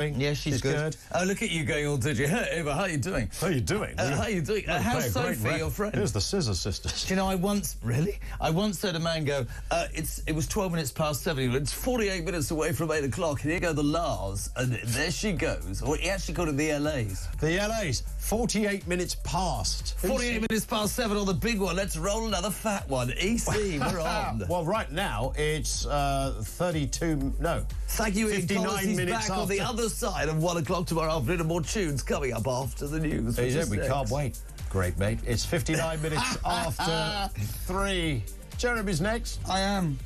Yeah, she's good. Oh, look at you going all digi. Hey, Ava, how are you doing? How are you doing? How are you doing? How's Sophie, your friend? Here's the Scissor Sisters. Do you know, I once heard a man go, it was 12 minutes past 7. He went, it's 48 minutes away from 8 o'clock, and here go the Lars, and there she goes. Or he actually called it the LAs. The LAs, 48 minutes past. 48 minutes past 7 on the big one. Let's roll another fat one. EC, we're on. Well, right now, it's 32, no. Thank you, Ian 59 Collins. He's minutes back after. on the other side of 1 o'clock tomorrow afternoon, and more tunes coming up after the news. We can't wait. Great, mate. It's 59 minutes after 3. Jeremy's next. I am.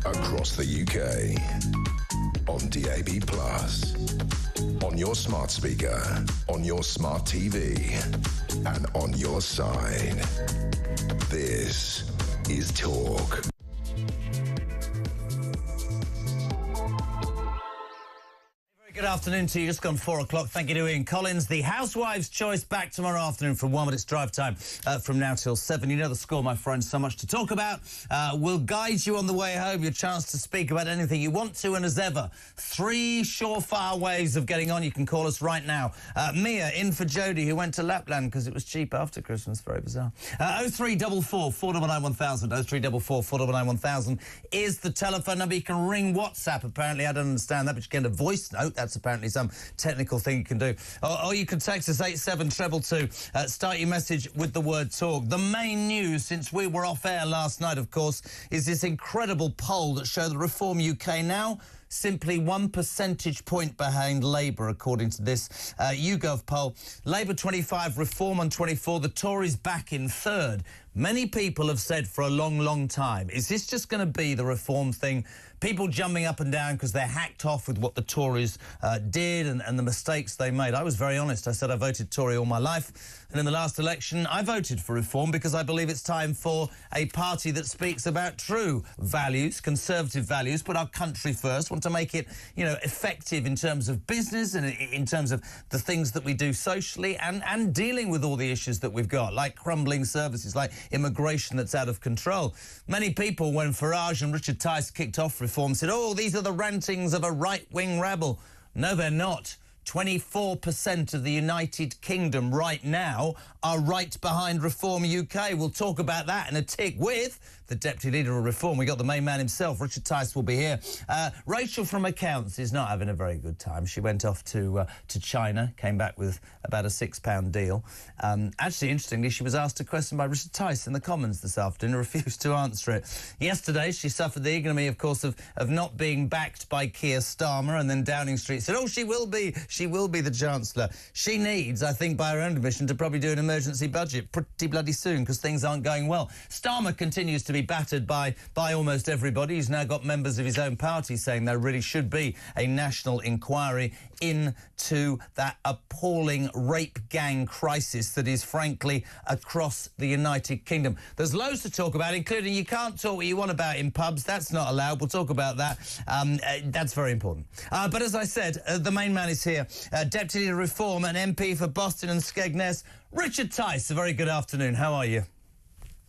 Across the UK, on DAB+, on your smart speaker, on your smart TV, and on your side. This is Talk. Good afternoon to you. Just gone 4 o'clock. Thank you to Ian Collins. The Housewives' Choice back tomorrow afternoon from 1 minutes drive time from now till 7. You know the score, my friends. So much to talk about. We'll guide you on the way home. Your chance to speak about anything you want to. And as ever, 3 surefire ways of getting on. You can call us right now. Mia in for Jodie, who went to Lapland because it was cheap after Christmas. Very bizarre. 0344 499 1000. 0344 499 1000 is the telephone number. You can ring WhatsApp. Apparently, I don't understand that, but you can get a voice note. That's apparently some technical thing you can do. Or you can text us 87222. Start your message with the word talk. The main news since we were off air last night, of course, is this incredible poll that showed that Reform UK now simply 1 percentage point behind Labour, according to this YouGov poll. Labour 25, Reform on 24, the Tories back in third. Many people have said for a long, long time, is this just going to be the Reform thing? People jumping up and down because they're hacked off with what the Tories did and the mistakes they made. I was very honest. I said I voted Tory all my life. And in the last election, I voted for Reform because I believe it's time for a party that speaks about true values, conservative values, put our country first, want to make it, you know, effective in terms of business and in terms of the things that we do socially and dealing with all the issues that we've got, like crumbling services, like immigration that's out of control. Many people, when Farage and Richard Tice kicked off reform, said, oh, these are the rantings of a right-wing rebel. No, they're not. 24% of the United Kingdom right now are right behind Reform UK. We'll talk about that in a tick with the Deputy Leader of Reform. We got the main man himself. Richard Tice will be here. Rachel from Accounts is not having a very good time. She went off to China, came back with about a £6 deal. Actually, interestingly, she was asked a question by Richard Tice in the Commons this afternoon and refused to answer it. Yesterday, she suffered the ignominy, of course, of not being backed by Keir Starmer, and then Downing Street said, oh, she will be the Chancellor. She needs, I think, by her own admission, to probably do an emergency budget pretty bloody soon because things aren't going well. Starmer continues to be battered by almost everybody. He's now got members of his own party saying there really should be a national inquiry into that appalling rape gang crisis that is, frankly, across the United Kingdom. There's loads to talk about, including you can't talk what you want about in pubs. That's not allowed. We'll talk about that. That's very important. But as I said, the main man is here. Deputy Leader of Reform and MP for Boston and Skegness, Richard Tice. A very good afternoon. How are you?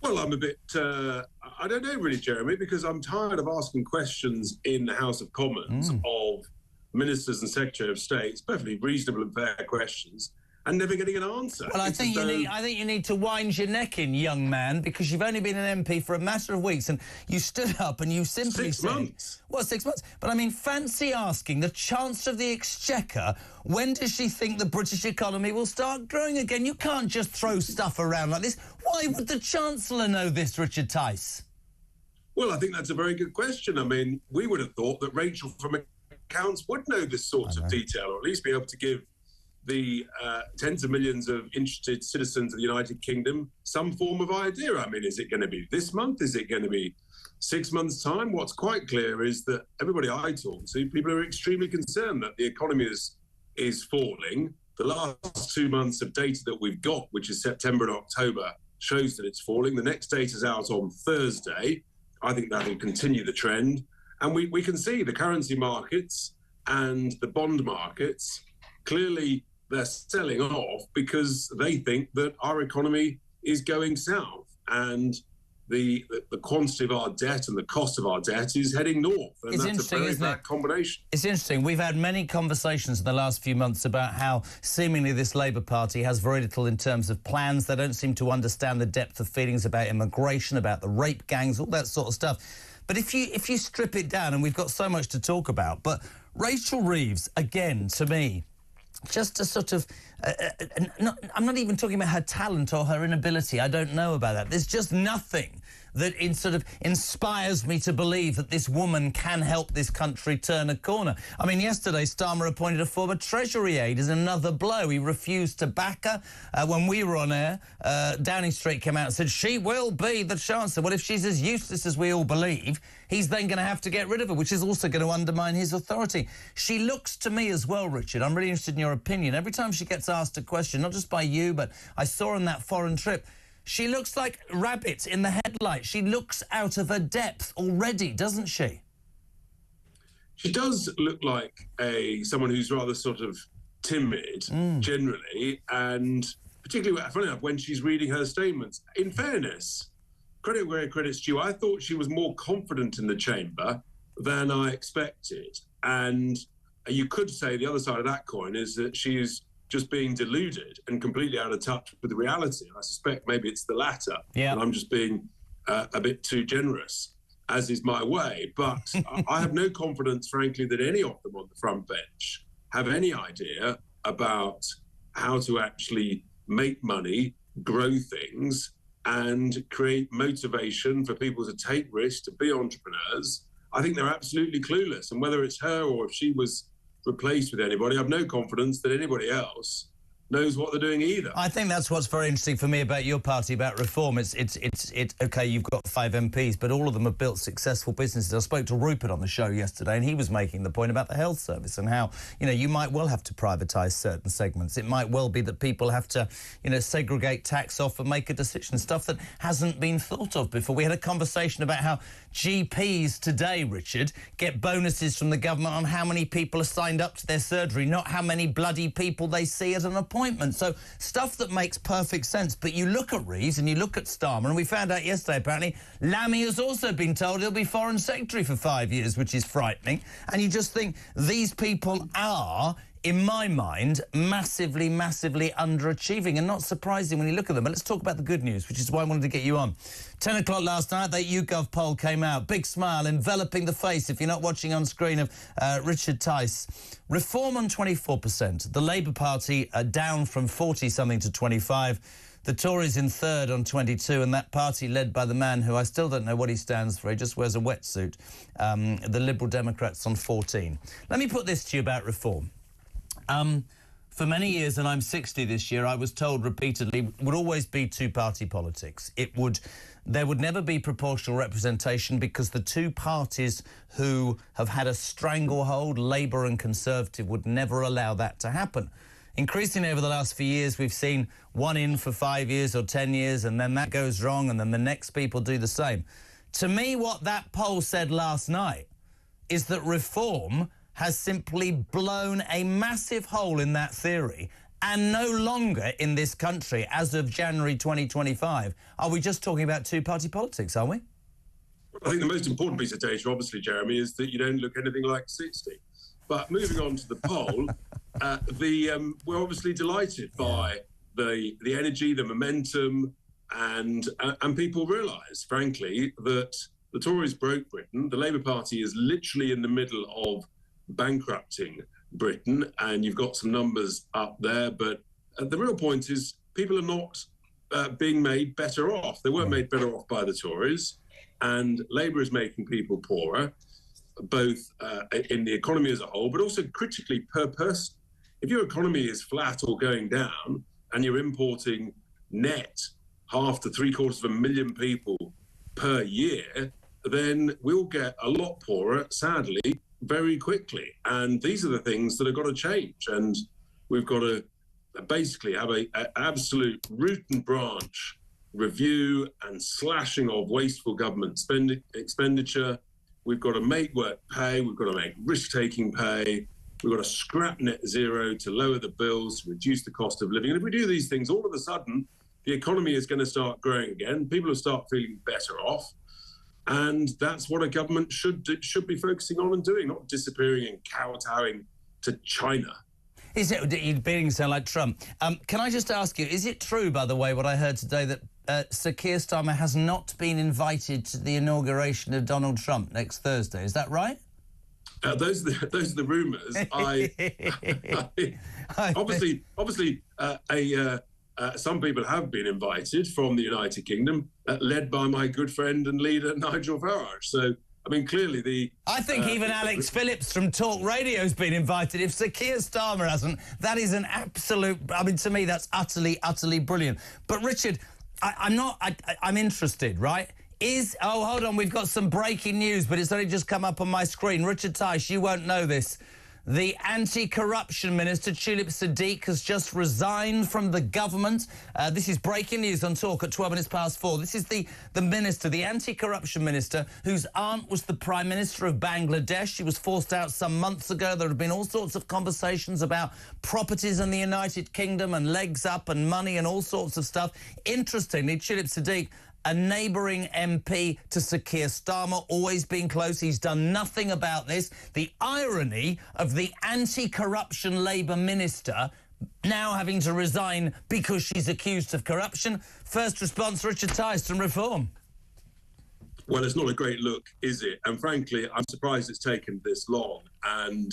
Well, I'm a bit, I don't know really, Jeremy, because I'm tired of asking questions in the House of Commons of ministers and Secretary of States, perfectly reasonable and fair questions, and never getting an answer. Well, I think you need to wind your neck in, young man, because you've only been an MP for a matter of weeks, and you stood up and you simply said... 6 months. Well, 6 months. But, I mean, fancy asking the Chancellor of the Exchequer, when does she think the British economy will start growing again? You can't just throw stuff around like this. Why would the Chancellor know this, Richard Tice? Well, I think that's a very good question. I mean, we would have thought that Rachel from Accounts would know this sort of detail, or at least be able to give the tens of millions of interested citizens of the United Kingdom some form of idea. I mean, is it going to be this month? Is it going to be 6 months' time? What's quite clear is that everybody I talk to, people are extremely concerned that the economy is falling. The last 2 months of data that we've got, which is September and October, shows that it's falling. The next data's out on Thursday. I think that'll continue the trend. And we can see the currency markets and the bond markets, clearly they're selling off because they think that our economy is going south, and the quantity of our debt and the cost of our debt is heading north. And it's that's a very bad combination. It's interesting. We've had many conversations in the last few months about how seemingly this Labour Party has very little in terms of plans. They don't seem to understand the depth of feelings about immigration, about the rape gangs, all that sort of stuff. But if you strip it down, and we've got so much to talk about, but Rachel Reeves, again, to me, just a sort of... I'm not even talking about her talent or her inability. I don't know about that. There's just nothing that sort of inspires me to believe that this woman can help this country turn a corner. I mean, yesterday, Starmer appointed a former Treasury aide as another blow. He refused to back her. When we were on air, Downing Street came out and said, she will be the Chancellor. Well, if she's as useless as we all believe, he's then going to have to get rid of her, which is also going to undermine his authority. She looks to me as well, Richard, I'm really interested in your opinion. Every time she gets asked a question, not just by you, but I saw on that foreign trip, she looks like rabbit in the headlights. She looks out of her depth already, doesn't she? She does look like someone who's rather sort of timid, generally, and particularly, funny enough, when she's reading her statements. In fairness, credit where credit's due, I thought she was more confident in the chamber than I expected. And you could say the other side of that coin is that she's just being deluded and completely out of touch with the reality. I suspect maybe it's the latter. Yeah. And I'm just being a bit too generous, as is my way. But I have no confidence, frankly, that any of them on the front bench have any idea about how to actually make money, grow things, and create motivation for people to take risks, to be entrepreneurs. I think they're absolutely clueless. And whether it's her or if she was replaced with anybody, I have no confidence that anybody else knows what they're doing either. I think that's what's very interesting for me about your party, about reform. It's okay, you've got 5 MPs, but all of them have built successful businesses. I spoke to Rupert on the show yesterday, and he was making the point about the health service and how, you might well have to privatise certain segments. It might well be that people have to, segregate tax off and make a decision, stuff that hasn't been thought of before. We had a conversation about how GPs today, Richard, get bonuses from the government on how many people are signed up to their surgery, not how many bloody people they see at an appointment. appointments. So stuff that makes perfect sense. But you look at Rees and you look at Starmer, and we found out yesterday, apparently, Lammy has also been told he'll be Foreign Secretary for 5 years, which is frightening. And you just think these people are, in my mind, massively, massively underachieving, and not surprising when you look at them. But let's talk about the good news, which is why I wanted to get you on. 10 o'clock last night, that YouGov poll came out. Big smile enveloping the face, if you're not watching on screen, of Richard Tice. Reform on 24%. The Labour Party down from 40-something to 25. The Tories in third on 22, and that party led by the man who I still don't know what he stands for. He just wears a wetsuit. The Liberal Democrats on 14. Let me put this to you about reform. For many years, and I'm 60 this year, I was told repeatedly it would always be two-party politics. There would never be proportional representation because the two parties who have had a stranglehold, Labour and Conservative, would never allow that to happen. Increasingly over the last few years, we've seen one in for 5 years or 10 years, and then that goes wrong, and then the next people do the same. To me, what that poll said last night is that reform has simply blown a massive hole in that theory, and no longer in this country, as of January 2025, are we just talking about two-party politics, are we? I think the most important piece of data, obviously, Jeremy, is that you don't look anything like 60. But moving on to the poll, we're obviously delighted by the energy, the momentum, and people realise, frankly, that the Tories broke Britain. The Labour Party is literally in the middle of bankrupting Britain, and you've got some numbers up there, but the real point is people are not being made better off. They weren't made better off by the Tories, and Labour is making people poorer, both in the economy as a whole, but also critically per person. If your economy is flat or going down and you're importing net 1/2 to 3/4 of a million people per year, then we'll get a lot poorer, sadly, very quickly. And these are the things that have got to change. And we've got to basically have an absolute root and branch review and slashing of wasteful government expenditure. We've got to make work pay. We've got to make risk-taking pay. We've got to scrap net zero to lower the bills, reduce the cost of living. And if we do these things, all of a sudden, the economy is going to start growing again. People will start feeling better off. And that's what a government should be focusing on and doing, not disappearing and kowtowing to China. Is it? You're beginning to sound like Trump. Can I just ask you, is it true, by the way, what I heard today, that Sir Keir Starmer has not been invited to the inauguration of Donald Trump next Thursday? Is that right? Those are the rumours. Obviously, some people have been invited from the United Kingdom, led by my good friend and leader, Nigel Farage. So, I mean, clearly I think even Alex Phillips from Talk Radio's been invited. If Sir Keir Starmer hasn't, that is an absolute... I mean, to me, that's utterly, utterly brilliant. But, Richard, I'm interested, right? Oh, hold on, we've got some breaking news, but it's only just come up on my screen. Richard Tice, you won't know this. The anti-corruption minister, Tulip Siddiq, has just resigned from the government. This is breaking news on Talk at 4:12. This is the minister, the anti-corruption minister, whose aunt was the Prime Minister of Bangladesh. She was forced out some months ago. There have been all sorts of conversations about properties in the United Kingdom and legs up and money and all sorts of stuff. Interestingly, Tulip Siddiq, a neighbouring MP to Sir Keir Starmer, always been close. He's done nothing about this. The irony of the anti-corruption Labour minister now having to resign because she's accused of corruption. First response, Richard Tice from Reform. Well, it's not a great look, is it? And frankly, I'm surprised it's taken this long. And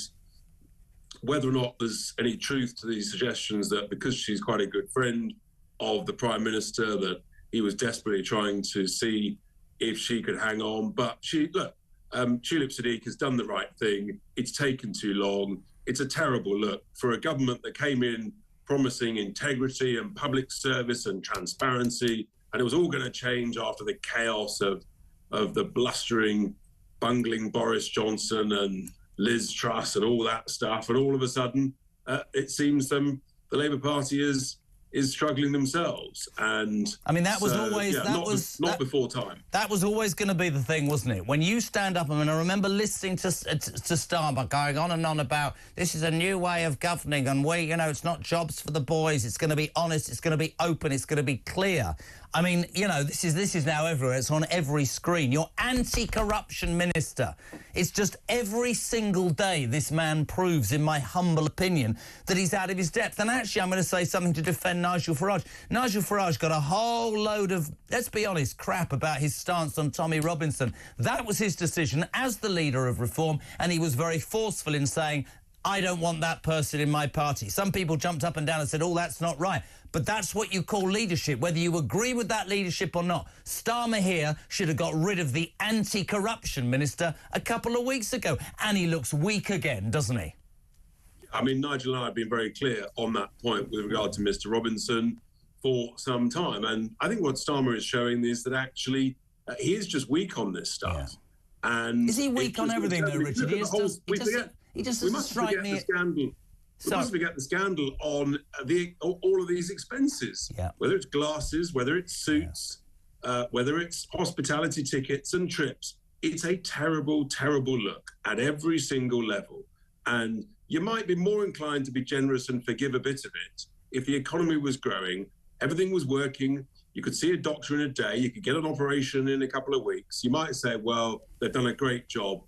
whether or not there's any truth to these suggestions that because she's quite a good friend of the Prime Minister, that he was desperately trying to see if she could hang on. But Tulip Siddiq has done the right thing. It's taken too long. It's a terrible look for a government that came in promising integrity and public service and transparency, and it was all going to change after the chaos of the blustering, bungling Boris Johnson and Liz Truss and all that stuff. And all of a sudden, it seems the Labour Party is is struggling themselves. And I mean, that was always not before time. That was always going to be the thing, wasn't it? When you stand up, I mean, I remember listening to Starmer going on and on about this is a new way of governing, and it's not jobs for the boys. It's going to be honest. It's going to be open. It's going to be clear. I mean, this is now everywhere. It's on every screen. Your anti-corruption minister. It's just every single day this man proves, in my humble opinion, that he's out of his depth. And actually, I'm going to say something to defend Nigel Farage. Nigel Farage got a whole load of, let's be honest, crap about his stance on Tommy Robinson. That was his decision as the leader of Reform, and he was very forceful in saying, I don't want that person in my party. Some people jumped up and down and said, oh, that's not right. But that's what you call leadership, whether you agree with that leadership or not. Starmer here should have got rid of the anti-corruption minister a couple of weeks ago. And he looks weak again, doesn't he? I mean, Nigel and I have been very clear on that point with regard to Mr. Robinson for some time. And I think what Starmer is showing is that actually he is just weak on this stuff. Yeah. And is he weak on everything, though, Richard? He just doesn't strike me. We must forget the scandal on all of these expenses, whether it's glasses, whether it's suits, whether it's hospitality tickets and trips. It's a terrible, terrible look at every single level. And you might be more inclined to be generous and forgive a bit of it if the economy was growing, everything was working, you could see a doctor in a day, you could get an operation in a couple of weeks. You might say, well, they've done a great job.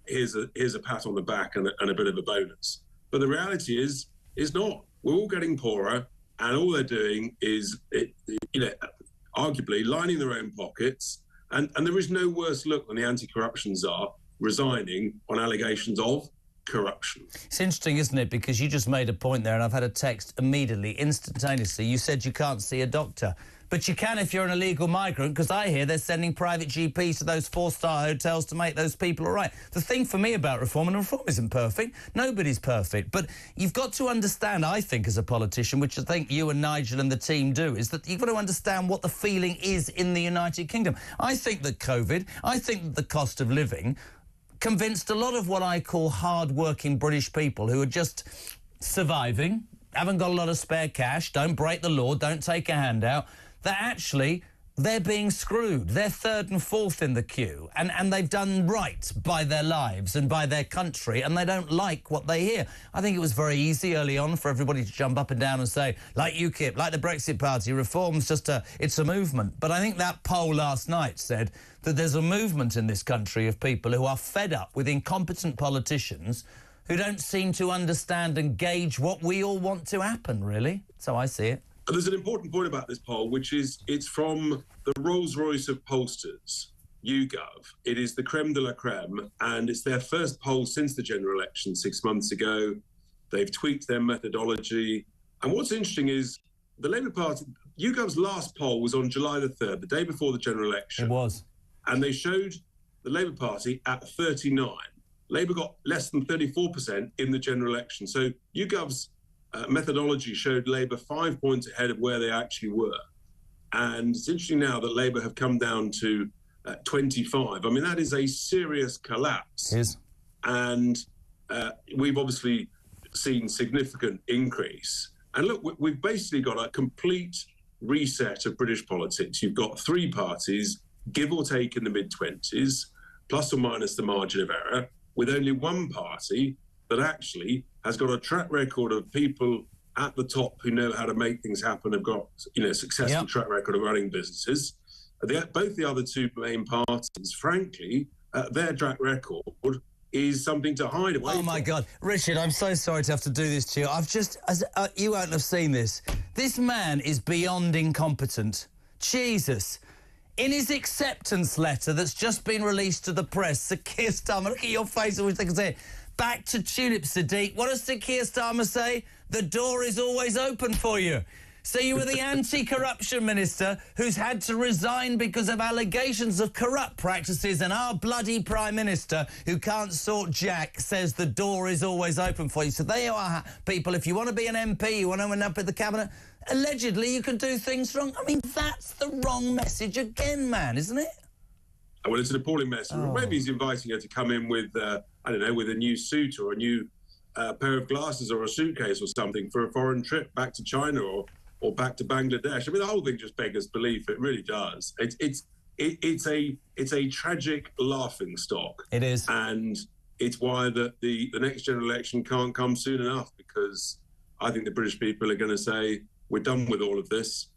Here's a pat on the back and a bit of a bonus. But the reality is not. We're all getting poorer, and all they're doing is, arguably lining their own pockets. And there is no worse look than the anti-corruption czar resigning on allegations of corruption. It's interesting, isn't it? Because you just made a point there, and I've had a text immediately, instantaneously. You said you can't see a doctor. But you can if you're an illegal migrant, because I hear they're sending private GPs to those four-star hotels to make those people all right. The thing for me about reform, and reform isn't perfect, nobody's perfect, but you've got to understand, I think, as a politician, which I think you and Nigel and the team do, is that you've got to understand what the feeling is in the United Kingdom. I think that COVID, I think that the cost of living convinced a lot of what I call hard-working British people who are just surviving, haven't got a lot of spare cash, don't break the law, don't take a handout, that actually they're being screwed. They're third and fourth in the queue, and they've done right by their lives and by their country, and they don't like what they hear. I think it was very easy early on for everybody to jump up and down and say, like UKIP, like the Brexit Party, reform's it's a movement. But I think that poll last night said that there's a movement in this country of people who are fed up with incompetent politicians who don't seem to understand and gauge what we all want to happen, really. So I see it. There's an important point about this poll, which is it's from the Rolls-Royce of pollsters, YouGov. It is the creme de la creme, and it's their first poll since the general election 6 months ago. They've tweaked their methodology. And what's interesting is the Labour Party, YouGov's last poll was on July the 3rd, the day before the general election. It was. And they showed the Labour Party at 39. Labour got less than 34% in the general election. So YouGov's methodology showed Labour 5 points ahead of where they actually were. And it's interesting now that Labour have come down to 25. I mean, that is a serious collapse. It is. And we've obviously seen significant increase. And look, we've basically got a complete reset of British politics. You've got three parties, give or take in the mid-20s, plus or minus the margin of error, with only one party that actually has got a track record of people at the top who know how to make things happen, have got a successful track record of running businesses. Both the other two main parties, frankly, their track record is something to hide away from. Oh, my God. Richard, I'm so sorry to have to do this to you. You won't have seen this. This man is beyond incompetent. Jesus. In his acceptance letter that's just been released to the press, Sir Keir Starmer, look at your face, I wish I could say it. Back to tulip, Siddiq. What does Sir Keir Starmer say? The door is always open for you. So you were the anti-corruption minister who's had to resign because of allegations of corrupt practices, and our bloody Prime Minister, who can't sort jack, says the door is always open for you. So there you are, people. If you want to be an MP, you want to end up in the cabinet, allegedly you can do things wrong. I mean, that's the wrong message again, man, isn't it? Well, it's an appalling message. Oh. Maybe he's inviting her to come in with, with a new suit or a new pair of glasses or a suitcase or something for a foreign trip back to China or or back to Bangladesh. I mean, the whole thing just beggars belief. It really does. It's a tragic laughing stock. It is. And it's why the next general election can't come soon enough, because I think the British people are going to say, we're done with all of this.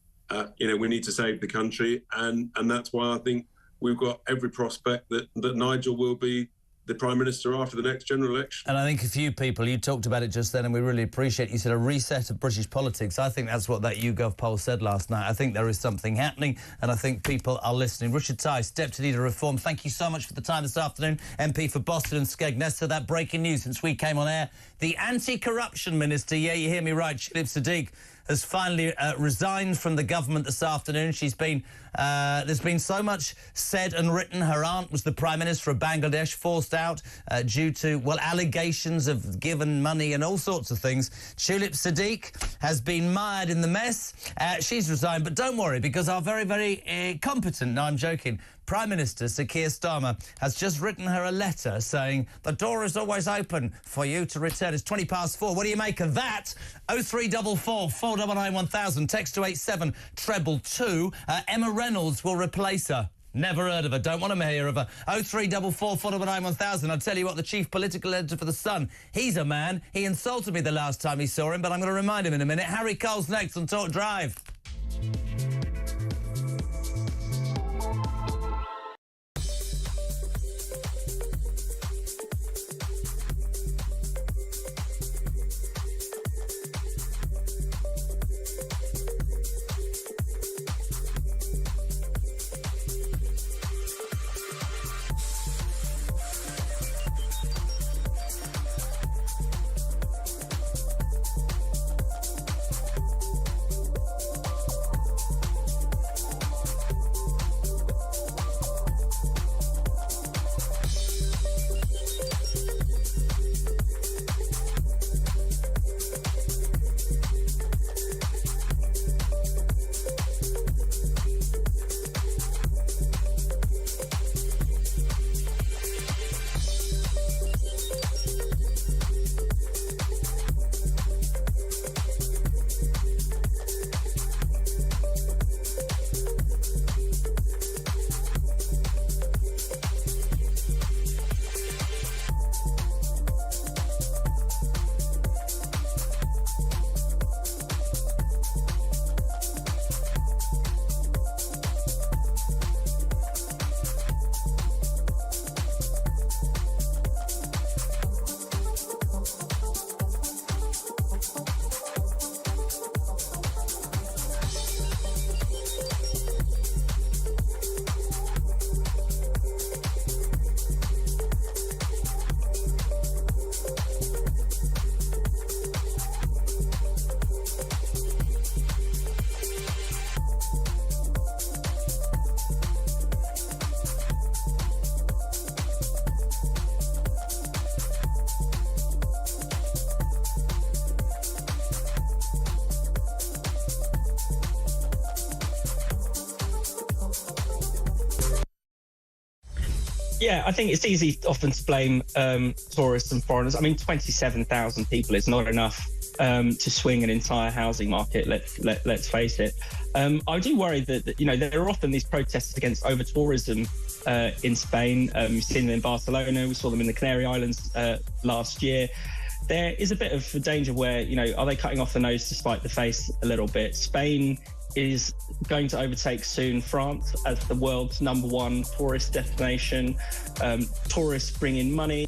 We need to save the country. And that's why I think we've got every prospect that Nigel will be the Prime Minister after the next general election. And I think a few people, you talked about it just then, and we really appreciate it. You said a reset of British politics. I think that's what that YouGov poll said last night. I think there is something happening, and I think people are listening. Richard Tice, Deputy Leader of Reform, thank you so much for the time this afternoon. MP for Boston and Skegness. So that breaking news since we came on air. The Anti-Corruption Minister, yeah, you hear me right, Siddiq, has finally resigned from the government this afternoon. She's been, there's been so much said and written. Her aunt was the Prime Minister of Bangladesh, forced out due to, well, allegations of given money and all sorts of things. Tulip Siddiq has been mired in the mess. She's resigned, but don't worry, because our very, very competent, no, I'm joking, Prime Minister Sir Keir Starmer has just written her a letter saying the door is always open for you to return. It's 4:20. What do you make of that? 0344 499 1000. Text to 8722. Emma Reynolds will replace her. Never heard of her. Don't want to hear of her. 0344 499 1000. I'll tell you what, the chief political editor for The Sun, he's a man. He insulted me the last time he saw him, but I'm going to remind him in a minute. Harry Cole's next on Talk Drive. Yeah, I think it's easy often to blame tourists and foreigners. I mean, 27,000 people is not enough to swing an entire housing market. Let's face it. I do worry that there are often these protests against over-tourism in Spain. We've seen them in Barcelona. We saw them in the Canary Islands last year. There is a bit of a danger where, are they cutting off the nose to spite the face a little bit? Spain is going to overtake soon France as the world's #1 tourist destination. Tourists bring in money.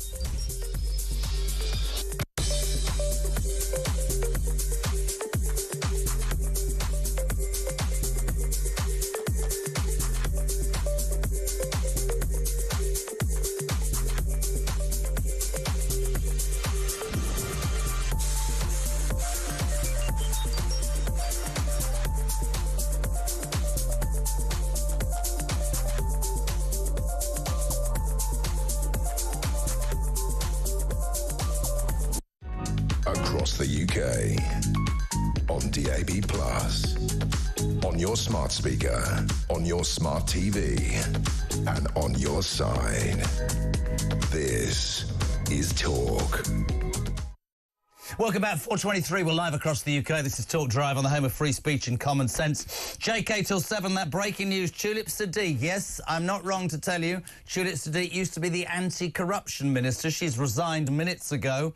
Across the UK, on DAB+, on your smart speaker, on your smart TV, and on your side. This is Talk. Welcome back, 4:23. We're live across the UK. This is Talk Drive on the home of free speech and common sense. JK till 7, that breaking news. Tulip Siddiq. Yes, I'm not wrong to tell you. Tulip Siddiq used to be the anti-corruption minister. She's resigned minutes ago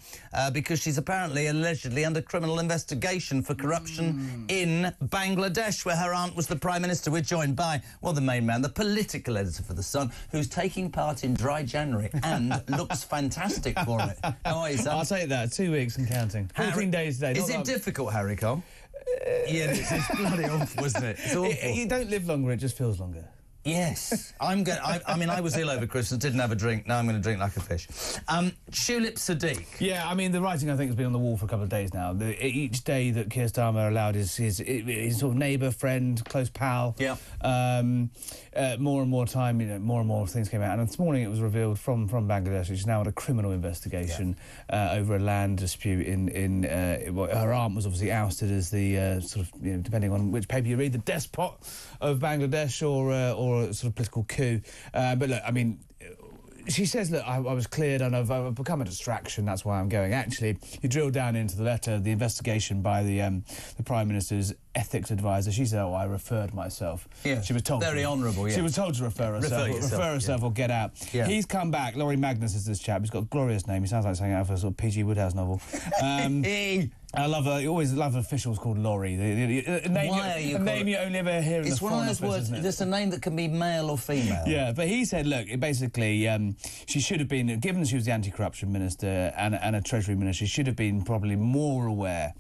because she's apparently allegedly under criminal investigation for corruption in Bangladesh, where her aunt was the Prime Minister. We're joined by, well, the main man, the political editor for The Sun, who's taking part in Dry January and looks fantastic for it. How are you, son? I'll take that. 2 weeks and counting. 14 days today. Is it difficult, Harry Cole? Yeah, it's bloody awful, isn't it? It's awful. You don't live longer, it just feels longer. Yes. I mean, I was ill over Christmas, didn't have a drink. Now I'm going to drink like a fish. Tulip Siddiq. Yeah, I mean, the writing, I think, has been on the wall for a couple of days now. Each day that Keir Starmer allowed his sort of neighbour, friend, close pal, more and more time, more and more things came out. And this morning it was revealed from Bangladesh, which is now under criminal investigation over a land dispute her aunt was obviously ousted as the sort of, depending on which paper you read, the despot of Bangladesh or a sort of political coup. But look, I mean, she says, look, I was cleared and I've become a distraction, that's why I'm going. Actually, you drill down into the letter, the investigation by the Prime Minister's ethics advisor. She said, I referred myself. Yeah, she was told. Very honourable, yeah. She was told to refer herself or get out. Yeah. He's come back. Laurie Magnus is this chap. He's got a glorious name. He sounds like something out of a sort of P.G. Wodehouse novel. I love her. You always love officials called Laurie. A name you only ever hear in the Foreign Office. It's one of those words. It's a name that can be male or female. Yeah, but he said, look, basically, she should have been, given she was the anti-corruption minister and a Treasury minister, she should have been probably more aware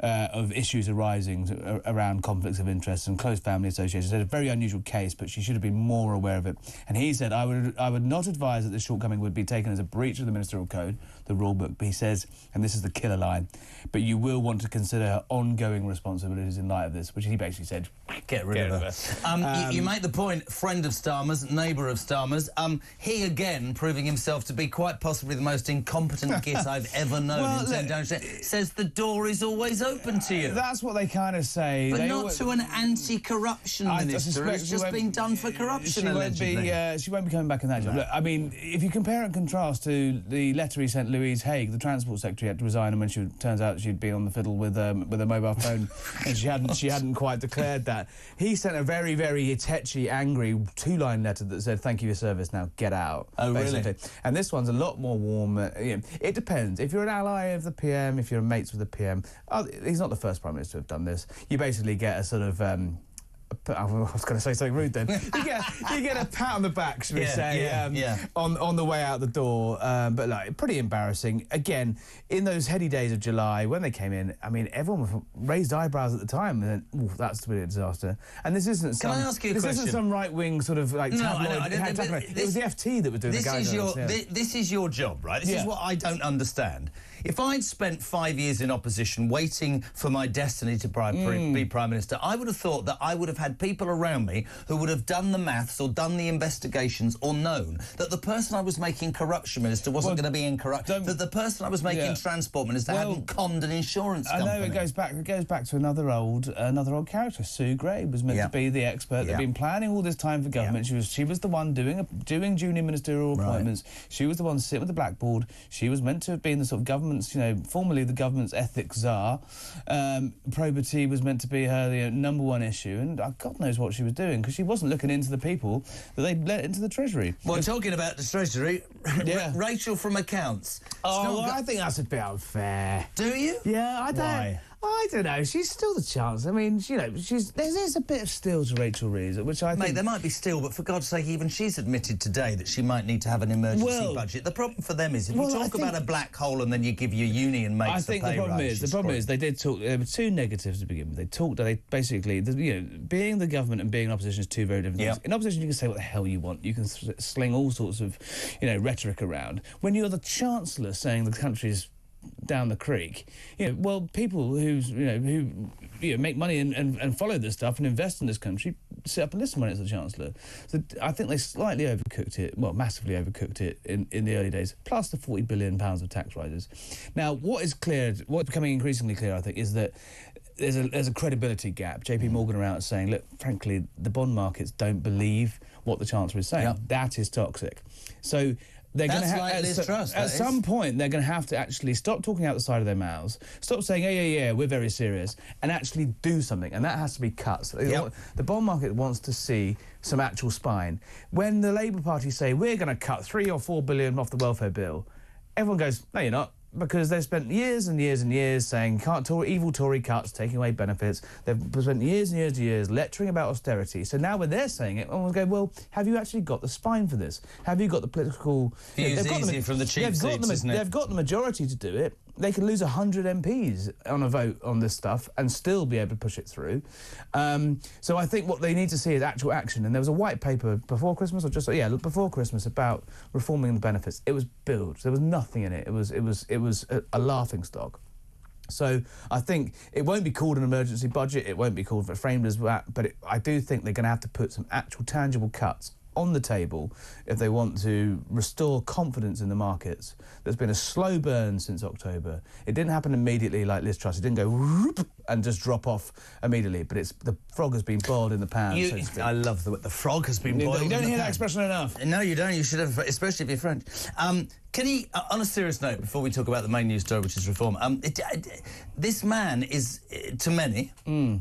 of issues arising around conflicts of interest and close family associations. It's a very unusual case, but she should have been more aware of it. And he said, I would not advise that this shortcoming would be taken as a breach of the Ministerial Code, the rule book. But he says, and this is the killer line, but you will want to consider her ongoing responsibilities in light of this, which he basically said, get rid of her. You make the point, friend of Starmer's, neighbour of Starmer's. He, again, proving himself to be quite possibly the most incompetent git I've ever known. Says the door is always open to you. That's what they kind of say. But not to an anti-corruption minister. It's just been done for corruption, allegedly. She won't be coming back in that job. Look, I mean, if you compare and contrast to the letter he sent Louise Haigh, the Transport Secretary, had to resign, and when she turns out she'd been on the fiddle with a mobile phone and she hadn't quite declared that. He sent a very, very tetchy, angry 2-line letter that said, thank you for your service, now get out. Oh, basically. Really? And this one's a lot more warm. It depends. If you're an ally of the PM, if you're mates with the PM, he's not the first Prime Minister to have done this. You basically get a sort of... I was going to say something rude then. You get a pat on the back, should we say, on the way out the door. But like, pretty embarrassing. Again, in those heady days of July, when they came in, I mean, everyone raised eyebrows at the time. And then, that's really a disaster. And this isn't some... Can I ask you a question? This isn't some right-wing sort of like tabloid... It was the FT that was doing the guidance. This is your job, right? This is what I don't understand. If I'd spent 5 years in opposition waiting for my destiny to be Prime Minister, I would have thought that I would have had people around me who would have done the maths or done the investigations or known that the person I was making corruption minister wasn't going to be in corruption, that the person I was making transport minister hadn't conned an insurance company. I know it goes back to another old character. Sue Gray was meant to be the expert that had been planning all this time for government. She was the one doing junior ministerial appointments. She was the one sitting with the blackboard. She was meant to have been the sort of government, formerly the government's ethics czar. Probity was meant to be her number one issue, and God knows what she was doing, because she wasn't looking into the people that they'd let into the Treasury. Well, talking about the Treasury, Rachel from Accounts. I think that's a bit unfair. Do you? Yeah, I don't. Why? I don't know. She's still the chance. I mean, there's a bit of steel to Rachel Reeves, which I think... Mate, there might be steel, but for God's sake, even she's admitted today that she might need to have an emergency budget. The problem for them is if you talk about a black hole and then you give your union mates a pay rise... The problem is they did talk... There were two negatives to begin with. They basically... being the government and being in opposition is two very different things. In opposition, you can say what the hell you want. You can sling all sorts of, rhetoric around. When you're the Chancellor saying the country's down the creek, people who make money and follow this stuff and invest in this country sit up and listen when it's the Chancellor. So I think they slightly overcooked it, massively overcooked it in the early days, plus the £40 billion of tax rises. Now, what's becoming increasingly clear, I think, is that there's a credibility gap. JP Morgan are out saying, look, frankly, the bond markets don't believe what the Chancellor is saying. That is toxic. So they're going to That's have like Liz Truss, at some point they're going to have to actually stop talking out the side of their mouths, stop saying yeah, we're very serious, and actually do something. And that has to be cuts. Yep. The bond market wants to see some actual spine. When the Labour Party say we're going to cut 3 or 4 billion off the welfare bill, everyone goes, no, you're not. Because they've spent years and years and years saying evil Tory cuts, taking away benefits. They've spent years and years and years lecturing about austerity. So now when they're saying it, everyone's going, well, have you actually got the spine for this? Have you got the political... Views easy from the cheap seats, isn't it? They've got the majority to do it. They can lose 100 MPs on a vote on this stuff and still be able to push it through. So I think what they need to see is actual action. And there was a white paper before Christmas, or just before Christmas, about reforming the benefits. It was bilged. There was nothing in it. It was a laughing stock. So I think it won't be called an emergency budget. It won't be framed as that. But I do think they're going to have to put some actual tangible cuts on the table if they want to restore confidence in the markets. There's been a slow burn since October. It didn't happen immediately like Liz Truss. It didn't go whoop and just drop off immediately, but the frog has been boiled in the pan, so to speak. I love the frog has been boiled in the pan. You don't hear that expression enough. No, you don't. You should have, especially if you're French. Can he, on a serious note, before we talk about the main news story, which is reform, this man is, to many,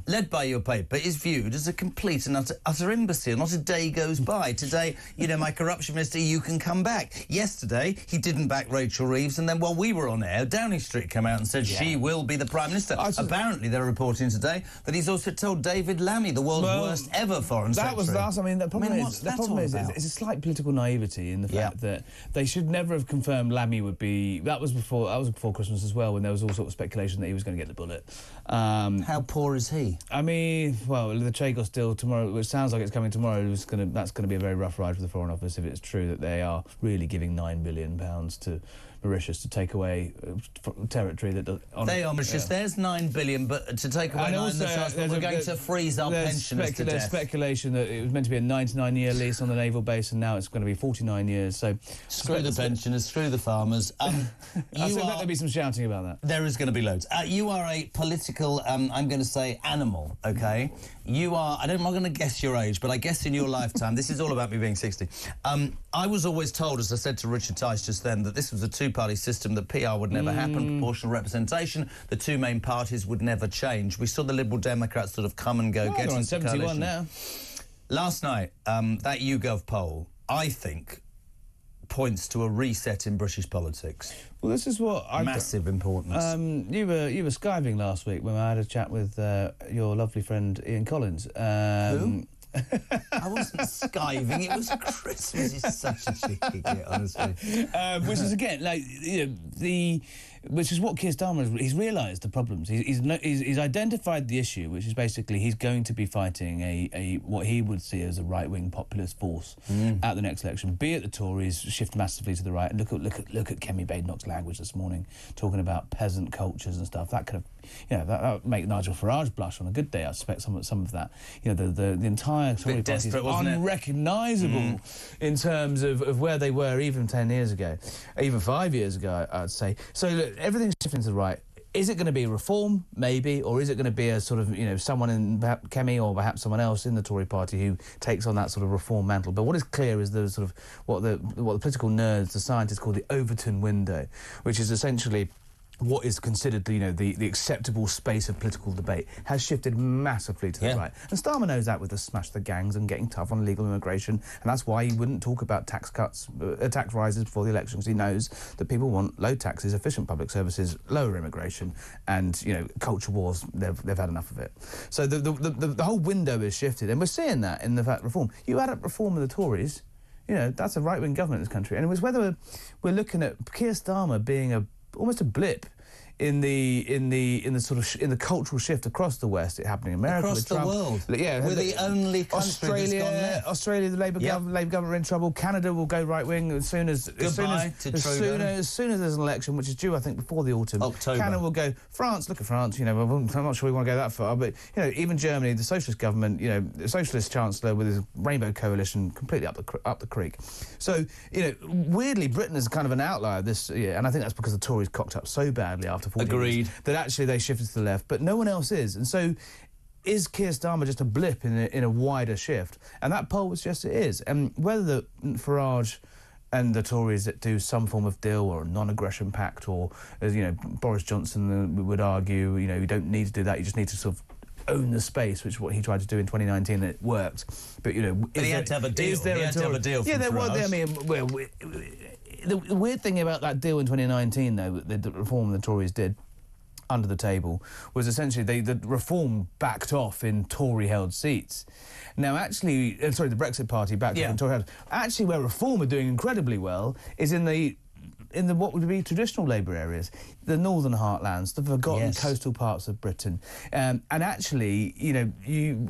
led by your paper, is viewed as a complete and utter imbecile. Not a day goes by. Today, my corruption minister, you can come back. Yesterday, he didn't back Rachel Reeves, and then while we were on air, Downing Street came out and said she will be the Prime Minister. Apparently, they're reporting today that he's also told David Lammy, the world's worst ever foreign secretary. That was last. I mean, the problem is it's a slight political naivety in the fact that they should never have confirmed Lammy would be... That was before Christmas as well, when there was all sort of speculation that he was going to get the bullet. How poor is he? I mean, well, the Chagos deal tomorrow, which sounds like it's coming tomorrow, that's going to be a very rough ride for the Foreign Office if it's true that they are really giving £9 billion to Mauritius to take away territory that... They are Mauritius. There's $9 billion, but to take away we're going to freeze our pensioners to death. There's speculation that it was meant to be a 99-year lease on the naval base, and now it's going to be 49 years. So screw the pensioners, screw the farmers. I think there'll be some shouting about that. There is going to be loads. You are a political, I'm going to say, animal, OK? You are... I'm not going to guess your age, but I guess in your lifetime, this is all about me being 60. I was always told, as I said to Richard Tice just then, that this was a two-party system, that PR would never happen, proportional representation, the two main parties would never change. We saw the Liberal Democrats sort of come and go, get on into 71 coalition. now. Last night, that YouGov poll, I think, points to a reset in British politics. Well, this is what... Massive importance. You were skiving last week when I had a chat with your lovely friend Ian Collins. Who? I wasn't skiving, it was Christmas. He's such a cheeky git, honestly. Which is, again, like, which is what Keir Starmer has... He's realised the problems. He's identified the issue, which is basically he's going to be fighting a what he would see as a right-wing populist force at the next election. Be it the Tories shift massively to the right. And look at Kemi Badenoch's language this morning, talking about peasant cultures and stuff. That could have, that would make Nigel Farage blush on a good day. I suspect some of that. The entire Tory party is unrecognisable in terms of where they were even 10 years ago, even 5 years ago, I'd say. So look, everything's shifting to the right. Is it going to be reform, maybe, or is it going to be a sort of, someone in Kemi or perhaps someone else in the Tory party who takes on that sort of reform mantle? But what is clear is the sort of what the political nerds, the scientists call the Overton window, which is essentially what is considered the acceptable space of political debate has shifted massively to the right. And Starmer knows that with the smash the gangs and getting tough on illegal immigration, and that's why he wouldn't talk about tax cuts, tax rises before the elections. He knows that people want low taxes, efficient public services, lower immigration, and culture wars. They've had enough of it. So the whole window is shifted, and we're seeing that in the fact reform. You add up reform of the Tories, that's a right-wing government in this country, and it was whether we're looking at Keir Starmer being almost a blip in the cultural shift across the West. It happening in America, across with the Trump. world. Yeah, we're the only country that's gone left. Australia, the Labour government are in trouble. Canada will go right wing as soon as there's an election, which is due, I think, before the autumn. October. Canada will go. France, look at France. I'm not sure we want to go that far, but even Germany, the socialist government, the socialist chancellor with his Rainbow Coalition, completely up the creek. So weirdly, Britain is kind of an outlier this year, and I think that's because the Tories cocked up so badly after 40 Agreed. years that actually they shifted to the left, but no one else is. And so is Keir Starmer just a blip in a wider shift? And that poll suggests it is. And whether Farage and the Tories that do some form of deal or a non-aggression pact, or, as you know, Boris Johnson would argue, you know, you don't need to do that, you just need to sort of own the space, which is what he tried to do in 2019, and it worked. But, you know... But he had to have a deal. He had to have a deal from I mean, well, the weird thing about that deal in 2019, though, the reform the Tories did under the table, was essentially the reform backed off in Tory-held seats. Now, actually... sorry, the Brexit Party backed off in Tory-held... Actually, where Reform are doing incredibly well is in the what would be traditional Labour areas, the northern heartlands, the forgotten coastal parts of Britain. And actually, you know,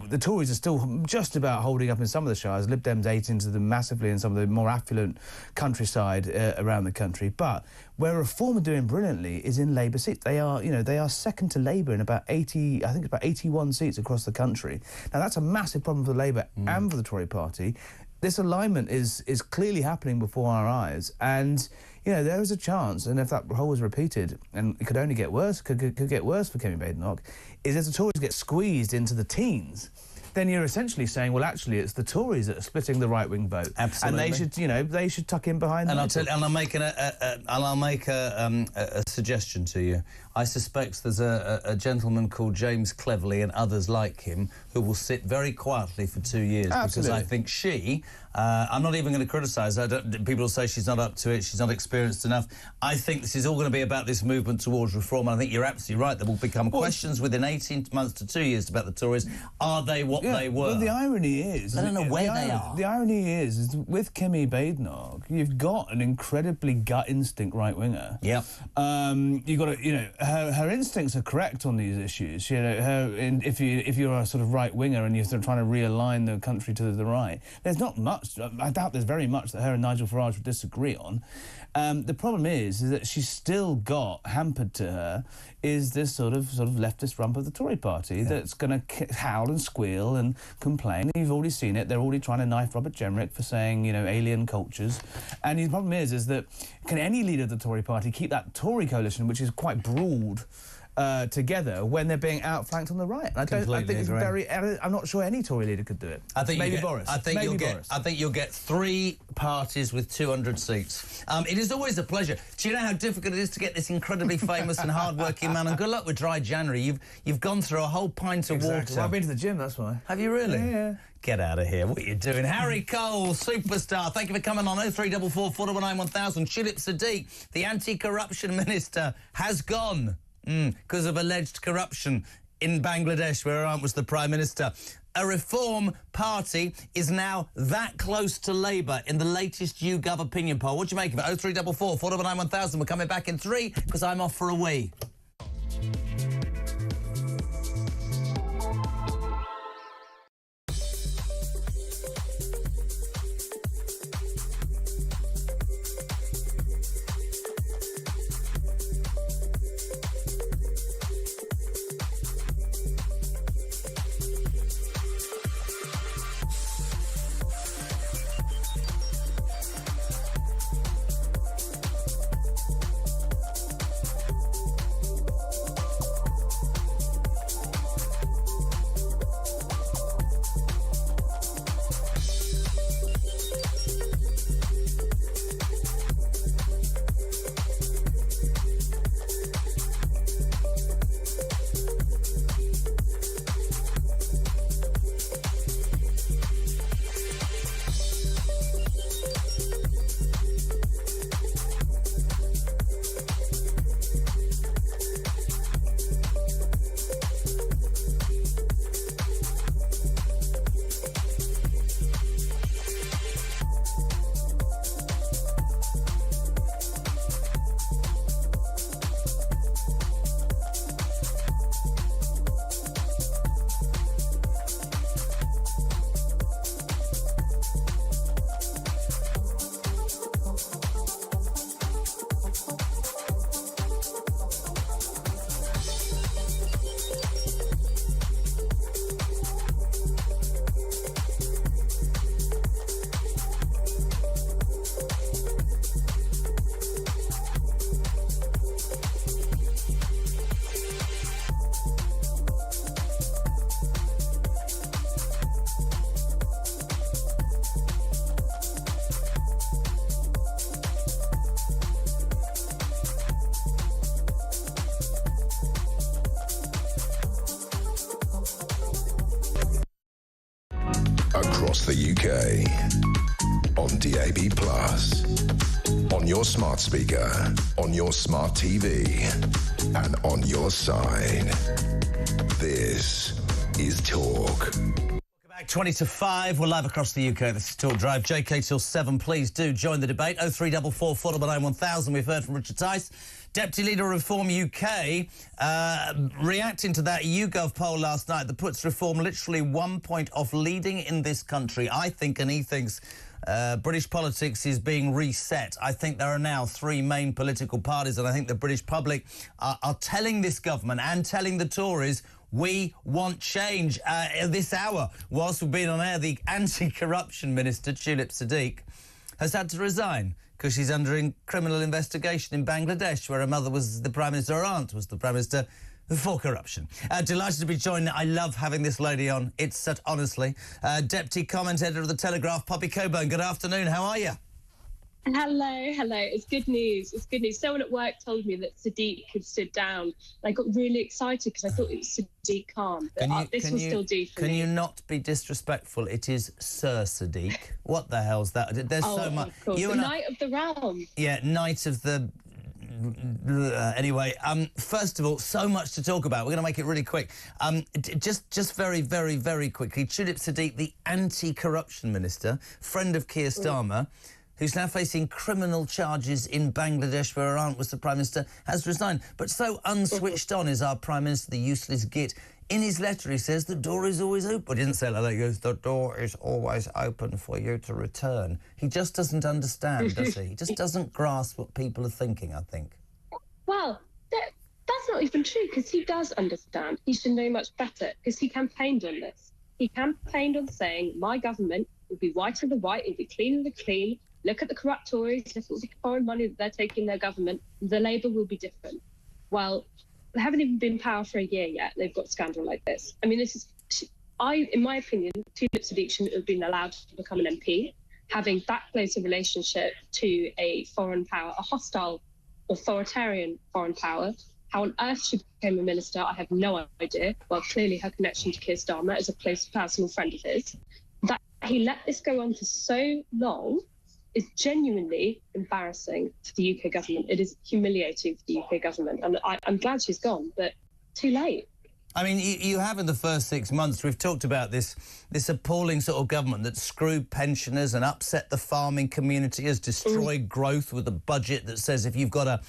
the Tories are still just about holding up in some of the shires. Lib Dems ate into them massively in some of the more affluent countryside around the country. But where Reform are doing brilliantly is in Labour seats. They are second to Labour in about 80, I think it's about 81 seats across the country. Now, that's a massive problem for Labour and for the Tory party. This alignment is clearly happening before our eyes, and you know there is a chance, and if that role was repeated, and it could only get worse, could get worse for Kemi Badenoch, is as the Tories get squeezed into the teens, then you're essentially saying, well, actually, it's the Tories that are splitting the right-wing vote, absolutely, and they should, you know, they should tuck in behind. And I'll make a suggestion to you. I suspect there's a gentleman called James Cleverly and others like him who will sit very quietly for 2 years because I think she. I'm not even going to criticise her. People will say she's not up to it, she's not experienced enough. I think this is all going to be about this movement towards reform, and I think you're absolutely right. There will become questions within 18 months to 2 years about the Tories. Are they what they were? Well, the irony is... I don't know where they are. The irony is with Kemi Badenoch, you've got an incredibly gut instinct right-winger. Yep. You've got to, you know, her instincts are correct on these issues. You know, if you're a sort of right-winger and you're sort of trying to realign the country to the right, there's not much. I doubt there's very much that her and Nigel Farage would disagree on. The problem is that she's still got hampered to her is this sort of leftist rump of the Tory party that's going to howl and squeal and complain. You've already seen it. They're already trying to knife Robert Jemrick for saying, you know, alien cultures. And the problem is that can any leader of the Tory party keep that Tory coalition, which is quite broad, together when they're being outflanked on the right? I think it's very... I'm not sure any Tory leader could do it. I think maybe Boris. I think you'll get 3 parties with 200 seats. It is always a pleasure. Do you know how difficult it is to get this incredibly famous and hard-working man? And good luck with dry January. You've gone through a whole pint of water. Well, I've been to the gym, that's why. Have you really? Yeah. Get out of here. What are you doing? Harry Cole, superstar. Thank you for coming on. 0344 419 1000. Tulip Siddiq, the anti-corruption minister, has gone because of alleged corruption in Bangladesh, where her aunt was the Prime Minister. A Reform party is now that close to Labour in the latest YouGov opinion poll. What do you make of it? 0344 419 1000. We're coming back in 3 because I'm off for a wee. across the UK. On DAB+, on your smart speaker, on your smart TV, and on your side. This is Talk. 20 to 5, we're live across the UK. This is Talk Drive. JK till 7. Please do join the debate. 0344 499 1000. We've heard from Richard Tice, Deputy Leader of Reform UK, reacting to that YouGov poll last night that puts Reform literally 1 point off leading in this country. I think, and he thinks, British politics is being reset. I think there are now 3 main political parties, and I think the British public are telling this government and telling the Tories, we want change. This hour, whilst we've been on air, the anti-corruption minister, Tulip Siddiq, has had to resign because she's under criminal investigation in Bangladesh, where her mother was the Prime Minister, her aunt was the Prime Minister, for corruption. Delighted to be joined. I love having this lady on. It's such, honestly. Deputy Commentator of The Telegraph, Poppy Coburn. Good afternoon. How are you? Hello. It's good news. Someone at work told me that Siddiq had stood down. I got really excited because I thought it was Siddiq Khan. But this will still do for me. Can you not be disrespectful? It is Sir Siddiq. What the hell's that? There's so much. Of course. The Knight of the Realm. Yeah, Knight of the... Anyway, first of all, so much to talk about. We're going to make it really quick. Just very, very, very quickly, Tulip Siddiq, the anti-corruption minister, friend of Keir Starmer, who's now facing criminal charges in Bangladesh, where her aunt was the Prime Minister, has resigned. But so unswitched on is our Prime Minister, the useless git. In his letter, he says the door is always open. He didn't say it like that. He goes, the door is always open for you to return. He just doesn't understand, does he? He just doesn't grasp what people are thinking, I think. Well, that's not even true, because he does understand. He should know much better, because he campaigned on this. He campaigned on saying, my government will be white of the white, it will be clean of the clean. Look at the corrupt Tories, look at all the foreign money that they're taking in their government. The Labour will be different. Well, they haven't even been in power for a year yet. They've got a scandal like this. I mean, in my opinion, Tulip Siddiq shouldn't have been allowed to become an MP, having that close a relationship to a foreign power, a hostile, authoritarian foreign power. How on earth she became a minister, I have no idea. Well, clearly her connection to Keir Starmer is a close personal friend of his. That he let this go on for so long is genuinely embarrassing to the UK government. It is humiliating for the UK government. And I'm glad she's gone, but too late. I mean, you have in the first 6 months, we've talked about this appalling sort of government that screwed pensioners and upset the farming community, has destroyed growth with a budget that says if you've got a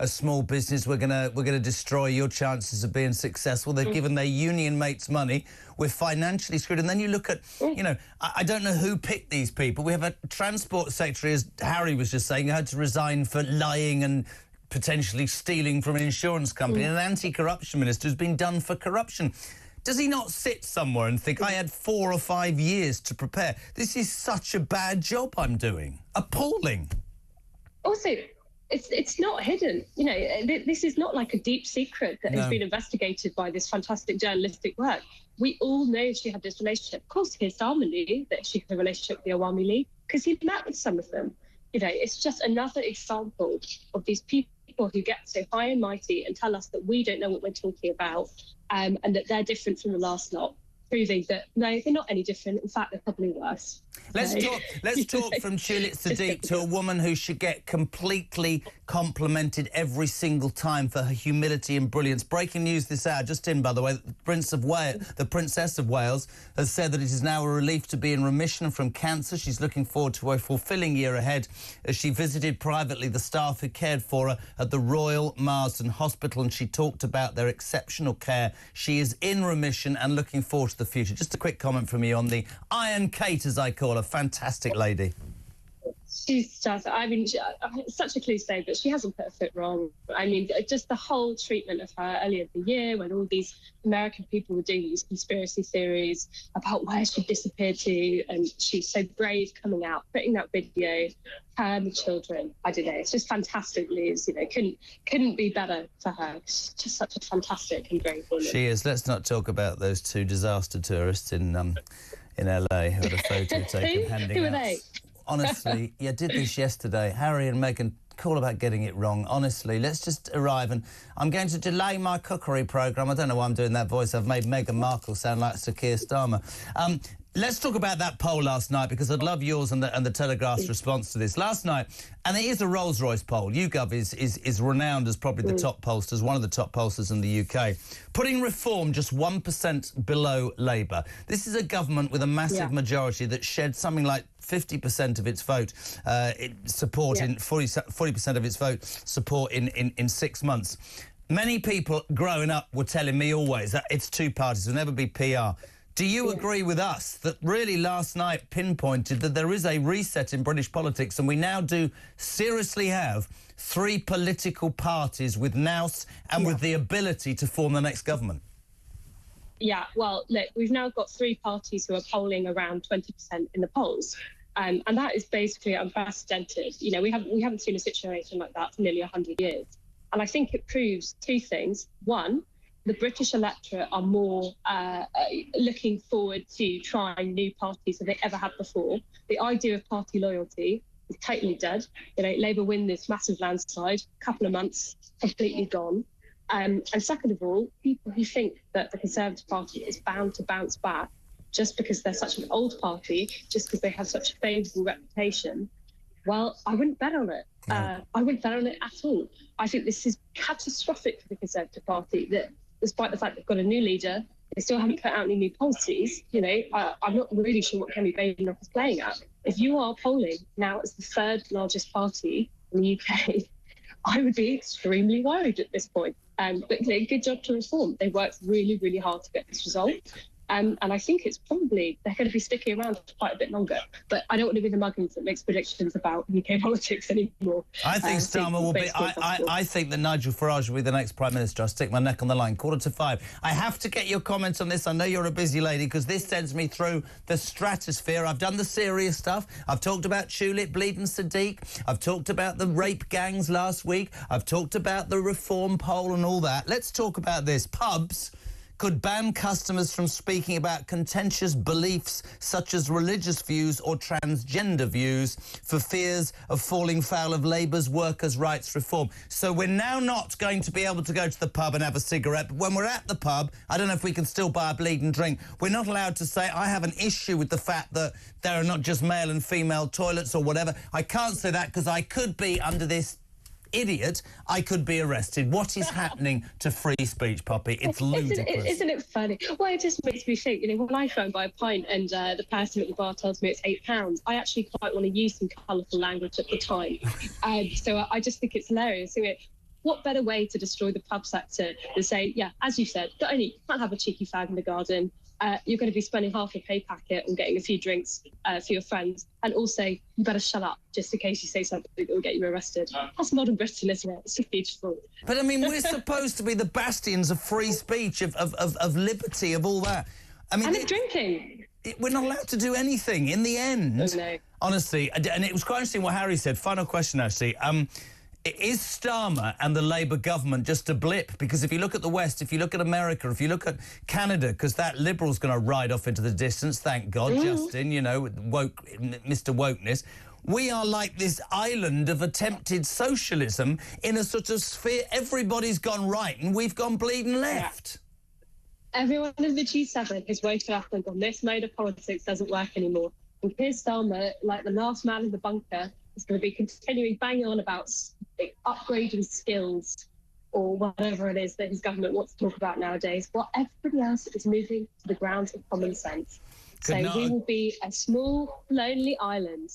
small business, we're gonna destroy your chances of being successful. They've given their union mates money. We're financially screwed. And then you look at, I don't know who picked these people. We have a transport secretary, as Harry was just saying, who had to resign for lying and potentially stealing from an insurance company, and an anti-corruption minister who's been done for corruption. Does he not sit somewhere and think, I had 4 or 5 years to prepare? This is such a bad job I'm doing. Appalling. Also, it's not hidden. This is not like a deep secret that has been investigated by this fantastic journalistic work. We all know she had this relationship. Of course, Keir Starmer knew that she had a relationship with the Awami League because he'd met with some of them. It's just another example of these people who get so high and mighty and tell us that we don't know what we're talking about, and that they're different from the last lot, proving that, no, they're not any different. In fact, they're probably worse. Let's talk from Tulip Siddiq to a woman who should get completely complimented every single time for her humility and brilliance. Breaking news this hour, just in, by the way, the Princess of Wales has said that it is now a relief to be in remission from cancer. She's looking forward to a fulfilling year ahead as she visited privately the staff who cared for her at the Royal Marsden Hospital, and she talked about their exceptional care. She is in remission and looking forward to the future. Just a quick comment from you on the Iron Kate, as I call her. Fantastic lady. She's just, it's such a cliche, but she hasn't put a foot wrong. I mean, just the whole treatment of her earlier in the year when all these American people were doing these conspiracy theories about where she disappeared to, and she's so brave coming out, putting that video, her and the children. I don't know, it's just fantastic news. Couldn't be better for her. She's just such a fantastic and brave woman. She is. Let's not talk about those 2 disaster tourists in LA who had a photo taken handing Who out. are they? Honestly, did this yesterday. Harry and Meghan, cool about getting it wrong. Honestly, let's just arrive, and I'm going to delay my cookery programme. I don't know why I'm doing that voice. I've made Meghan Markle sound like Sir Keir Starmer. Let's talk about that poll last night, because I'd love yours and the Telegraph's response to this. Last night, and it is a Rolls-Royce poll. YouGov is renowned as probably the top pollsters, one of the top pollsters in the UK. Putting Reform just 1% below Labour. This is a government with a massive majority that shed something like 50% of its vote support in 40% of its vote support in 6 months. Many people growing up were telling me always that it's two parties, it'll never be PR. Do you agree with us that really last night pinpointed that there is a reset in British politics, and we now do seriously have three political parties with nous and with the ability to form the next government? Yeah, well, look, we've now got three parties who are polling around 20% in the polls. And that is basically unprecedented. You know, we haven't seen a situation like that for nearly 100 years. And I think it proves two things. One, the British electorate are more looking forward to trying new parties than they ever have before. The idea of party loyalty is totally dead. You know, Labour win this massive landslide, couple of months, completely gone. And second of all, people who think that the Conservative Party is bound to bounce back just because they're such an old party, just because they have such a favourable reputation, well, I wouldn't bet on it. I wouldn't bet on it at all. I think this is catastrophic for the Conservative Party, that despite the fact they've got a new leader, they still haven't put out any new policies. You know, I'm not really sure what Kemi Badenoch is playing at. If you are polling now as the third largest party in the UK, I would be extremely worried at this point. But you know, good job to Reform. They worked really, really hard to get this result. And I think it's probably, they're going to be sticking around for quite a bit longer. But I don't want to be the muggins that makes predictions about UK politics anymore. I think Starmer will be... I think that Nigel Farage will be the next Prime Minister. I'll stick my neck on the line. 5:15. I have to get your comments on this. I know you're a busy lady, because this sends me through the stratosphere. I've done the serious stuff. I've talked about Tulip bleeding Siddiq. I've talked about the rape gangs last week. I've talked about the Reform poll and all that. Let's talk about this. Pubs could ban customers from speaking about contentious beliefs such as religious views or transgender views for fears of falling foul of Labour's workers' rights reform. So we're now not going to be able to go to the pub and have a cigarette. But when we're at the pub, I don't know if we can still buy a bleeding drink. We're not allowed to say, I have an issue with the fact that there are not just male and female toilets or whatever. I can't say that because I could be under this idiot, I could be arrested. What is happening to free speech, Poppy? It's ludicrous. Isn't it funny? Well, it just makes me think, you know, when I go and buy a pint and the person at the bar tells me it's £8, I actually quite want to use some colourful language at the time. So I just think it's hilarious. You know, what better way to destroy the pub sector than say, yeah, as you said, not only you can't have a cheeky fag in the garden, you're going to be spending half a pay packet on getting a few drinks for your friends, and also you better shut up just in case you say something that will get you arrested. That's modern Britain, isn't it? It's beautiful. But I mean, we're supposed to be the bastions of free speech, of liberty, of all that. I mean, and of drinking. We're not allowed to do anything in the end. No. Honestly, and it was quite interesting what Harry said. Final question, actually. Is Starmer and the Labour government just a blip? Because if you look at the West, if you look at America, if you look at Canada, because that Liberal's going to ride off into the distance, thank God, Justin, you know, woke, Mr. Wokeness. We are like this island of attempted socialism in a sort of sphere. Everybody's gone right and we've gone bleeding left. Everyone in the G7 has woken up and gone, this mode of politics doesn't work anymore. And Keir Starmer, like the last man in the bunker, is going to be continuing banging on about upgrading skills or whatever it is that his government wants to talk about nowadays, while everybody else is moving to the grounds of common sense. So we will be a small, lonely island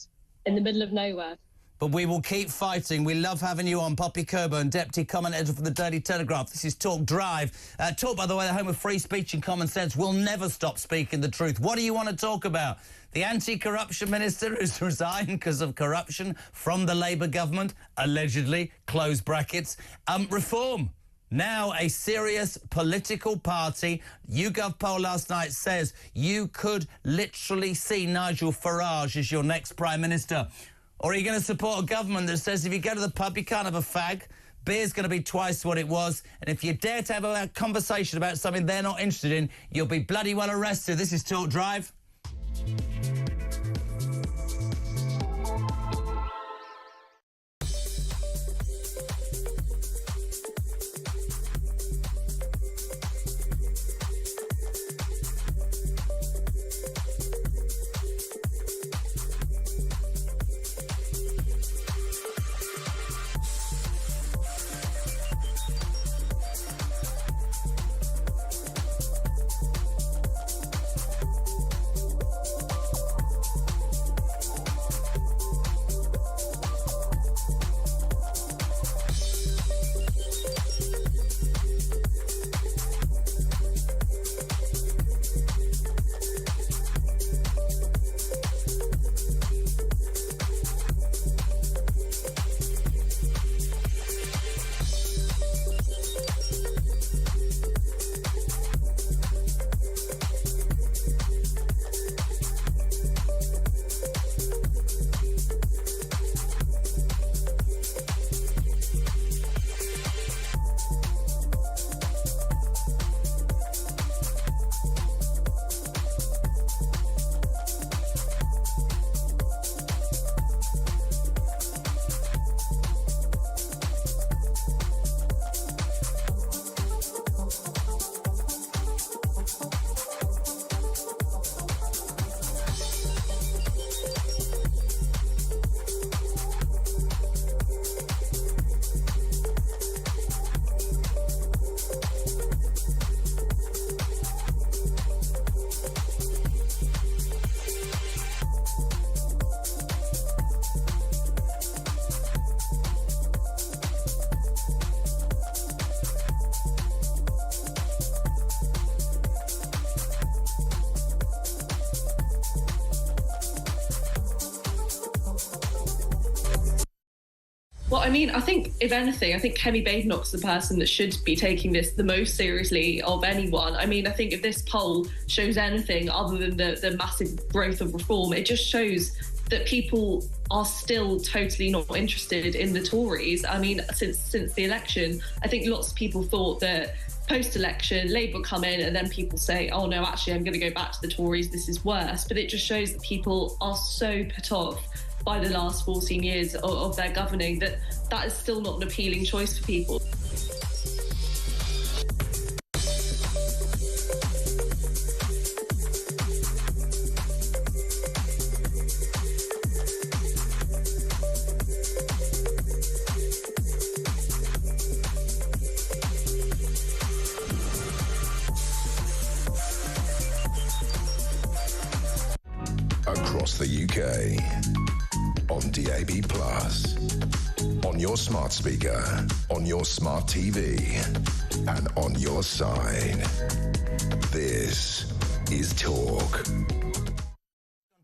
in the middle of nowhere. But we will keep fighting. We love having you on. Poppy Coburn, Deputy Comment Editor for the Daily Telegraph. This is Talk Drive. Talk, by the way, the home of free speech and common sense. We'll never stop speaking the truth. What do you want to talk about? The anti-corruption minister who's resigned because of corruption from the Labour government, allegedly, close brackets. Reform. Now a serious political party. YouGov poll last night says you could literally see Nigel Farage as your next Prime Minister. Or are you going to support a government that says if you go to the pub, you can't have a fag, beer's going to be twice what it was, and if you dare to have a conversation about something they're not interested in, you'll be bloody well arrested. This is Talk Drive. Well, I mean, I think, if anything, I think Kemi Badenoch's the person that should be taking this the most seriously of anyone. I mean, I think if this poll shows anything other than the massive growth of reform, it just shows that people are still totally not interested in the Tories. I mean, since the election, I think lots of people thought that post-election, Labour come in and then people say, oh no, actually, I'm going to go back to the Tories, this is worse. But it just shows that people are so put off by the last 14 years of their governing that is still not an appealing choice for people. Across the UK, on DAB+, on your smart speaker, on your smart TV, and on your side. This is Talk.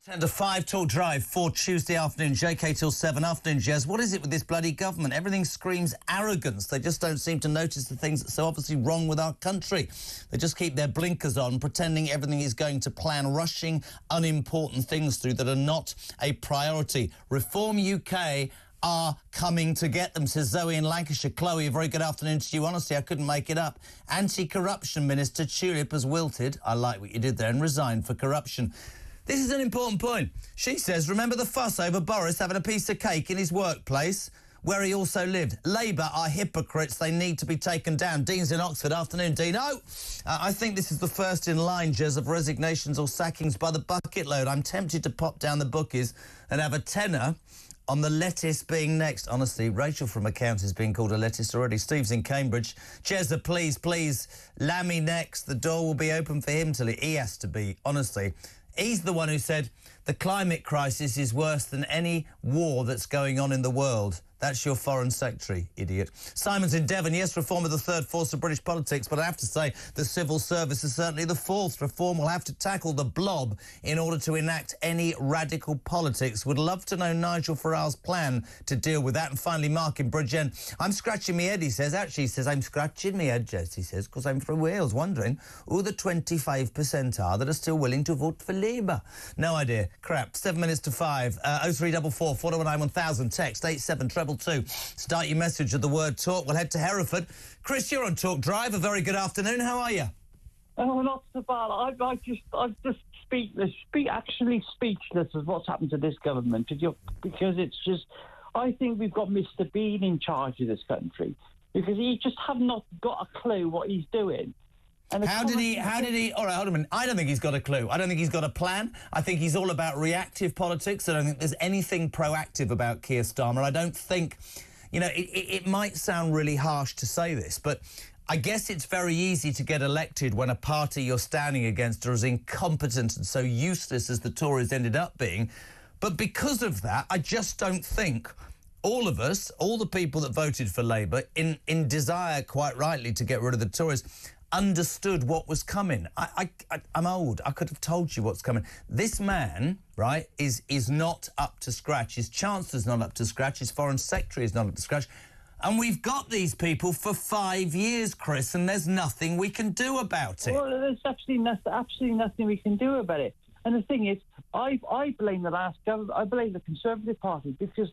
10 to 5, Talk Drive for Tuesday afternoon, JK till 7 afternoon, Jez. What is it with this bloody government? Everything screams arrogance. They just don't seem to notice the things that's so obviously wrong with our country. They just keep their blinkers on, pretending everything is going to plan, rushing unimportant things through that are not a priority. Reform UK are coming to get them, says Zoe in Lancashire. Chloe, a very good afternoon to you. Honestly, I couldn't make it up. Anti-corruption Minister Tulip has wilted. I like what you did there and resigned for corruption. This is an important point. She says, remember the fuss over Boris having a piece of cake in his workplace where he also lived? Labour are hypocrites. They need to be taken down. Dean's in Oxford. Afternoon, Dean. I think this is the first in line, Jez, of resignations or sackings by the bucket load. I'm tempted to pop down the bookies and have a tenner on the lettuce being next. Honestly, Rachel from Account is being called a lettuce already. Steve's in Cambridge. Jezza, please, Lammy next. The door will be open for him till he has to be. Honestly, he's the one who said the climate crisis is worse than any war that's going on in the world. That's your Foreign Secretary, idiot. Simon's in Devon. Yes, reform of the third force of British politics, but I have to say the civil service is certainly the fourth. Reform will have to tackle the blob in order to enact any radical politics. Would love to know Nigel Farage's plan to deal with that. And finally, Mark in Bridgend. I'm scratching my head, he says. Actually, he says, I'm scratching my head, Jess, he says, because I'm from Wales, wondering who the 25% are that are still willing to vote for Labour. No idea. Crap. 7 minutes to 5. 0344 419 1000. Text 8722. Start your message with the word talk. We'll head to Hereford. Chris, you're on Talk Drive. A very good afternoon. How are you? Oh, not so bad. I'm just speechless as what's happened to this government because it's just. I think we've got Mr. Bean in charge of this country because he just have not got a clue what he's doing. How did he? All right, hold on a minute. I don't think he's got a clue. I don't think he's got a plan. I think he's all about reactive politics. I don't think there's anything proactive about Keir Starmer. I don't think, it might sound really harsh to say this, but I guess it's very easy to get elected when a party you're standing against are as incompetent and so useless as the Tories ended up being. But because of that, I just don't think all of us, all the people that voted for Labour, in desire, quite rightly, to get rid of the Tories, understood what was coming. I'm old. I could have told you what's coming. This man, right, is not up to scratch. His Chancellor's not up to scratch. His Foreign Secretary is not up to scratch. And we've got these people for 5 years, Chris, and there's nothing we can do about it. Well, there's absolutely nothing we can do about it. And the thing is, I blame the last government. I blame the Conservative Party because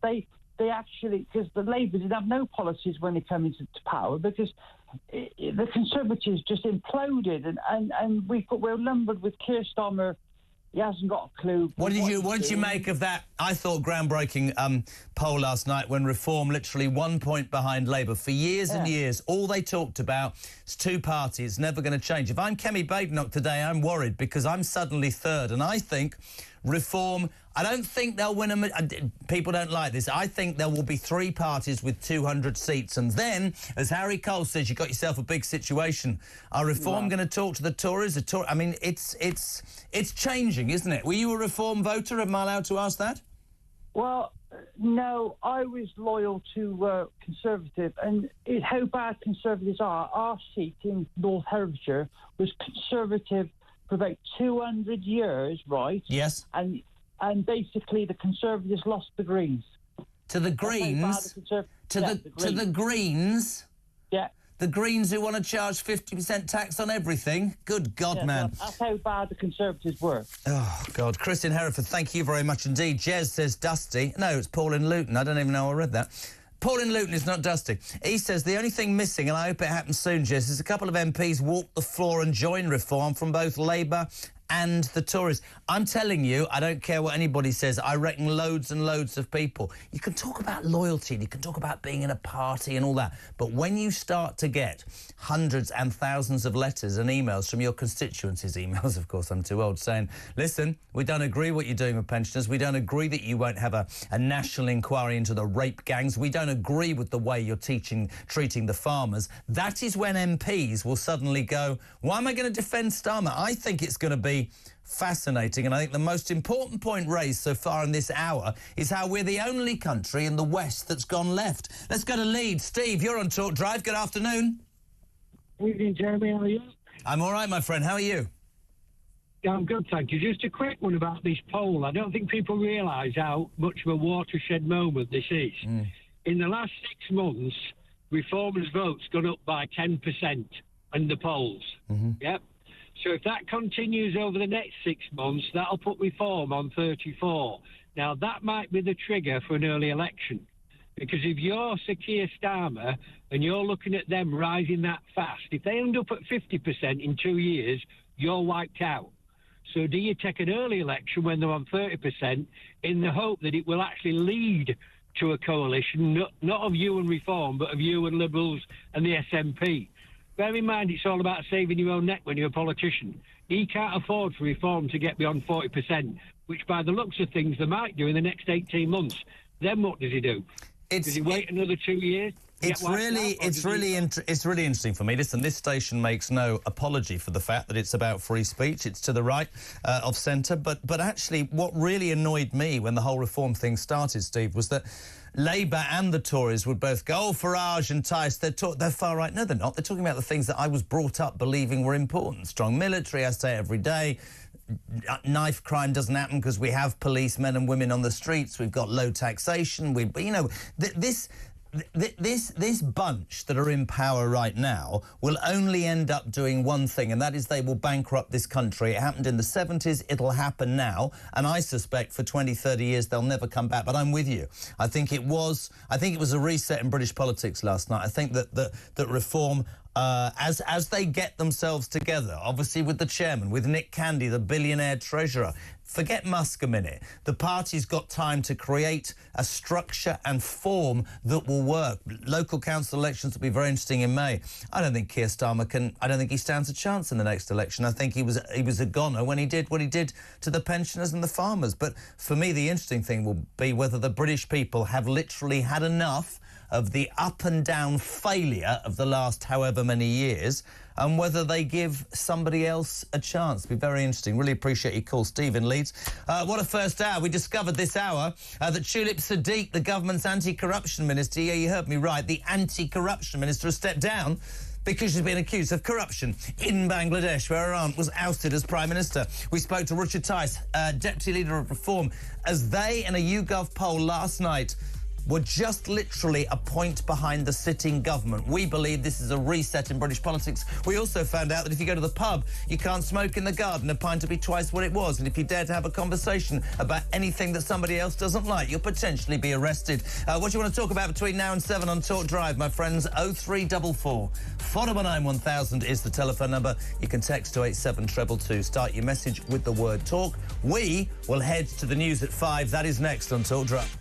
because the Labour didn't have no policies when they come into power because the Conservatives just imploded and we're lumbered with Keir Starmer. He hasn't got a clue. What did you make of that? I thought groundbreaking poll last night when Reform literally 1 point behind Labour for years and years. All they talked about is two parties. It's never going to change. If I'm Kemi Badenoch today, I'm worried because I'm suddenly third, and I think Reform. I don't think they'll win people don't like this. I think there will be three parties with 200 seats. And then, as Harry Cole says, you've got yourself a big situation. Are Reform going to talk to the Tories? I mean, it's changing, isn't it? Were you a Reform voter? Am I allowed to ask that? Well, no, I was loyal to Conservative. And how bad Conservatives are, our seat in North Herefordshire was Conservative for about 200 years, right? Yes. And basically the Conservatives lost the Greens. To the Greens? To the Greens? Yeah. The Greens who want to charge 50% tax on everything? Good God, man. That's how bad the Conservatives were. Oh, God. Chris in Hereford, thank you very much indeed. Jez says Dusty. No, it's Paul in Luton. I don't even know I read that. Paul in Luton is not Dusty. He says the only thing missing, and I hope it happens soon, Jez, is a couple of MPs walk the floor and join reform from both Labour and the Tories. I'm telling you, I don't care what anybody says, I reckon loads and loads of people. You can talk about loyalty and you can talk about being in a party and all that, but when you start to get hundreds and thousands of letters and emails from your constituencies, emails, of course, I'm too old, saying, listen, we don't agree what you're doing with pensioners, we don't agree that you won't have a national inquiry into the rape gangs, we don't agree with the way you're treating the farmers, that is when MPs will suddenly go, why am I going to defend Starmer? I think it's going to be fascinating, and I think the most important point raised so far in this hour is how we're the only country in the West that's gone left. Let's go to Leeds. Steve, you're on Talk Drive. Good afternoon. Good evening, Jeremy. How are you? I'm all right, my friend. How are you? Yeah, I'm good, thank you. Just a quick one about this poll. I don't think people realise how much of a watershed moment this is. In the last 6 months, Reformers' votes gone up by 10% in the polls. Yep. So if that continues over the next 6 months, that'll put Reform on 34. Now, that might be the trigger for an early election. Because if you're Sir Keir Starmer and you're looking at them rising that fast, if they end up at 50% in 2 years, you're wiped out. So do you take an early election when they're on 30% in the hope that it will actually lead to a coalition, not of you and Reform, but of you and Liberals and the SNP? Bear in mind, it's all about saving your own neck when you're a politician. He can't afford for Reform to get beyond 40%, which by the looks of things they might do in the next 18 months. Then what does he do? Does he wait another 2 years? It's really interesting for me. Listen, this station makes no apology for the fact that it's about free speech. It's to the right of centre. But actually, what really annoyed me when the whole reform thing started, Steve, was that Labour and the Tories would both go, oh, Farage and Tice, they're far right. No, they're not. They're talking about the things that I was brought up believing were important. Strong military, I say every day. Knife crime doesn't happen because we have policemen and women on the streets. We've got low taxation. This bunch that are in power right now will only end up doing one thing, and that is they will bankrupt this country. It happened in the 70s, it'll happen now, and I suspect for 20, 30 years they'll never come back. But I'm with you. I think it was a reset in British politics last night. I think that Reform, as they get themselves together, obviously with the chairman, with Nick Candy, the billionaire treasurer, forget Musk a minute. The party's got time to create a structure and form that will work. Local council elections will be very interesting in May. I don't think Keir Starmer I don't think he stands a chance in the next election. I think he was a goner when he did what he did to the pensioners and the farmers. But for me, the interesting thing will be whether the British people have literally had enough of the up and down failure of the last however many years, and whether they give somebody else a chance. It'll be very interesting. Really appreciate your call, Steve in Leeds. What a first hour. We discovered this hour that Tulip Siddiq, the government's anti-corruption minister, yeah, you heard me right, the anti-corruption minister, has stepped down because she's been accused of corruption in Bangladesh, where her aunt was ousted as Prime Minister. We spoke to Richard Tice, Deputy Leader of Reform, as they, in a YouGov poll last night, were just literally a point behind the sitting government. We believe this is a reset in British politics. We also found out that if you go to the pub, you can't smoke in the garden. A pint will be twice what it was. And if you dare to have a conversation about anything that somebody else doesn't like, you'll potentially be arrested. What do you want to talk about between now and 7 on Talk Drive, my friends? 0344 419 1000 is the telephone number. You can text to 87222. Start your message with the word talk. We will head to the news at 5. That is next on Talk Drive.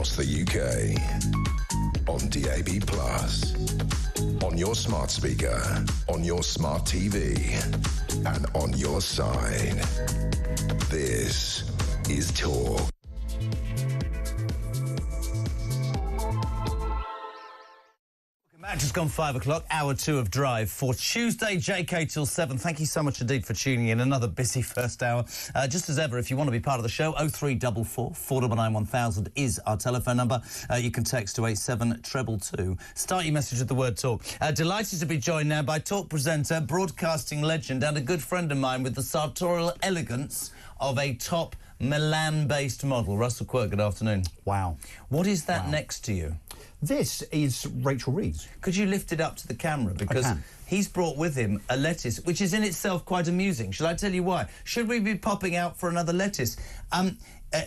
across the UK. On DAB+, on your smart speaker, on your smart TV, and on your side. This is Talk. Just gone 5 o'clock, hour 2 of Drive for Tuesday, JK till 7. Thank you so much indeed for tuning in. Another busy first hour. Just as ever, if you want to be part of the show, 0344 499 1000 is our telephone number. You can text to 87222. Start your message with the word talk. Delighted to be joined now by talk presenter, broadcasting legend, and a good friend of mine with the sartorial elegance of a top Milan-based model. Russell Quirk, good afternoon. Wow. What is that next to you? This is Rachel Reeves. Could you lift it up to the camera? Because he's brought with him a lettuce, which is in itself quite amusing. Shall I tell you why? Should we be popping out for another lettuce?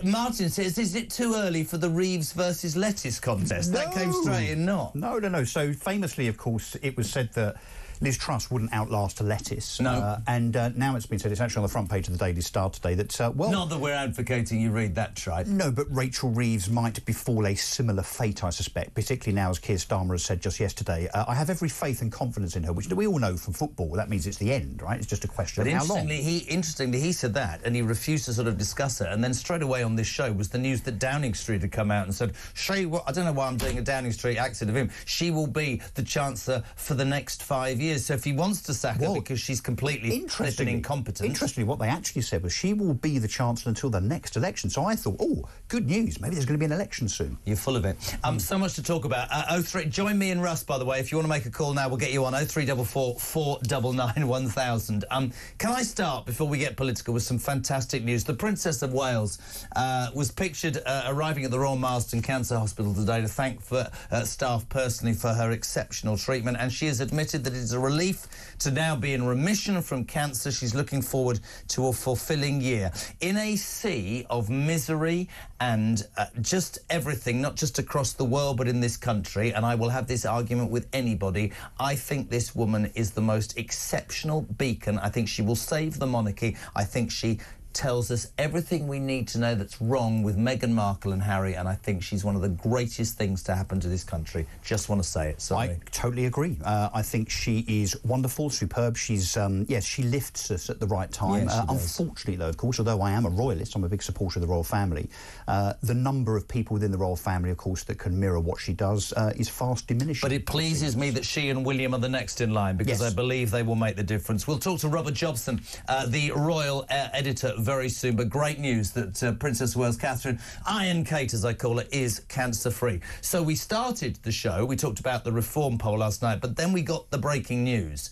Martin says, is it too early for the Reeves versus lettuce contest? No. That came straight in, not? No. So famously, of course, it was said that Liz Truss wouldn't outlast a lettuce. No. And now it's been said, it's actually on the front page of the Daily Star today, that, well... Not that we're advocating you read that tripe. No, but Rachel Reeves might befall a similar fate, I suspect, particularly now, as Keir Starmer has said just yesterday. I have every faith and confidence in her, which we all know from football. That means it's the end, right? It's just a question of how long. Interestingly, he said that, and he refused to sort of discuss it, and then straight away on this show was the news that Downing Street had come out and said, I don't know why I'm doing a Downing Street accent of him, she will be the Chancellor for the next 5 years. So if he wants to sack her because she's completely flipping incompetent. Interestingly, what they actually said was she will be the Chancellor until the next election. So I thought, oh, good news. Maybe there's going to be an election soon. You're full of it. So much to talk about. 03, join me and Russ, by the way. If you want to make a call now, we'll get you on 0344 499 1000. Can I start, before we get political, with some fantastic news? The Princess of Wales was pictured arriving at the Royal Marsden Cancer Hospital today to thank staff personally for her exceptional treatment, and she has admitted that it is a relief to now be in remission from cancer. She's looking forward to a fulfilling year. In a sea of misery and just everything, not just across the world, but in this country, and I will have this argument with anybody, I think this woman is the most exceptional beacon. I think she will save the monarchy. I think she tells us everything we need to know that's wrong with Meghan Markle and Harry, and I think she's one of the greatest things to happen to this country. Just want to say it. Sorry. I totally agree. I think she is wonderful, superb. She's, yes, she lifts us at the right time. Unfortunately, though, of course, although I am a royalist, I'm a big supporter of the royal family, the number of people within the royal family, of course, that can mirror what she does is fast diminishing. But it pleases me that she and William are the next in line, because I believe they will make the difference. We'll talk to Robert Jobson, the royal editor, very soon, but great news that Princess of Wales Catherine, Iron Kate as I call her, is cancer-free. So we started the show, we talked about the reform poll last night, but then we got the breaking news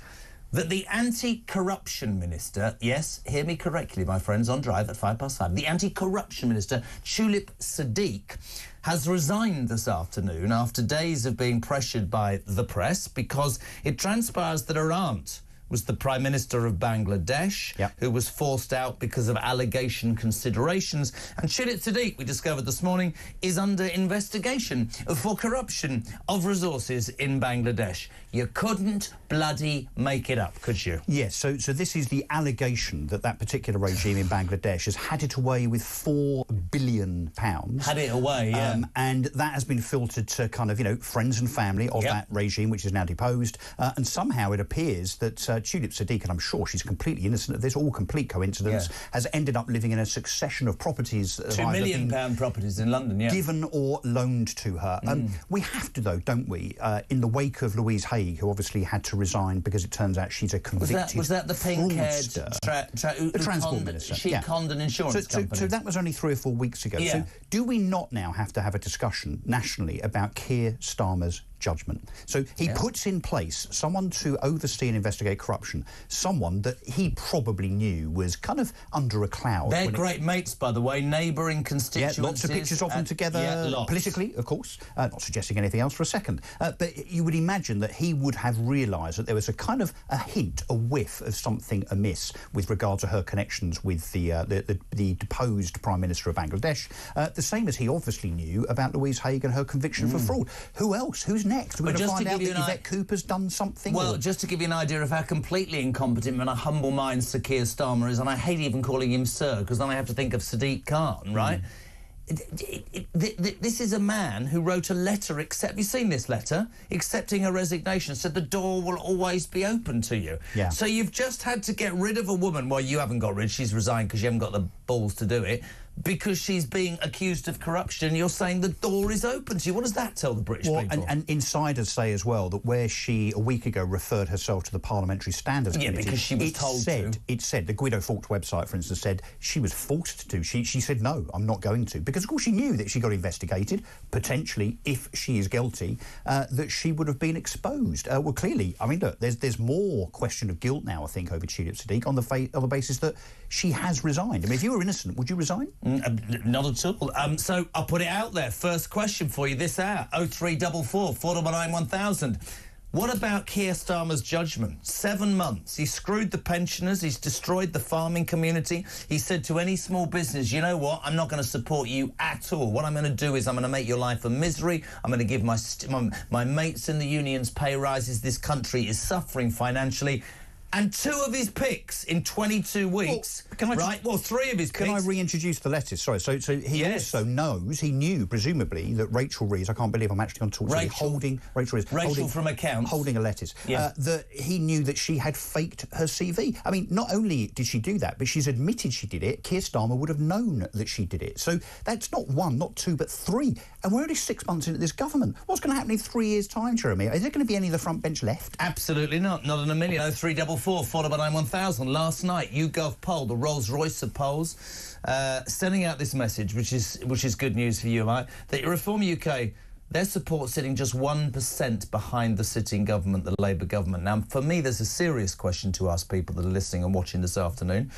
that the anti-corruption minister, yes, hear me correctly, my friends, on Drive at 5:05, the anti-corruption minister, Tulip Siddiq, has resigned this afternoon after days of being pressured by the press, because it transpires that her aunt was the Prime Minister of Bangladesh, who was forced out because of allegation considerations. And Tulip Siddiq, we discovered this morning, is under investigation for corruption of resources in Bangladesh. You couldn't bloody make it up, could you? Yes, so this is the allegation that that particular regime in Bangladesh has had it away with £4 billion. Had it away, yeah. And that has been filtered to kind of, friends and family of that regime, which is now deposed. And somehow it appears that Tulip Siddiq, and I'm sure she's completely innocent of this, all complete coincidence, has ended up living in a succession of properties. £2 million properties in London, given or loaned to her. We have to, though, don't we, in the wake of Louise Haigh, who obviously had to resign because it turns out she's a convicted Was that the pink-haired the transport minister? She conned an insurance company. So that was only 3 or 4 weeks ago. So do we not now have to have a discussion nationally about Keir Starmer's judgment? So he puts in place someone to oversee and investigate corruption, someone that he probably knew was kind of under a cloud. They're great mates, by the way, neighbouring constituencies. Lots of pictures of them together, politically, of course. Not suggesting anything else for a second. But you would imagine that he would have realised that there was a kind of a hint, a whiff of something amiss with regard to her connections with the deposed Prime Minister of Bangladesh, the same as he obviously knew about Louise Haigh and her conviction for fraud. Who else? Who's next? We're going to find out that Yvette Cooper's done something? Well, just to give you an idea of how completely incompetent and a humble mind Sir Keir Starmer is, and I hate even calling him Sir, because then I have to think of Sadiq Khan, right? this is a man who wrote a letter, have you seen this letter? Accepting her resignation, said the door will always be open to you. Yeah. So you've just had to get rid of a woman. Well, you haven't got rid, she's resigned because you haven't got the balls to do it, because she's being accused of corruption. You're saying the door is open to you. What does that tell the British people? And insiders say as well that where she, a week ago, referred herself to the Parliamentary Standards Committee... because she was told to. It said, the Guido Fawkes website, for instance, said she was forced to. She said, no, I'm not going to. Because, of course, she knew that she got investigated, potentially, if she is guilty, that she would have been exposed. Well, clearly, I mean, look, there's more question of guilt now, I think, over Siddiq on the basis that she has resigned. I mean, if you were innocent, would you resign? Not at all. So I'll put it out there. First question for you this hour, 0344 499 1000. What about Keir Starmer's judgment? 7 months. He screwed the pensioners. He's destroyed the farming community. He said to any small business, you know what, I'm not going to support you at all. What I'm going to do is I'm going to make your life a misery. I'm going to give my mates in the unions pay rises. This country is suffering financially. And 2 of his picks in 22 weeks, well, 3 of his picks... Can I reintroduce the letters? Sorry, so he also knows, he knew, presumably, that Rachel Reeves, I can't believe I'm actually on talkTV, holding from accounts. Holding a letters. That he knew that she had faked her CV. I mean, not only did she do that, but she's admitted she did it. Keir Starmer would have known that she did it. So that's not 1, not 2, but 3. And we're only 6 months into this government. What's going to happen in 3 years' time, Jeremy? Is there going to be any of the front bench left? Absolutely not. Not in a million. 0344 499 1000. Last night, YouGov poll, the Rolls-Royce of polls, sending out this message, which is good news for you and I, that Reform UK, their support sitting just 1% behind the sitting government, the Labour government. Now, for me, there's a serious question to ask people that are listening and watching this afternoon.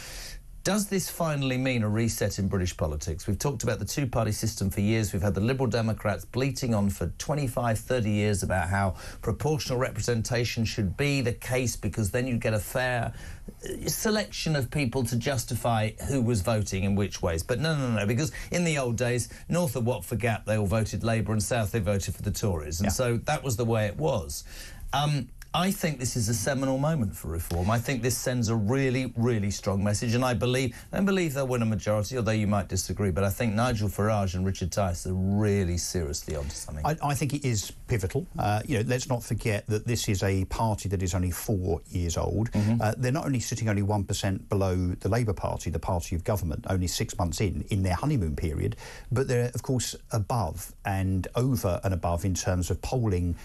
Does this finally mean a reset in British politics? We've talked about the two-party system for years. We've had the Liberal Democrats bleating on for 25, 30 years about how proportional representation should be the case because then you'd get a fair selection of people to justify who was voting in which ways. But no, because in the old days, north of Watford Gap, they all voted Labour and south they voted for the Tories. And so that was the way it was. I think this is a seminal moment for reform. I think this sends a really, really strong message, and I don't believe they'll win a majority, although you might disagree, but I think Nigel Farage and Richard Tice are really seriously onto something. I think it is pivotal. Let's not forget that this is a party that is only 4 years old. They're not only sitting only 1% below the Labour Party, the party of government, only 6 months in their honeymoon period, but they're, of course, above and over and above in terms of polling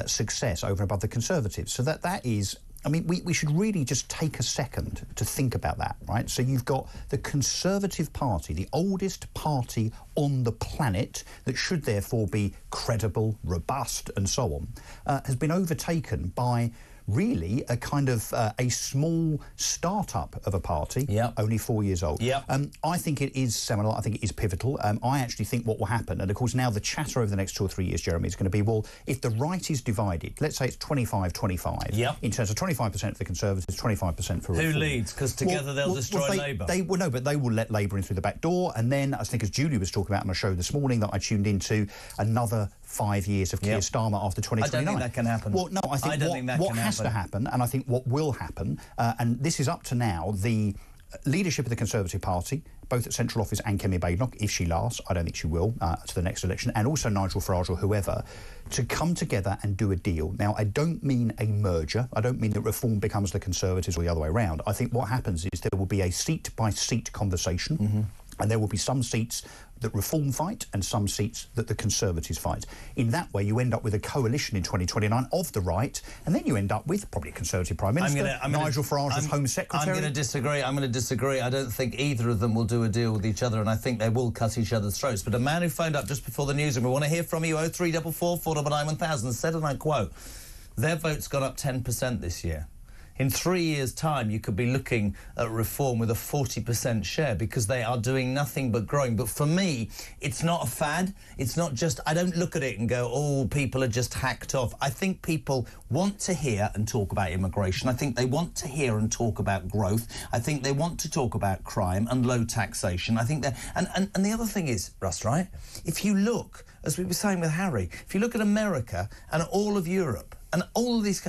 success, over and above the Conservatives. So that is, I mean, we should really just take a second to think about that, right? So you've got the Conservative Party, the oldest party on the planet that should therefore be credible, robust and so on, has been overtaken by really a kind of a small start-up of a party, only 4 years old. I think it is seminal. I think it is pivotal. I actually think what will happen, and of course now the chatter over the next 2 or 3 years, Jeremy, is going to be, well, if the right is divided, let's say it's 25-25, in terms of 25% for the Conservatives, 25% for Reform. Who leads? Because together they'll destroy Labour. But they will let Labour in through the back door, and then, I think as Julie was talking about on a show this morning that I tuned into, another 5 years of Keir Starmer after 2029. I don't think that can happen. Well, no, I think what has to happen, and I think what will happen, and this is up to now, the leadership of the Conservative Party, both at central office and Kemi Badenoch, if she lasts, I don't think she will, to the next election, and also Nigel Farage or whoever, to come together and do a deal. Now, I don't mean a merger. I don't mean that Reform becomes the Conservatives or the other way around. I think what happens is there will be a seat-by-seat conversation, and there will be some seats that Reform fight and some seats that the Conservatives fight. In that way, you end up with a coalition in 2029 of the right, and then you end up with probably a Conservative Prime Minister, Nigel Farage as Home Secretary. I'm going to disagree. I don't think either of them will do a deal with each other, and I think they will cut each other's throats. But a man who phoned up just before the news, and we want to hear from you, 0344 499 1000, said, and I quote, their vote's gone up 10% this year. In 3 years' time, you could be looking at Reform with a 40% share because they are doing nothing but growing. But for me, it's not a fad. It's not just, I don't look at it and go, oh, people are just hacked off. I think people want to hear and talk about immigration. I think they want to hear and talk about growth. I think they want to talk about crime and low taxation. I think that, and the other thing is, Russ, right? If you look, as we were saying with Harry, if you look at America and all of Europe and all of these...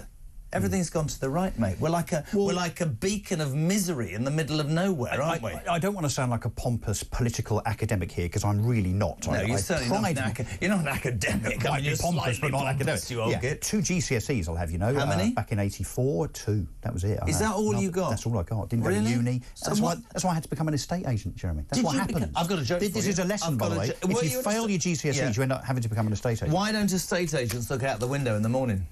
Everything's gone to the right, mate. We're like a beacon of misery in the middle of nowhere, aren't we? I don't want to sound like a pompous political academic here, because I'm really not. No, you're certainly not you're not an academic. I mean, you're pompous, but not academic. You old git. 2 GCSEs I'll have, you know. How many? Back in '84, 2. That was it. Is that all you got? That's all I got. Didn't go to uni. That's why I had to become an estate agent, Jeremy. That's what happened. I've got a joke for you. This is a lesson, by the way. If you fail your GCSEs, you end up having to become an estate agent. Why don't estate agents look out the window in the morning?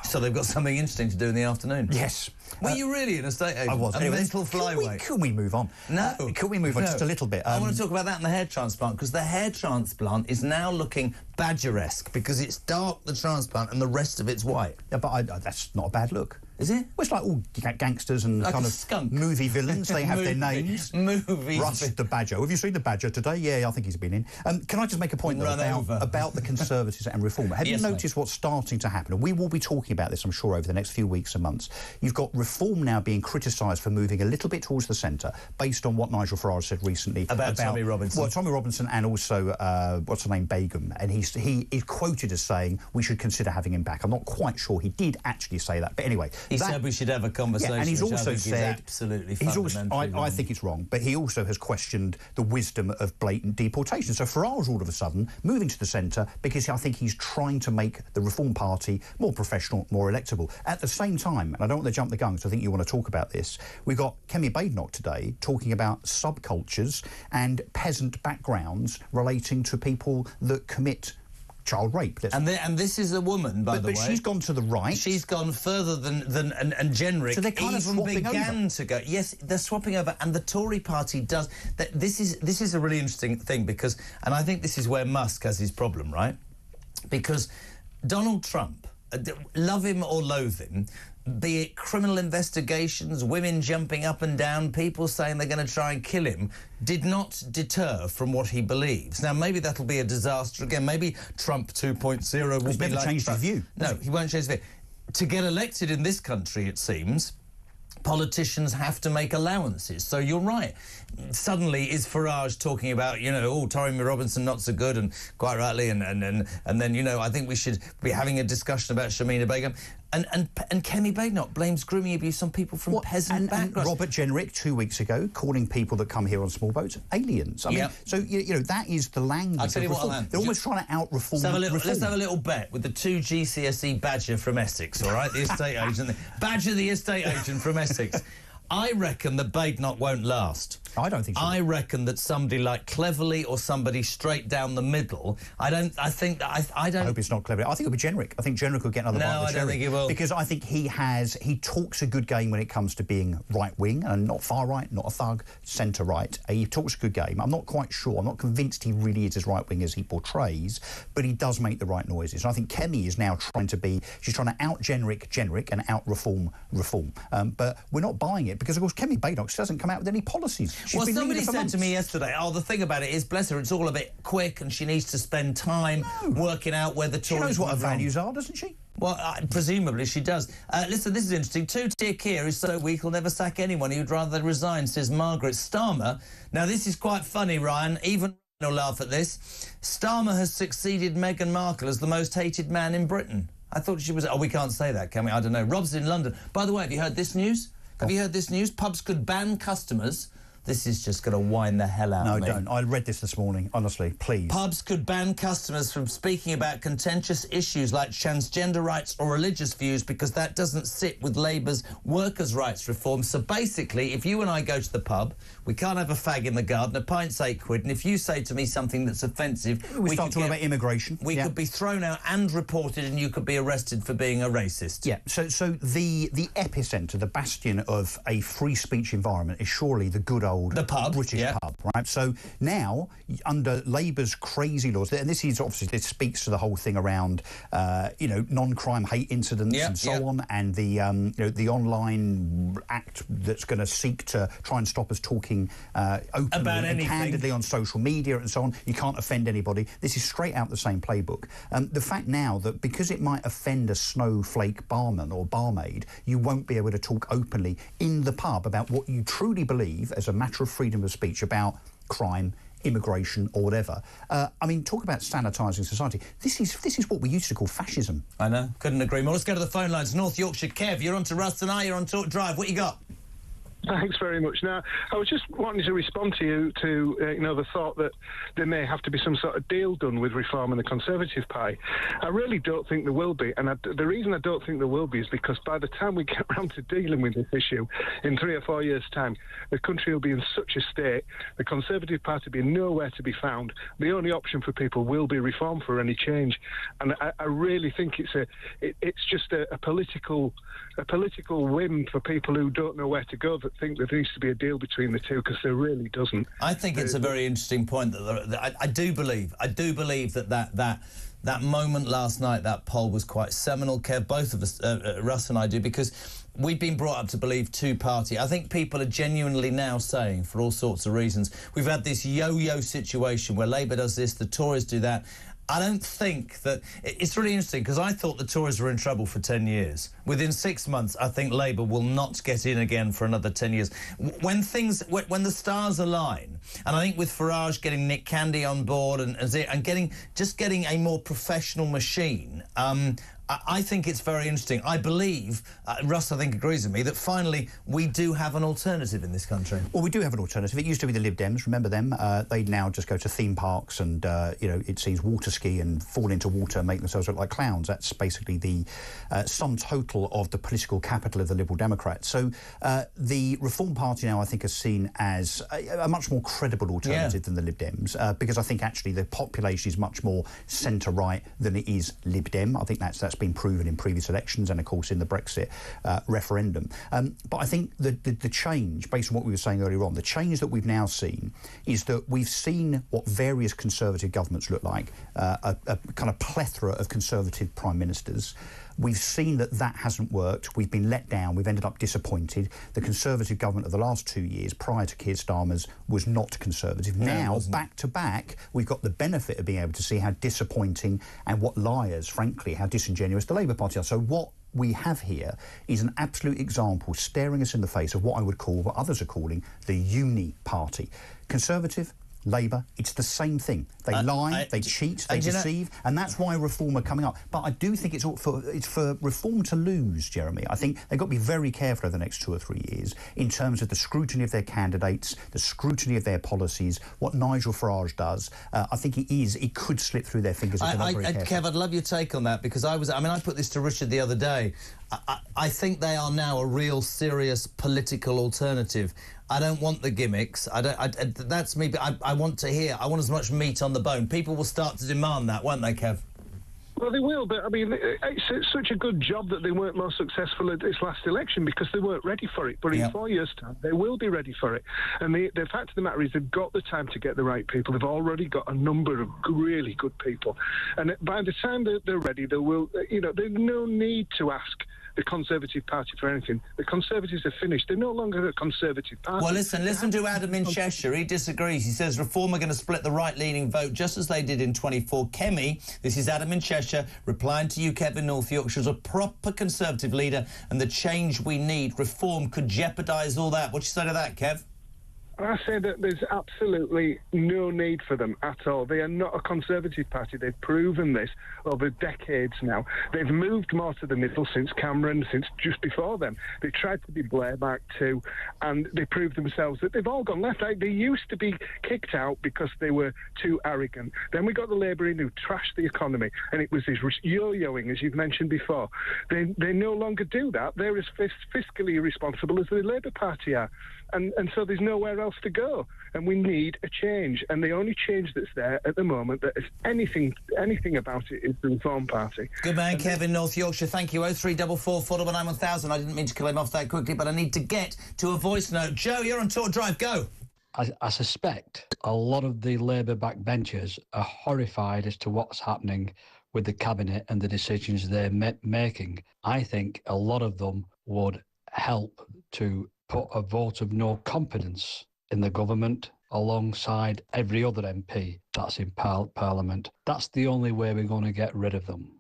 So they've got something interesting to do in the afternoon. Yes. Were you really an estate agent? I was. A mental flyweight. Can we move on? No. Can we move on just a little bit? I want to talk about that and the hair transplant, because the hair transplant is now looking Badger-esque, because it's dark, the transplant, and the rest of it's white. Yeah, but that's not a bad look. Is it? Well, it's like all gangsters and like kind of skunk. movie villains. They have their names. Movie. Russ the Badger. Have you seen the Badger today? Yeah, I think he's been in. Can I just make a point about the Conservatives and Reform? Have you noticed what's starting to happen? And we will be talking about this, I'm sure, over the next few weeks and months. You've got Reform now being criticised for moving a little bit towards the centre, based on what Nigel Farage said recently about Tommy Robinson. Well, Tommy Robinson, and also what's her name, Begum, and he is quoted as saying we should consider having him back. I'm not quite sure he did actually say that, but anyway, he said we should have a conversation. Yeah, and he's also said absolutely fundamentally I think it's wrong, but he also has questioned the wisdom of blatant deportation. So Farage, all of a sudden, moving to the centre because I think he's trying to make the Reform Party more professional, more electable. At the same time, and I don't want to jump the gun, because I think you want to talk about this, we've got Kemi Badenoch today talking about subcultures and peasant backgrounds relating to people that commit child rape. And this is a woman, by the way. But she's gone to the right. She's gone further than and generic. So they're kind of swapping over. To go. Yes, they're swapping over, and the Tory party does. This is a really interesting thing, because, and I think this is where Musk has his problem, right? Because Donald Trump, love him or loathe him, be it criminal investigations, women jumping up and down, people saying they're going to try and kill him, did not deter from what he believes. Now, maybe that'll be a disaster again. Maybe Trump 2.0 will He's be never like changed his view. No, he won't change his view. To get elected in this country, it seems, politicians have to make allowances. So you're right. Suddenly is Farage talking about, you know, oh, Tommy Robinson not so good, and quite rightly, and then, you know, I think we should be having a discussion about Shamina Begum. And Kemi Badenoch blames grooming abuse on people from peasant backgrounds. And Robert Jenrick 2 weeks ago calling people that come here on small boats aliens. I mean, so you know that is the language. I'll tell you what, they're almost trying to out-reform. Let's have a little bet with the 2 GCSE Badger from Essex. All right, the estate agent, Badger, the estate agent from Essex. I reckon that Badenoch won't last. I don't think so. I reckon that somebody like Cleverly or somebody straight down the middle. I don't. I hope it's not Cleverly. I think it'll be Jenrick. I think Jenrick will get another bite of the cherry. No, I don't think he will. Because I think he talks a good game when it comes to being right-wing and not far-right, not a thug, centre-right. He talks a good game. I'm not quite sure. I'm not convinced he really is as right-wing as he portrays, but he does make the right noises. And I think Kemi is now trying to out-Jenrick and out-reform. But we're not buying it because, of course, Kemi Badenoch doesn't come out with any policies. Well, somebody said to me yesterday, oh, the thing about it is, bless her, it's all a bit quick and she needs to spend time working out where the Tories... She knows what her values are, doesn't she? Well, presumably she does. Listen, this is interesting. Two-tier Keir is so weak he'll never sack anyone. He would rather resign, says Margaret Starmer. Now, this is quite funny, Ryan. Even will laugh at this. Starmer has succeeded Meghan Markle as the most hated man in Britain. I thought she was... Oh, we can't say that, can we? I don't know. Rob's in London. By the way, have you heard this news? Have you heard this news? Pubs could ban customers... This is just going to wind the hell out of me. No, don't. I read this morning, honestly, please. Pubs could ban customers from speaking about contentious issues like transgender rights or religious views because that doesn't sit with Labour's workers' rights reform. So basically, if you and I go to the pub, we can't have a fag in the garden, a pint's £8, and if you say to me something that's offensive... We start talking about immigration. We could be thrown out and reported, and you could be arrested for being a racist. Yeah, so the epicentre, the bastion of a free speech environment is surely the good old British pub, right? So now, under Labour's crazy laws, and this speaks to the whole thing around, non-crime hate incidents and so on, and the online act that's going to seek to try and stop us talking openly about and candidly on social media and so on. You can't offend anybody. This is straight out the same playbook. The fact now that because it might offend a snowflake barman or barmaid, you won't be able to talk openly in the pub about what you truly believe as a matter of freedom of speech about crime immigration or whatever. I mean, talk about sanitising society. This is what we used to call fascism. I know, couldn't agree more. Let's go to the phone lines. North Yorkshire, Kev, you're on to Russ tonight, you're on Talk Drive. What you got? Thanks very much. Now, I was just wanting to respond to you to, the thought that there may have to be some sort of deal done with reform in the Conservative Party. I really don't think there will be, and the reason I don't think there will be is because by the time we get round to dealing with this issue in 3 or 4 years' time, the country will be in such a state, the Conservative Party will be nowhere to be found. The only option for people will be reform for any change, and I really think it's just a political whim for people who don't know where to go, that think there needs to be a deal between the two, because there really doesn't. I think it's a very interesting point that I do believe that moment last night, that poll was quite seminal, Kev. Both of us, Russ and I do, because we've been brought up to believe two-party. I think people are genuinely now saying, for all sorts of reasons, we've had this yo-yo situation where Labour does this, the Tories do that. I don't think that... It's really interesting, because I thought the Tories were in trouble for 10 years. Within 6 months, I think Labour will not get in again for another 10 years. When the stars align, and I think with Farage getting Nick Candy on board and getting a more professional machine, I think it's very interesting. I believe, Russ, I think, agrees with me, that finally we do have an alternative in this country. Well, we do have an alternative. It used to be the Lib Dems, remember them? They now just go to theme parks and, it seems water ski and fall into water and make themselves look like clowns. That's basically the sum total of the political capital of the Liberal Democrats. So the Reform Party now, I think, is seen as a much more credible alternative than the Lib Dems, because I think actually the population is much more centre-right than it is Lib Dem. I think that's been proven in previous elections and, of course, in the Brexit referendum. But I think the change, based on what we were saying earlier on, the change that we've now seen is that we've seen what various Conservative governments look like, a kind of plethora of Conservative prime ministers. We've seen that hasn't worked. We've been let down. We've ended up disappointed. The Conservative government of the last 2 years, prior to Keir Starmer's, was not Conservative. Now, back to back, we've got the benefit of being able to see how disappointing and what liars, frankly, how disingenuous the Labour Party are. So what we have here is an absolute example staring us in the face of what I would call, what others are calling, the uni party. Conservative, Labour, it's the same thing. They lie, they cheat, they deceive, and that's why reform are coming up. But I do think it's for reform to lose, Jeremy. I think they've got to be very careful over the next 2 or 3 years in terms of the scrutiny of their candidates, the scrutiny of their policies, what Nigel Farage does. I think it could slip through their fingers if they're not very careful. Kev, I'd love your take on that, because I put this to Richard the other day. I think they are now a real serious political alternative. I don't want the gimmicks. That's me. But I want to hear. I want as much meat on the bone. People will start to demand that, won't they, Kev? Well, they will, but I mean, it's such a good job that they weren't more successful at this last election because they weren't ready for it. But in 4 years' time, they will be ready for it. And the fact of the matter is they've got the time to get the right people. They've already got a number of really good people. And by the time they're ready, there's no need to ask the Conservative Party for anything. The Conservatives are finished. They're no longer a Conservative Party. Well, listen to Adam in Cheshire. He disagrees. He says Reform are going to split the right-leaning vote just as they did in 24. Kemi, this is Adam in Cheshire, replying to you, Kev, in North Yorkshire, as a proper Conservative leader and the change we need. Reform could jeopardise all that. What do you say to that, Kev? I say that there's absolutely no need for them at all. They are not a Conservative Party. They've proven this over decades now. They've moved more to the middle since Cameron, since just before them. They tried to be Blair back too, and they proved themselves that they've all gone left. They used to be kicked out because they were too arrogant. Then we got the Labour in who trashed the economy, and it was this yo-yoing, as you've mentioned before. They no longer do that. They're as fiscally irresponsible as the Labour Party are. And so there's nowhere else to go, and we need a change. And the only change that's there at the moment that is anything about it is the Reform Party. Good man, Kevin, North Yorkshire. Thank you. 0344 499 1000. I didn't mean to kill him off that quickly, but I need to get to a voice note. Joe, you're on Talk Drive. Go. I suspect a lot of the Labour backbenchers are horrified as to what's happening with the Cabinet and the decisions they're making. I think a lot of them would help to put a vote of no confidence in the government alongside every other MP that's in Parliament. That's the only way we're going to get rid of them.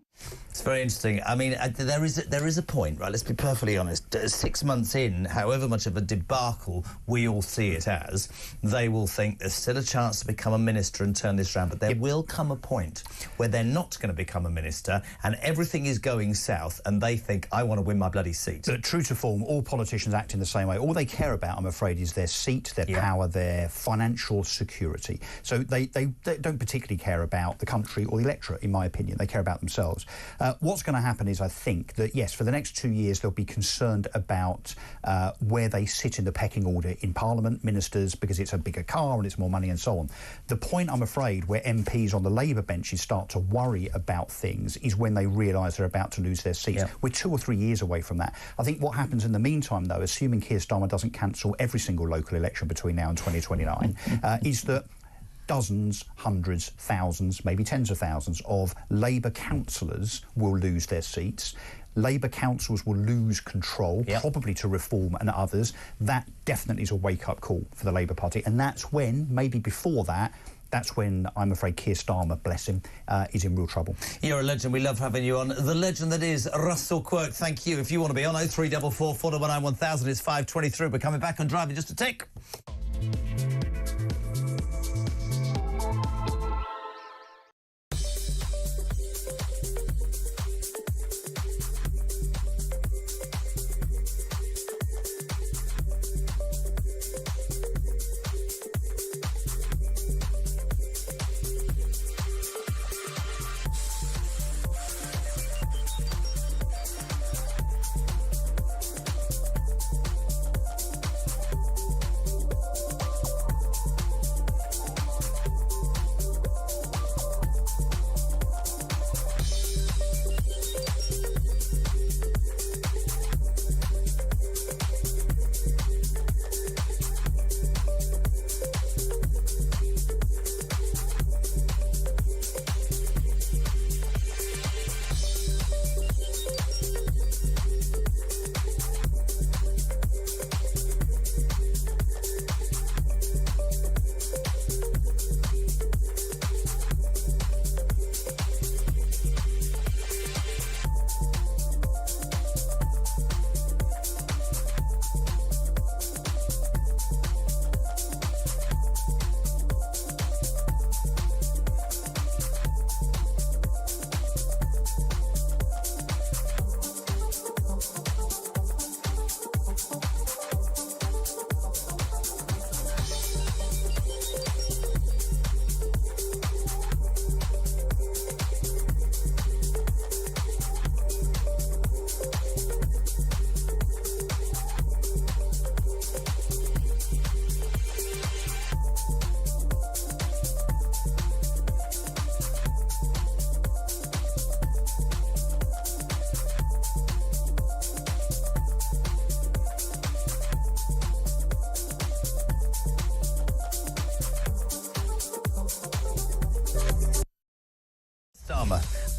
It's very interesting. I mean, there is a point, right? Let's be perfectly honest. 6 months in, however much of a debacle we all see it as, they will think there's still a chance to become a minister and turn this around. But there will come a point where they're not going to become a minister and everything is going south and they think, I want to win my bloody seat. But true to form, all politicians act in the same way. All they care about, I'm afraid, is their seat, their power, their financial security. So they don't particularly care about the country or the electorate, in my opinion. They care about themselves. What's going to happen is, I think, that, yes, for the next 2 years, they'll be concerned about where they sit in the pecking order in Parliament, ministers, because it's a bigger car and it's more money and so on. The point, I'm afraid, where MPs on the Labour benches start to worry about things is when they realise they're about to lose their seats. Yeah. We're 2 or 3 years away from that. I think what happens in the meantime, though, assuming Keir Starmer doesn't cancel every single local election between now and 2029, is that dozens, hundreds, thousands, maybe tens of thousands of Labour councillors will lose their seats. Labour councils will lose control, probably to Reform and others. That definitely is a wake-up call for the Labour Party. And that's when, maybe before that, that's when, I'm afraid, Keir Starmer, bless him, is in real trouble. You're a legend. We love having you on. The legend that is Russell Quirk. Thank you. If you want to be on, 0344 419 1000, it's 5:23. We're coming back on Drive in just a tick.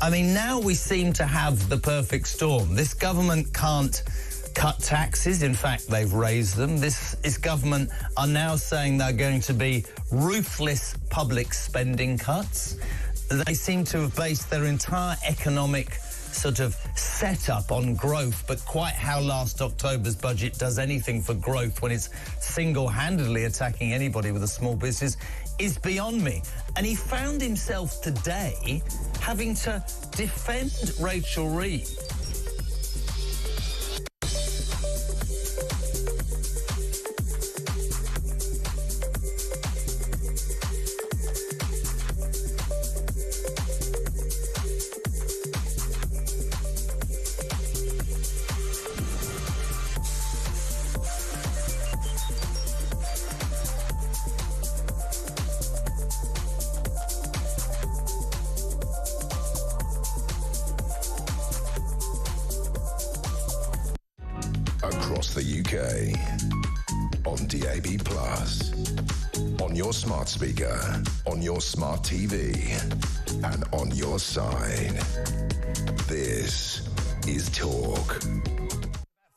I mean, now we seem to have the perfect storm. This government can't cut taxes. In fact, they've raised them. This government are now saying they're going to be ruthless public spending cuts. They seem to have based their entire economic sort of setup on growth, but quite how last October's budget does anything for growth when it's single-handedly attacking anybody with a small business is beyond me. And he found himself today having to defend Rachel Reeves. Across the UK, on DAB+, on your smart speaker, on your smart TV, and on your side. This is Talk.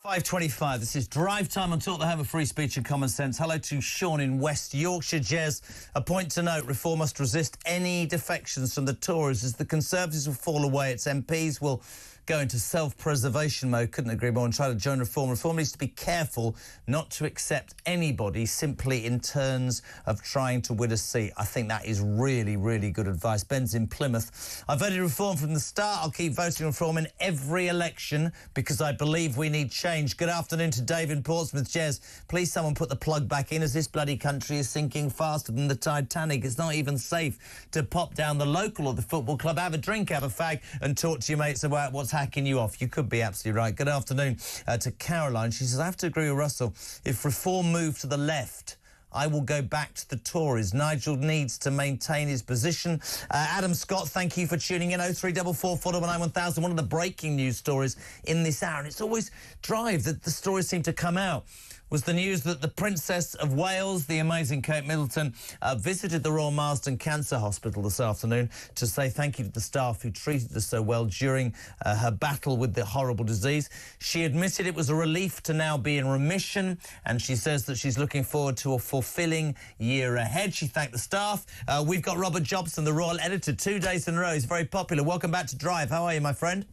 5:25. This is Drive Time on Talk, the home of free speech and common sense. Hello to Sean in West Yorkshire. Jez, a point to note, Reform must resist any defections from the Tories. As the Conservatives will fall away, its MPs will go into self-preservation mode. Couldn't agree more, and try to join Reform. Reform needs to be careful not to accept anybody simply in terms of trying to win a seat. I think that is really, really good advice. Ben's in Plymouth. I voted Reform from the start. I'll keep voting Reform in every election because I believe we need change. Good afternoon to Dave in Portsmouth. Jez, please someone put the plug back in, as this bloody country is sinking faster than the Titanic. It's not even safe to pop down the local or the football club, have a drink, have a fag and talk to your mates about what's hacking you off. You could be absolutely right. Good afternoon to Caroline. She says, I have to agree with Russell. If Reform moved to the left, I will go back to the Tories. Nigel needs to maintain his position. Adam Scott, thank you for tuning in. 0344 419 1000. One of the breaking news stories in this hour, and it's always Drive that the stories seem to come out, was the news that the Princess of Wales, the amazing Kate Middleton, visited the Royal Marsden Cancer Hospital this afternoon to say thank you to the staff who treated her so well during her battle with the horrible disease. She admitted it was a relief to now be in remission, and she says that she's looking forward to a fulfilling year ahead. She thanked the staff. We've got Robert Jobson, the Royal Editor, 2 days in a row. He's very popular. Welcome back to Drive. How are you, my friend?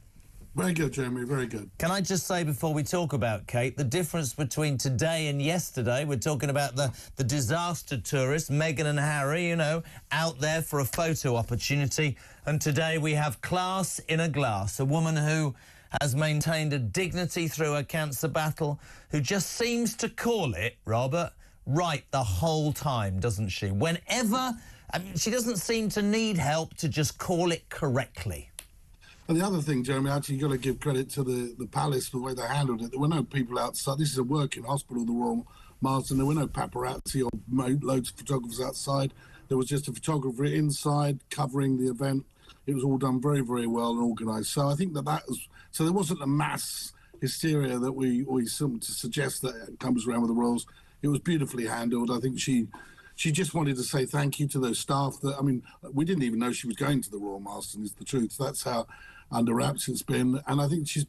Very good, Jeremy, very good. Can I just say before we talk about Kate, the difference between today and yesterday, we're talking about the disaster tourists, Meghan and Harry, you know, out there for a photo opportunity. And today we have class in a glass, a woman who has maintained a dignity through her cancer battle, who just seems to call it, Robert, right the whole time, doesn't she? Whenever, I mean, she doesn't seem to need help to just call it correctly. And the other thing, Jeremy, actually, you've got to give credit to the palace for the way they handled it. There were no people outside. This is a working hospital, the Royal Marsden. There were no paparazzi or loads of photographers outside. There was just a photographer inside covering the event. It was all done very, very well and organised. So I think that was... So there wasn't a mass hysteria that we seem to suggest that comes around with the Royals. It was beautifully handled. I think she just wanted to say thank you to those staff. That, I mean, we didn't even know she was going to the Royal Marsden, is the truth. That's how under wraps it's been. And I think she's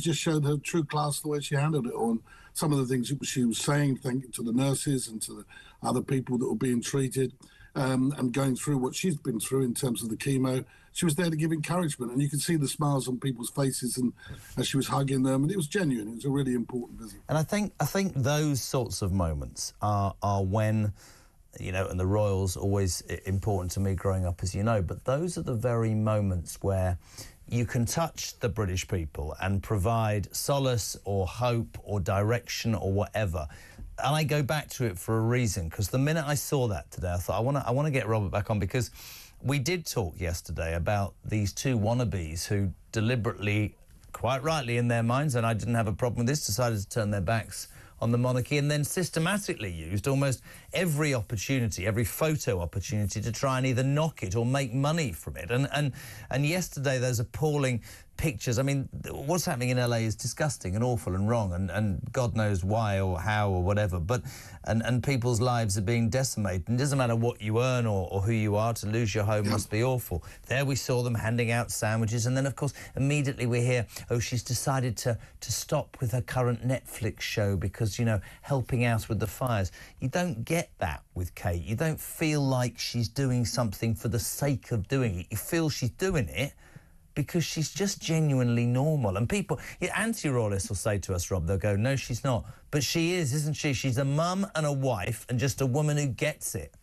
just showed her true class the way she handled it all. And some of the things she was saying, thank you to the nurses and to the other people that were being treated and going through what she's been through in terms of the chemo. She was there to give encouragement, and you could see the smiles on people's faces and as she was hugging them, and it was genuine. It was a really important visit. And I think those sorts of moments are when, you know, and the Royals always important to me growing up, as you know, but those are the very moments where you can touch the British people and provide solace or hope or direction or whatever. And I go back to it for a reason, because the minute I saw that today, I thought, I want to get Robert back on, because we did talk yesterday about these two wannabes who deliberately, quite rightly in their minds, and I didn't have a problem with this, decided to turn their backs on the monarchy and then systematically used almost every opportunity, every photo opportunity to try and either knock it or make money from it. And yesterday those appalling pictures, I mean, what's happening in LA is disgusting and awful and wrong, and God knows why or how or whatever, but and people's lives are being decimated. And it doesn't matter what you earn or who you are, to lose your home must be awful. There we saw them handing out sandwiches, and then of course immediately we hear, oh, she's decided to stop with her current Netflix show because, you know, helping out with the fires. You don't get that with Kate. You don't feel like she's doing something for the sake of doing it. You feel she's doing it because she's just genuinely normal. And people, anti-royalists will say to us, Rob, they'll go, no, she's not. But she is, isn't she? She's a mum and a wife and just a woman who gets it.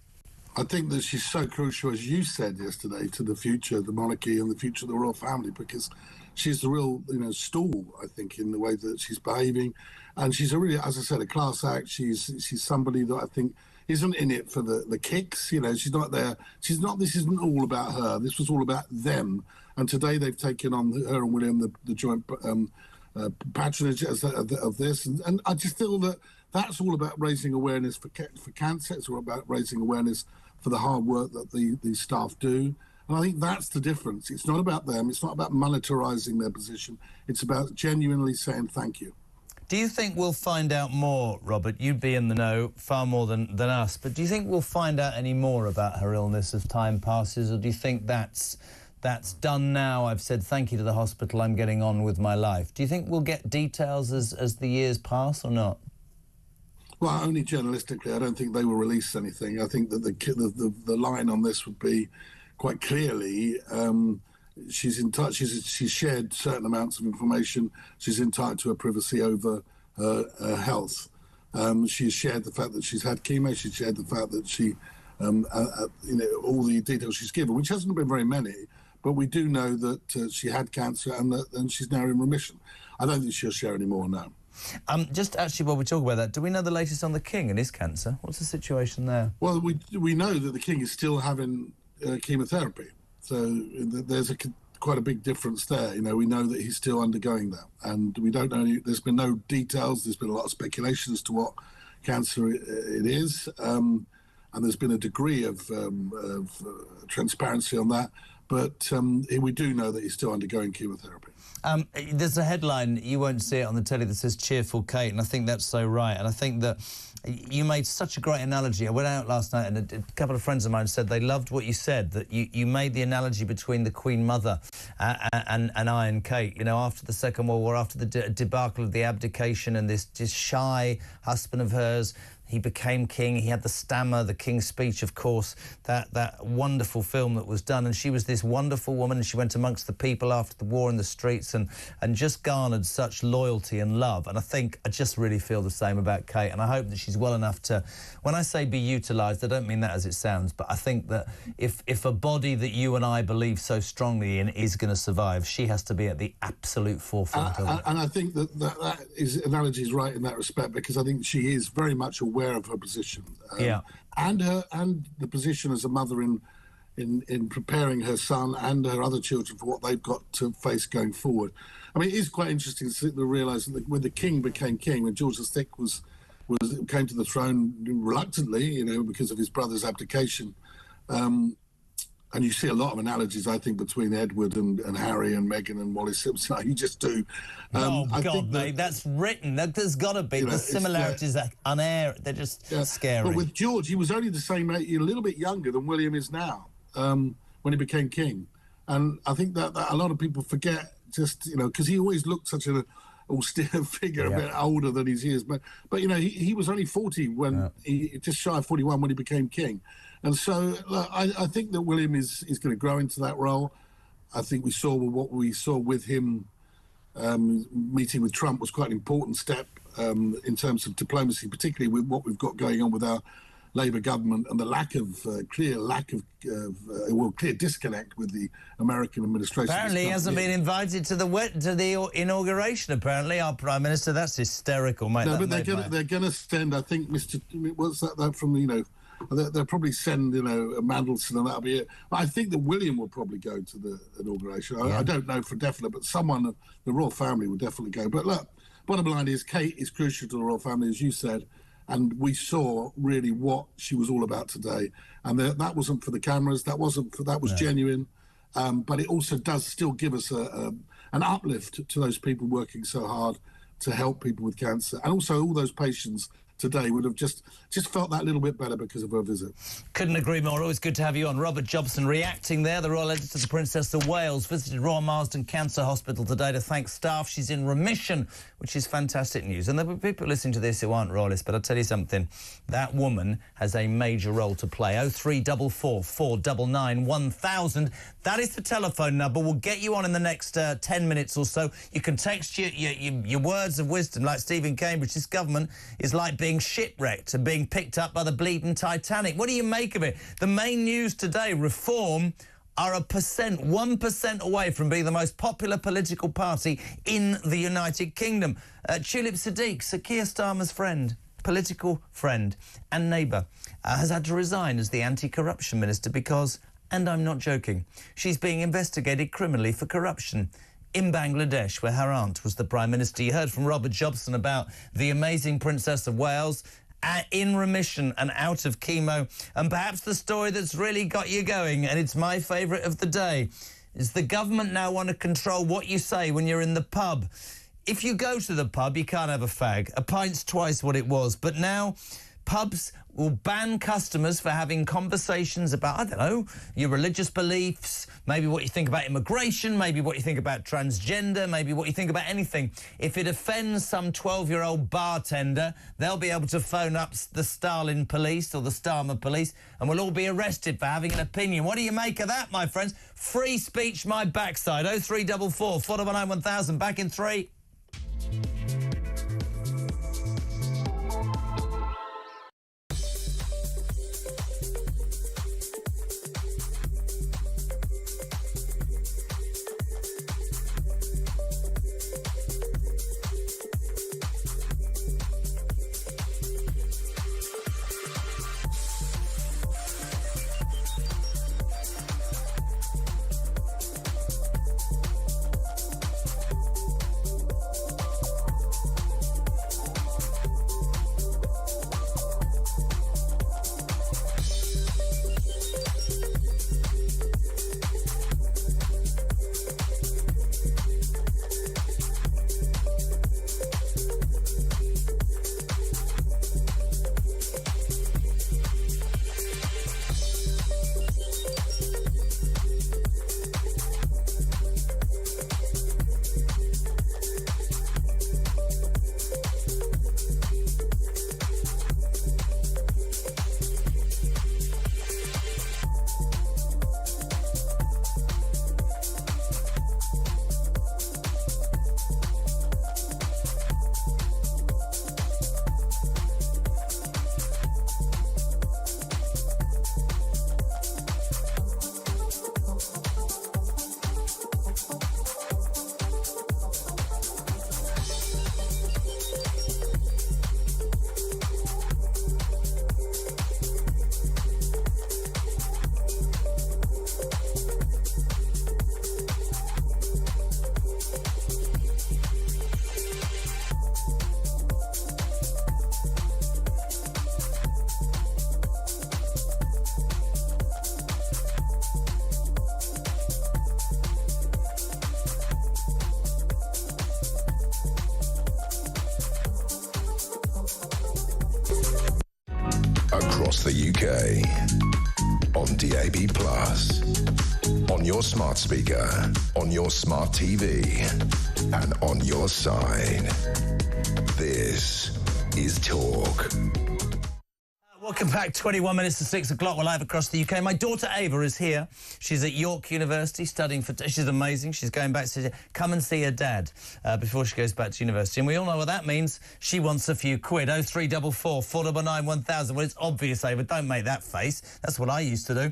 I think that she's so crucial, as you said yesterday, to the future of the monarchy and the future of the royal family, because she's the real, you know, stall, I think, in the way that she's behaving. And she's a really, as I said, a class act. She's somebody that I think isn't in it for the kicks. You know, she's not there. She's not, this isn't all about her. This was all about them. And today they've taken on, her and William, the joint patronage of this. And I just feel that that's all about raising awareness for cancer. It's all about raising awareness for the hard work that the staff do. And I think that's the difference. It's not about them. It's not about monetarising their position. It's about genuinely saying thank you. Do you think we'll find out more, Robert? You'd be in the know far more than us, but do you think we'll find out any more about her illness as time passes, or do you think that's That's done now. I've said thank you to the hospital. I'm getting on with my life. Do you think we'll get details as the years pass or not? Well, only journalistically. I don't think they will release anything. I think that the line on this would be quite clearly she's in touch. She's shared certain amounts of information. She's entitled to her privacy over her health. She's shared the fact that she's had chemo. She's shared the fact that she, all the details she's given, which hasn't been very many. But we do know that she had cancer and she's now in remission. I don't think she'll share any more now. Just actually, while we talk about that, do we know the latest on the King and his cancer? What's the situation there? Well, we know that the King is still having chemotherapy. So there's quite a big difference there. We know that he's still undergoing that. And we don't know, there's been no details. There's been a lot of speculation as to what cancer it is. And there's been a degree of transparency on that. But we do know that he's still undergoing chemotherapy. There's a headline, you won't see it on the telly, that says Cheerful Kate, and I think that's so right. And I think that you made such a great analogy. I went out last night and a couple of friends of mine said they loved what you said, that you made the analogy between the Queen Mother and I and Kate. After the Second World War, after the debacle of the abdication and this shy husband of hers, he became king. He had the stammer, the King's Speech, of course, that wonderful film that was done. And she was this wonderful woman, and she went amongst the people after the war in the streets and just garnered such loyalty and love. And I just really feel the same about Kate. And I hope that she's well enough to, when I say be utilised, I don't mean that as it sounds, but I think that if a body that you and I believe so strongly in is going to survive, she has to be at the absolute forefront of it. And I think that analogy is right in that respect, because I think she is very much aware of her position, and the position as a mother in preparing her son and her other children for what they've got to face going forward. I mean, it is quite interesting to realise that when the King became king, when George VI came to the throne reluctantly, because of his brother's abdication. And you see a lot of analogies, I think, between Edward and Harry and Meghan and Wallis Simpson. You just do. Mate, that's written. There's got to be. The similarities are on air. They're just scary. But with George, he was only the same age, a little bit younger than William is now, when he became king. And I think that a lot of people forget, because he always looked such an austere figure, a bit older than his years. But he was only 40 when just shy of 41 when he became king. And so I think that William is going to grow into that role. I think what we saw with him meeting with Trump was quite an important step in terms of diplomacy, particularly with what we've got going on with our Labour government and the clear disconnect with the American administration. Apparently he hasn't been invited to the inauguration, apparently, our Prime Minister. That's hysterical, mate. No, but they're going to send, I think, what's that from, they'll probably send, Mandelson, and that'll be it. But I think that William will probably go to the inauguration. I don't know for definite, but someone of the royal family will definitely go. But look, bottom line is Kate is crucial to the royal family, as you said, and we saw really what she was all about today. And that wasn't for the cameras. That was genuine. But it also does still give us an uplift to those people working so hard to help people with cancer, and also all those patients today would have just felt that little bit better because of her visit. Couldn't agree more. Always good to have you on. Robert Jobson reacting there. The Royal Editor, the Princess of Wales, visited Royal Marsden Cancer Hospital today to thank staff. She's in remission, which is fantastic news. And there will be people listening to this who aren't royalists, but I'll tell you something. That woman has a major role to play. 0344 499 1000. That is the telephone number. We'll get you on in the next 10 minutes or so. You can text your words of wisdom, like Stephen Cambridge. This government is like being shipwrecked and being picked up by the bleeding Titanic. What do you make of it? The main news today, Reform are 1% away from being the most popular political party in the United Kingdom. Tulip Siddiq, Sir Keir Starmer's friend, political friend and neighbour, has had to resign as the anti-corruption minister because, and I'm not joking, she's being investigated criminally for corruption in Bangladesh, where her aunt was the Prime Minister. You heard from Robert Jobson about the amazing Princess of Wales, in remission and out of chemo. And perhaps the story that's really got you going, and it's my favourite of the day, is the government now want to control what you say when you're in the pub. If you go to the pub, you can't have a fag. A pint's twice what it was. But now pubs will ban customers for having conversations about, I don't know, your religious beliefs, maybe what you think about immigration, maybe what you think about transgender, maybe what you think about anything. If it offends some 12-year-old bartender, they'll be able to phone up the Stalin police or the Starmer police and we'll all be arrested for having an opinion. What do you make of that, my friends? Free speech, my backside. 0344 419 1000. Back in 3. Across the UK, on DAB+, on your smart speaker, on your smart TV, and on your side. This is Talk. Welcome back. 21 minutes to 6 o'clock. We're live across the UK. My daughter Ava is here. She's at York University studying for... She's amazing. She's going back to come and see her dad before she goes back to university. And we all know what that means. She wants a few quid. 0344 499 1000. Well, it's obvious, Ava. Don't make that face. That's what I used to do.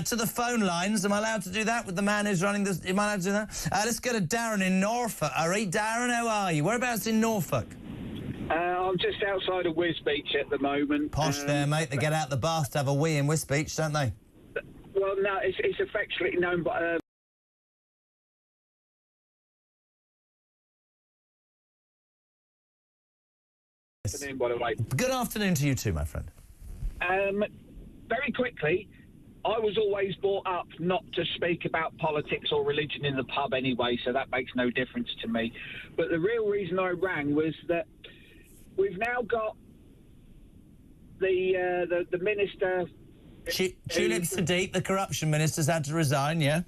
To the phone lines. Am I allowed to do that with the man who's running this? Am I allowed to do that? Let's go to Darren in Norfolk. All right, Darren, how are you? Whereabouts in Norfolk? I'm just outside of Wisbeach at the moment. Posh there, mate. They get out the bath to have a wee in Wisbeach, don't they? Well, no, it's affectionately known by... afternoon, by the way. Good afternoon to you too, my friend. Very quickly, I was always brought up not to speak about politics or religion in the pub anyway, so that makes no difference to me. But the real reason I rang was that we've now got the minister... Tulip Siddiq, the corruption minister's had to resign, yeah?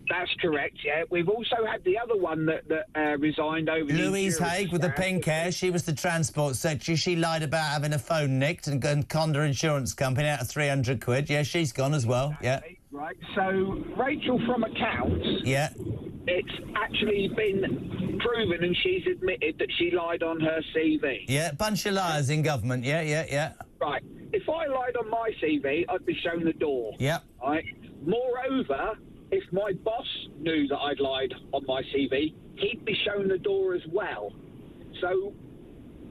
That's correct, yeah. We've also had the other one that resigned over Louise Haigh with the pink hair. She was the transport secretary. She lied about having a phone nicked and conned her insurance company out of 300 quid. Yeah, she's gone as well, yeah. Right, so Rachel from accounts... Yeah. It's actually been proven and she's admitted that she lied on her CV. Yeah, bunch of liars in government, yeah. Right. If I lied on my CV, I'd be shown the door. Yeah. Right. Moreover, if my boss knew that I'd lied on my CV, he'd be shown the door as well. So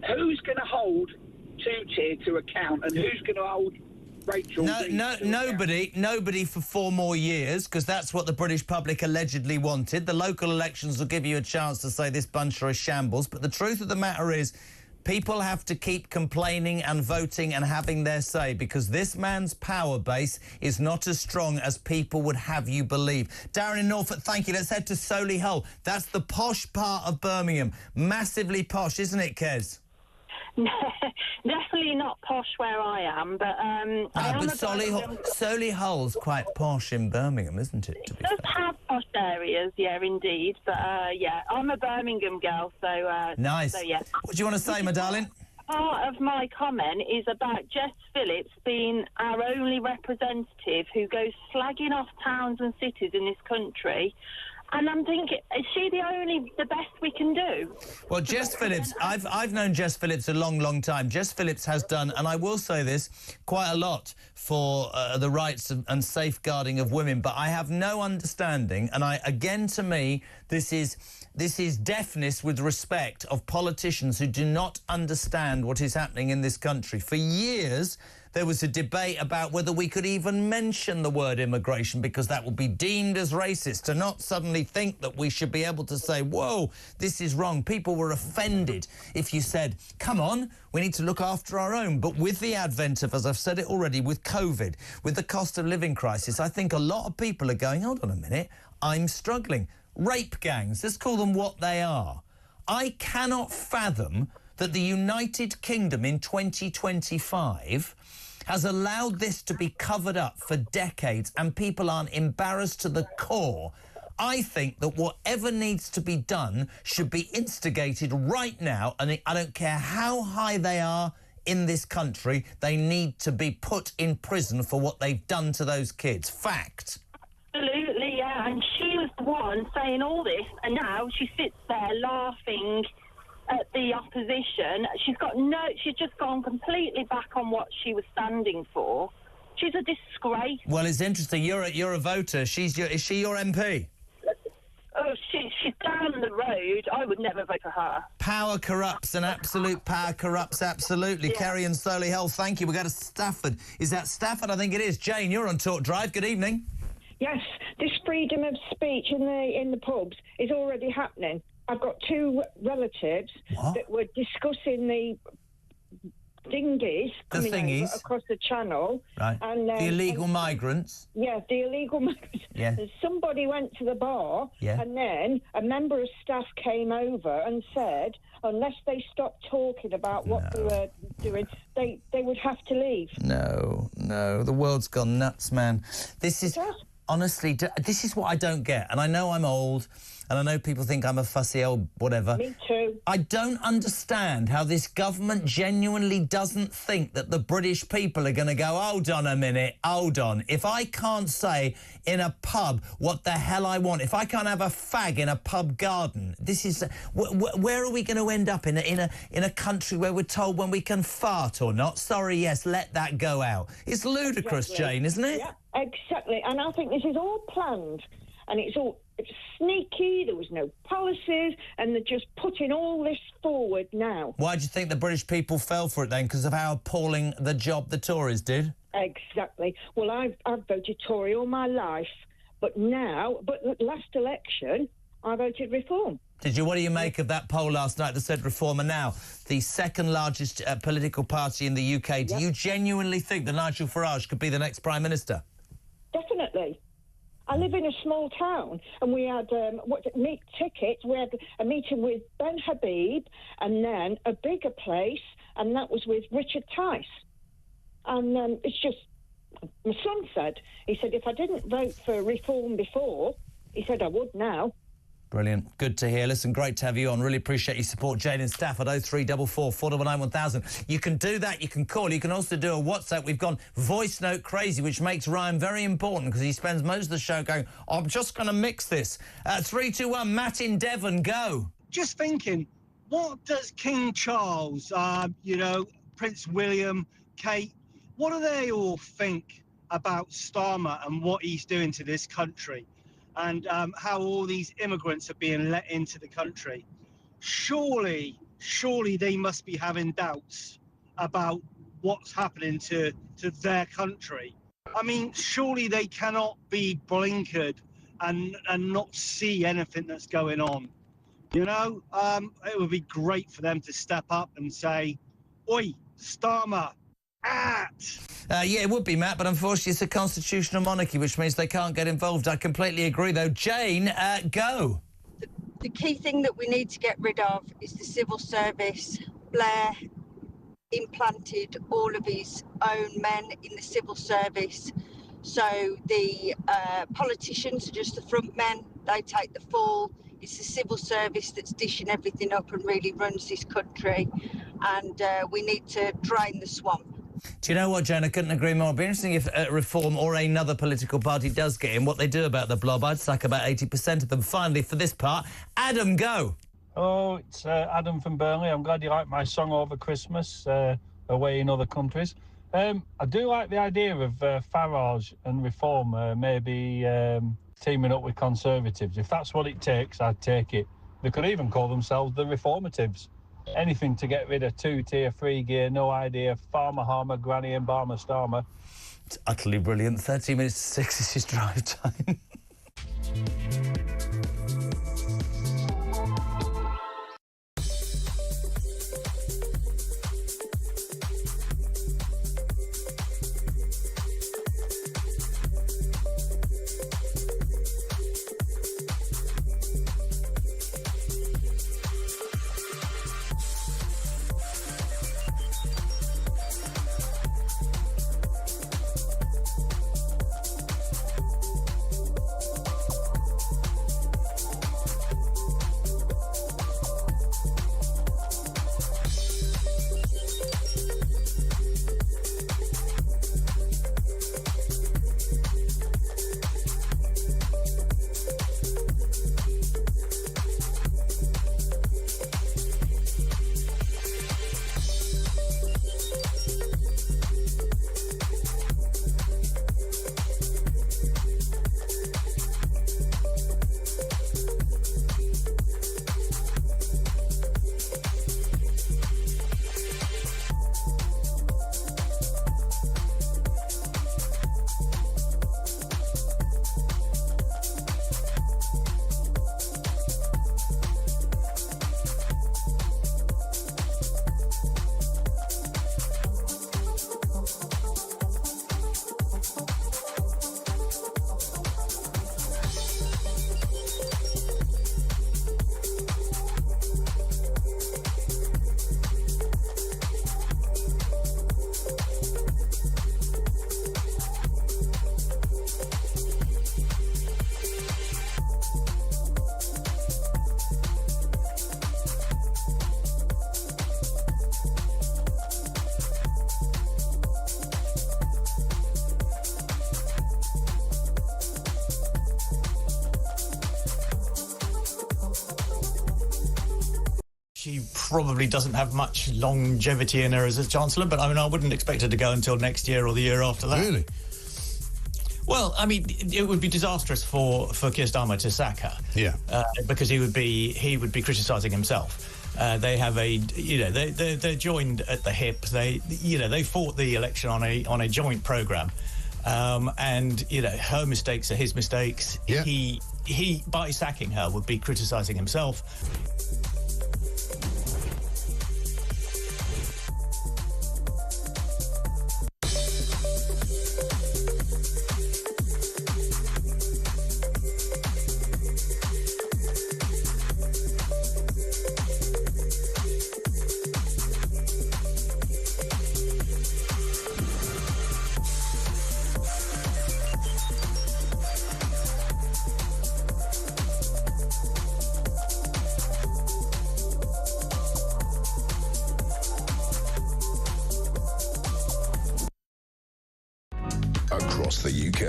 who's going to hold two-tier to account and who's going to hold Rachel? Nobody for 4 more years, because that's what the British public allegedly wanted. The local elections will give you a chance to say this bunch are a shambles, but the truth of the matter is people have to keep complaining and voting and having their say, because this man's power base is not as strong as people would have you believe. Darren in Norfolk, thank you. Let's head to Solihull. That's the posh part of Birmingham. Massively posh, isn't it, Kez? Definitely not posh where I am, but but Solihull's quite posh in Birmingham, isn't it? It does have posh areas, yeah, indeed. But yeah, I'm a Birmingham girl, so nice. So yeah. What do you want to say, my darling? Part of my comment is about Jess Phillips being our only representative who goes slagging off towns and cities in this country. And I'm thinking, is she the best we can do? Well, Jess Phillips, I've known Jess Phillips a long, long time. Jess Phillips has done, and I will say this, quite a lot for the rights and safeguarding of women. But I have no understanding, and again, to me, this is deafness with respect of politicians who do not understand what is happening in this country. For years, there was a debate about whether we could even mention the word immigration because that would be deemed as racist, to not suddenly think that we should be able to say, whoa, this is wrong. People were offended if you said, come on, we need to look after our own. But with the advent of, as I've said it already, with COVID, with the cost of living crisis, I think a lot of people are going, hold on a minute, I'm struggling. Rape gangs, let's call them what they are. I cannot fathom that the United Kingdom in 2025 has allowed this to be covered up for decades and people aren't embarrassed to the core. I think that whatever needs to be done should be instigated right now, and I don't care how high they are in this country, they need to be put in prison for what they've done to those kids. Fact. Absolutely, yeah, and she was the one saying all this, and now she sits there laughing at the opposition. She's just gone completely back on what she was standing for. She's a disgrace. Well, it's interesting. You're a voter. Is she your MP? Oh, she's down the road. I would never vote for her. Power corrupts, and absolute power corrupts, absolutely. Yeah. Kerry and Solihull, thank you. We go to Stafford. Is that Stafford? I think it is. Jane, you're on Talk Drive. Good evening. Yes, this freedom of speech in the pubs is already happening. I've got two relatives that were discussing the dinghies coming across the channel. Right. And, the illegal migrants. Yeah, the illegal migrants. Yeah. And somebody went to the bar, and then a member of staff came over and said, unless they stopped talking about what they were doing, they would have to leave. No, the world's gone nuts, man. This is... Honestly, this is what I don't get. And I know I'm old, and I know people think I'm a fussy old whatever. Me too. I don't understand how this government genuinely doesn't think that the British people are going to go, hold on a minute, hold on. If I can't say in a pub what the hell I want, if I can't have a fag in a pub garden, this is... where are we going to end up? In a country where we're told when we can fart or not? Sorry, yes, let that go out. It's ludicrous, Jane, isn't it? Yeah, exactly. And I think this is all planned. And it's sneaky, there was no policies, and they're just putting all this forward now. Why do you think the British people fell for it then? Because of how appalling the job the Tories did? Exactly. Well, I've voted Tory all my life, but last election, I voted Reform. Did you? What do you make of that poll last night that said Reform are now the second largest political party in the UK? Do you genuinely think that Nigel Farage could be the next Prime Minister? Definitely. I live in a small town, and we had tickets. We had a meeting with Ben Habib, and then a bigger place, and that was with Richard Tice. And it's just, my son said, if I didn't vote for Reform before, he said I would now. Brilliant. Good to hear. Listen, great to have you on. Really appreciate your support. Jane and Stafford, 0344 499 1000. You can do that. You can call. You can also do a WhatsApp. We've gone voice note crazy, which makes Ryan very important because he spends most of the show going, I'm just going to mix this. 321, Matt in Devon, go. Just thinking, what does King Charles, Prince William, Kate, what do they all think about Starmer and what he's doing to this country? And how all these immigrants are being let into the country. Surely they must be having doubts about what's happening to their country. I mean, surely they cannot be blinkered and not see anything that's going on. It would be great for them to step up and say, oi, Starmer, yeah, it would be, Matt, but unfortunately it's a constitutional monarchy, which means they can't get involved. I completely agree, though. Jane, go. The key thing that we need to get rid of is the civil service. Blair implanted all of his own men in the civil service. So the politicians are just the front men, they take the fall. It's the civil service that's dishing everything up and really runs this country, and we need to drain the swamp. Do you know what, Joan? I couldn't agree more. It'd be interesting if Reform or another political party does get in, what they do about the blob. I'd sack about 80% of them. Finally, for this part, Adam, go. Oh, it's Adam from Burnley. I'm glad you like my song over Christmas, away in other countries. I do like the idea of Farage and Reform maybe teaming up with Conservatives. If that's what it takes, I'd take it. They could even call themselves the Reformatives. Anything to get rid of two-tier, three-gear, no idea, farmer, harmer, granny and barmer, starmer. It's utterly brilliant. 30 minutes to 6 is his drive time. She probably doesn't have much longevity in her as a Chancellor, but I mean, I wouldn't expect her to go until next year or the year after that. Really? Well, I mean, it would be disastrous for Keir Starmer to sack her. Yeah. Because he would be criticising himself. They have they're joined at the hip. They fought the election on a joint programme, and her mistakes are his mistakes. Yeah. He by sacking her would be criticising himself. Across the UK,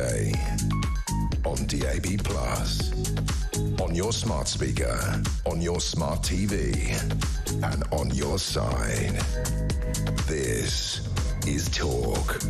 on DAB+, on your smart speaker, on your smart TV, and on your side. This is Talk.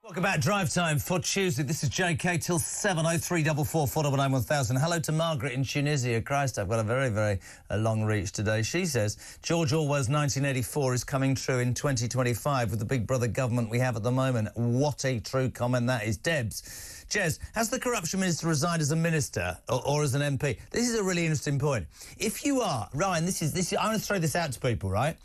Welcome back, Drive Time for Tuesday. This is JK till 70344 499 1000. Hello to Margaret in Tunisia. Christ, I've got a very, very long reach today. She says George Orwell's 1984 is coming true in 2025 with the big brother government we have at the moment. What a true comment that is. Debs. Jez, has the corruption minister resigned as a minister or as an MP? This is a really interesting point. If you are, Ryan, this is I want to throw this out to people, right?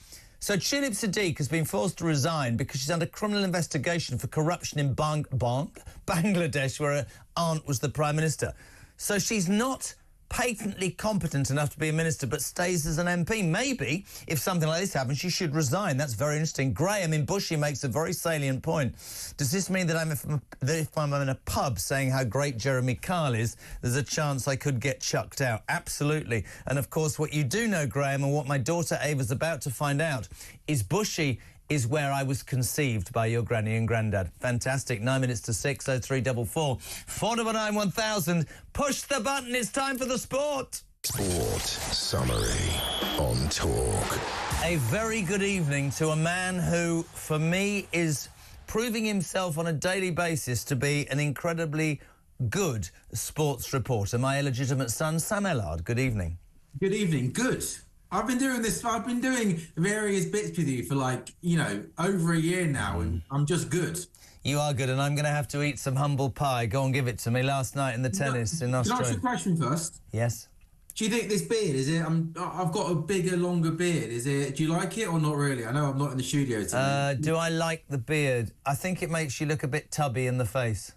So Chilip Siddiq has been forced to resign because she's under criminal investigation for corruption in Bangladesh, where her aunt was the Prime Minister. So she's not patently competent enough to be a minister but stays as an MP. Maybe, if something like this happens, she should resign. That's very interesting. Graham in Bushy makes a very salient point. Does this mean that if I'm in a pub saying how great Jeremy Kyle is, there's a chance I could get chucked out? Absolutely. And, of course, what you do know, Graham, and what my daughter Ava's about to find out, is Bushy is where I was conceived by your granny and granddad. Fantastic. 9 minutes to 6, 0344 499 1000. Push the button. It's time for the sport. Sport Summary on Talk. A very good evening to a man who, for me, is proving himself on a daily basis to be an incredibly good sports reporter. My illegitimate son, Sam Ellard. Good evening. Good evening. Good. I've been doing various bits with you for over a year now, and I'm just good. You are good, and I'm going to have to eat some humble pie. Go and give it to me. Last night in the tennis in Australia. Can I ask you a question first? Yes. Do you think this beard, I've got a bigger, longer beard. Do you like it or not really? I know I'm not in the studio today. Do I like the beard? I think it makes you look a bit tubby in the face.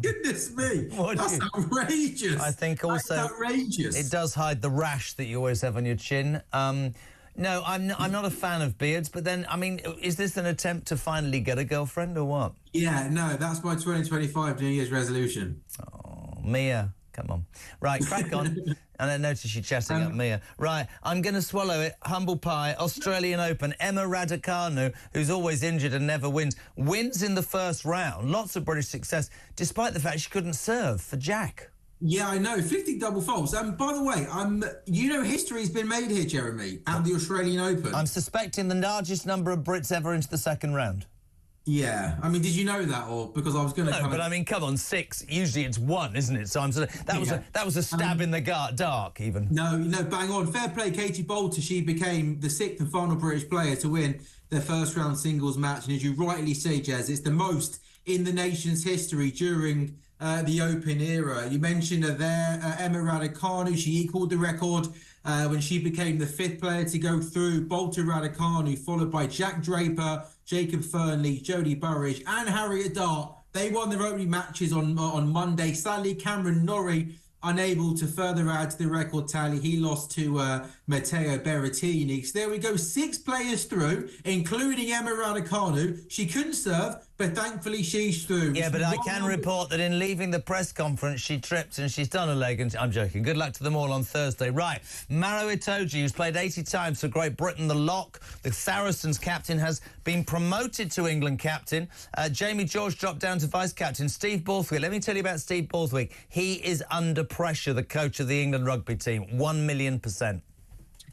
Goodness me, that's outrageous. I think also that's outrageous. It does hide the rash that you always have on your chin. No, I'm not a fan of beards, but then, I mean, is this an attempt to finally get a girlfriend or what? Yeah, no, that's my 2025 New Year's resolution. Oh, Mia, come on. Right, crack on. And I notice you chatting up Mia. Right, I'm going to swallow it. Humble pie, Australian Open. Emma Raducanu, who's always injured and never wins in the first round. Lots of British success, despite the fact she couldn't serve for Jack. Yeah, I know. 50 double faults. By the way, history's been made here, Jeremy, at the Australian Open. I'm suspecting the largest number of Brits ever into the second round. Yeah, I mean, did you know that, or because I was going to? No, but I mean, come on, 6. Usually it's 1, isn't it? So that was a stab in the dark, even. No, bang on. Fair play, Katie Boulter. She became the 6th and final British player to win their first round singles match, and as you rightly say, Jez, it's the most in the nation's history during the Open era. You mentioned her there, Emma Raducanu. She equalled the record when she became the 5th player to go through. Boulter Raducanu, followed by Jack Draper, Jacob Fernley, Jodie Burridge and Harriet Dart. They won their opening matches on Monday. Sadly, Cameron Norrie unable to further add to the record tally. He lost to Matteo Berrettini. So there we go, 6 players through, including Emma Raducanu. She couldn't serve, but thankfully she's through. Yeah, but I can report that in leaving the press conference, she tripped and she's done a leg. And I'm joking. Good luck to them all on Thursday. Right, Maro Itoje, who's played 80 times for Great Britain, the lock, the Saracens captain, has been promoted to England captain. Jamie George dropped down to vice captain. Steve Borthwick, let me tell you about Steve Borthwick. He is under pressure, the coach of the England rugby team, 1,000,000%.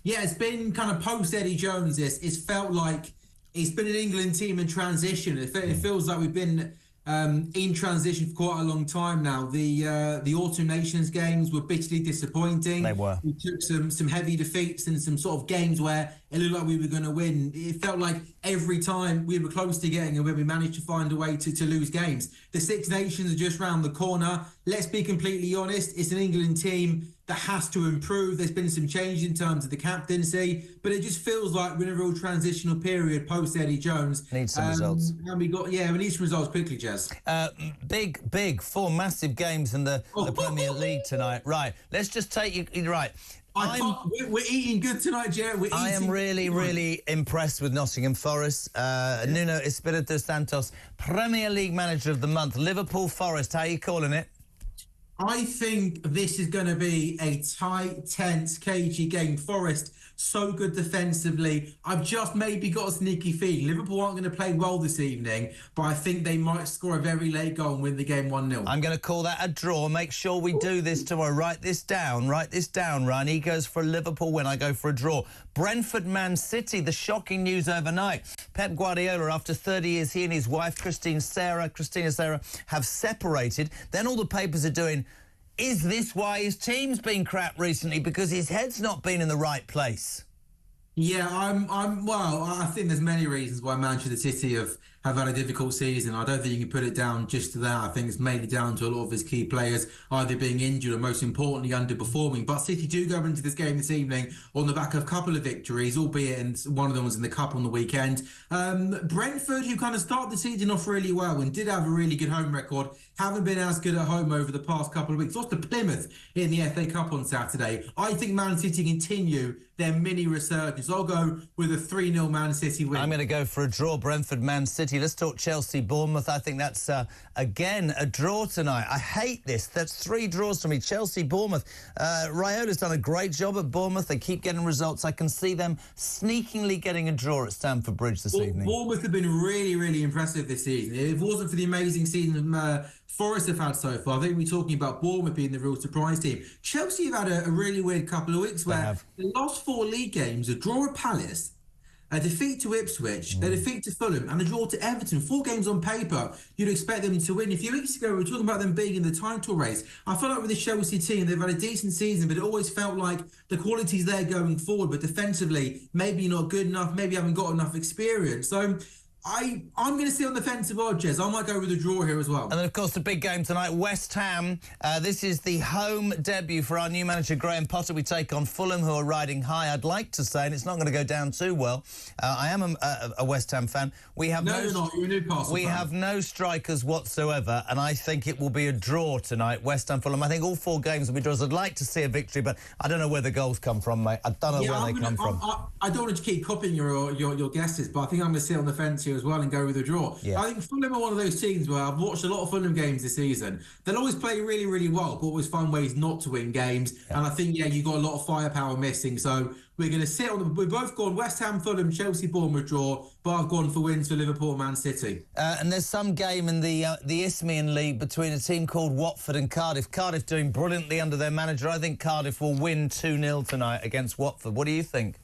Yeah, it's been kind of post Eddie Jones. It's felt like it's been an England team in transition. It feels like we've been in transition for quite a long time now. The Autumn Nations games were bitterly disappointing. They were. We took some heavy defeats and some sort of games where it looked like we were going to win. It felt like every time we were close to getting it, when we managed to find a way to lose games. The Six Nations are just round the corner. Let's be completely honest, it's an England team that has to improve. There's been some change in terms of the captaincy, but it just feels like we're in a real transitional period post Eddie Jones. Need some results. And we need some results quickly, Jez. Big 4 massive games in the Premier League tonight. Right, let's just take you right. We're eating good tonight, Jerry. I am really impressed with Nottingham Forest. Nuno Espirito Santos, Premier League Manager of the Month. Liverpool Forest, how are you calling it? I think this is going to be a tight, tense, cagey game. Forest, so good defensively. I've just maybe got a sneaky feeling Liverpool aren't going to play well this evening, but I think they might score a very late goal and win the game 1-0. I'm going to call that a draw. Make sure we do this tomorrow. Write this down, Ryan. He goes for a Liverpool win. I go for a draw. Brentford Man City, the shocking news overnight. Pep Guardiola, after 30 years, he and his wife, Christina Serra, have separated. Then all the papers are doing, is this why his team's been crap recently? Because his head's not been in the right place. Yeah, I think there's many reasons why Manchester City have have had a difficult season. I don't think you can put it down just to that. I think it's mainly down to a lot of his key players either being injured or, most importantly, underperforming. But City do go into this game this evening on the back of a couple of victories, albeit one of them was in the Cup on the weekend. Brentford, who kind of started the season off really well and did have a really good home record, haven't been as good at home over the past couple of weeks. Lost to Plymouth in the FA Cup on Saturday. I think Man City continue their mini resurgence. I'll go with a 3-0 Man City win. I'm going to go for a draw, Brentford, Man City. Let's talk Chelsea, Bournemouth. I think that's, again, a draw tonight. I hate this. That's 3 draws for me. Chelsea, Bournemouth. Raiola's done a great job at Bournemouth. They keep getting results. I can see them sneakingly getting a draw at Stamford Bridge this evening. Bournemouth have been really, really impressive this season. If it wasn't for the amazing season Forest have had so far, I think we're talking about Bournemouth being the real surprise team. Chelsea have had a really weird couple of weeks where the last 4 league games, a draw at Palace, a defeat to Ipswich, a defeat to Fulham, and a draw to Everton. 4 games on paper, you'd expect them to win. A few weeks ago, we were talking about them being in the title race. I feel like with the Chelsea team, they've had a decent season, but it always felt like the quality's there going forward, but defensively, maybe not good enough, maybe haven't got enough experience. So I'm going to sit on the fence of odd, Jez. I might go with a draw here as well. And then, of course, the big game tonight, West Ham. This is the home debut for our new manager, Graham Potter. We take on Fulham, who are riding high, I'd like to say, and it's not going to go down too well. I am a West Ham fan. We have you're not. You're a Newcastle fan. have no strikers whatsoever, and I think it will be a draw tonight, West Ham, Fulham. I think all 4 games will be draws. I'd like to see a victory, but I don't know where the goals come from, mate. I don't know where they come from. I don't want to keep copying your guesses, but I think I'm going to sit on the fence here as well and go with a draw. Yeah. I think Fulham are one of those teams where I've watched a lot of Fulham games this season. They'll always play really, really well, but always find ways not to win games. Yeah. And I think, you've got a lot of firepower missing. So we're going to sit on we've both gone West Ham, Fulham, Chelsea, Bournemouth draw, but I've gone for wins for Liverpool, Man City. And there's some game in the Isthmian League between a team called Watford and Cardiff. Cardiff doing brilliantly under their manager. I think Cardiff will win 2-0 tonight against Watford. What do you think?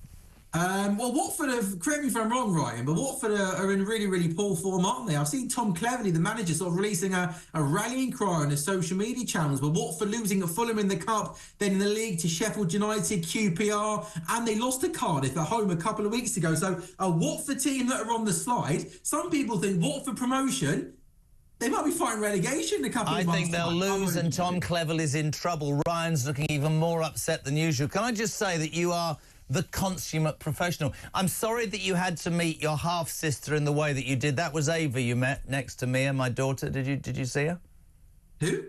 Well, Watford have, correct me if I'm wrong, Ryan, but Watford are in really, really poor form, aren't they? I've seen Tom Cleverley, the manager, sort of releasing a rallying cry on his social media channels, but Watford losing at Fulham in the Cup, then in the league to Sheffield United, QPR, and they lost to Cardiff at home a couple of weeks ago. So a Watford team that are on the slide. Some people think Watford promotion, they might be fighting relegation in a couple of months. I think they'll lose and Tom Cleverley's in trouble. Ryan's looking even more upset than usual. Can I just say that you are the consummate professional? I'm sorry that you had to meet your half-sister in the way that you did. That was Ava you met next to Mia, my daughter. Did you see her? Who?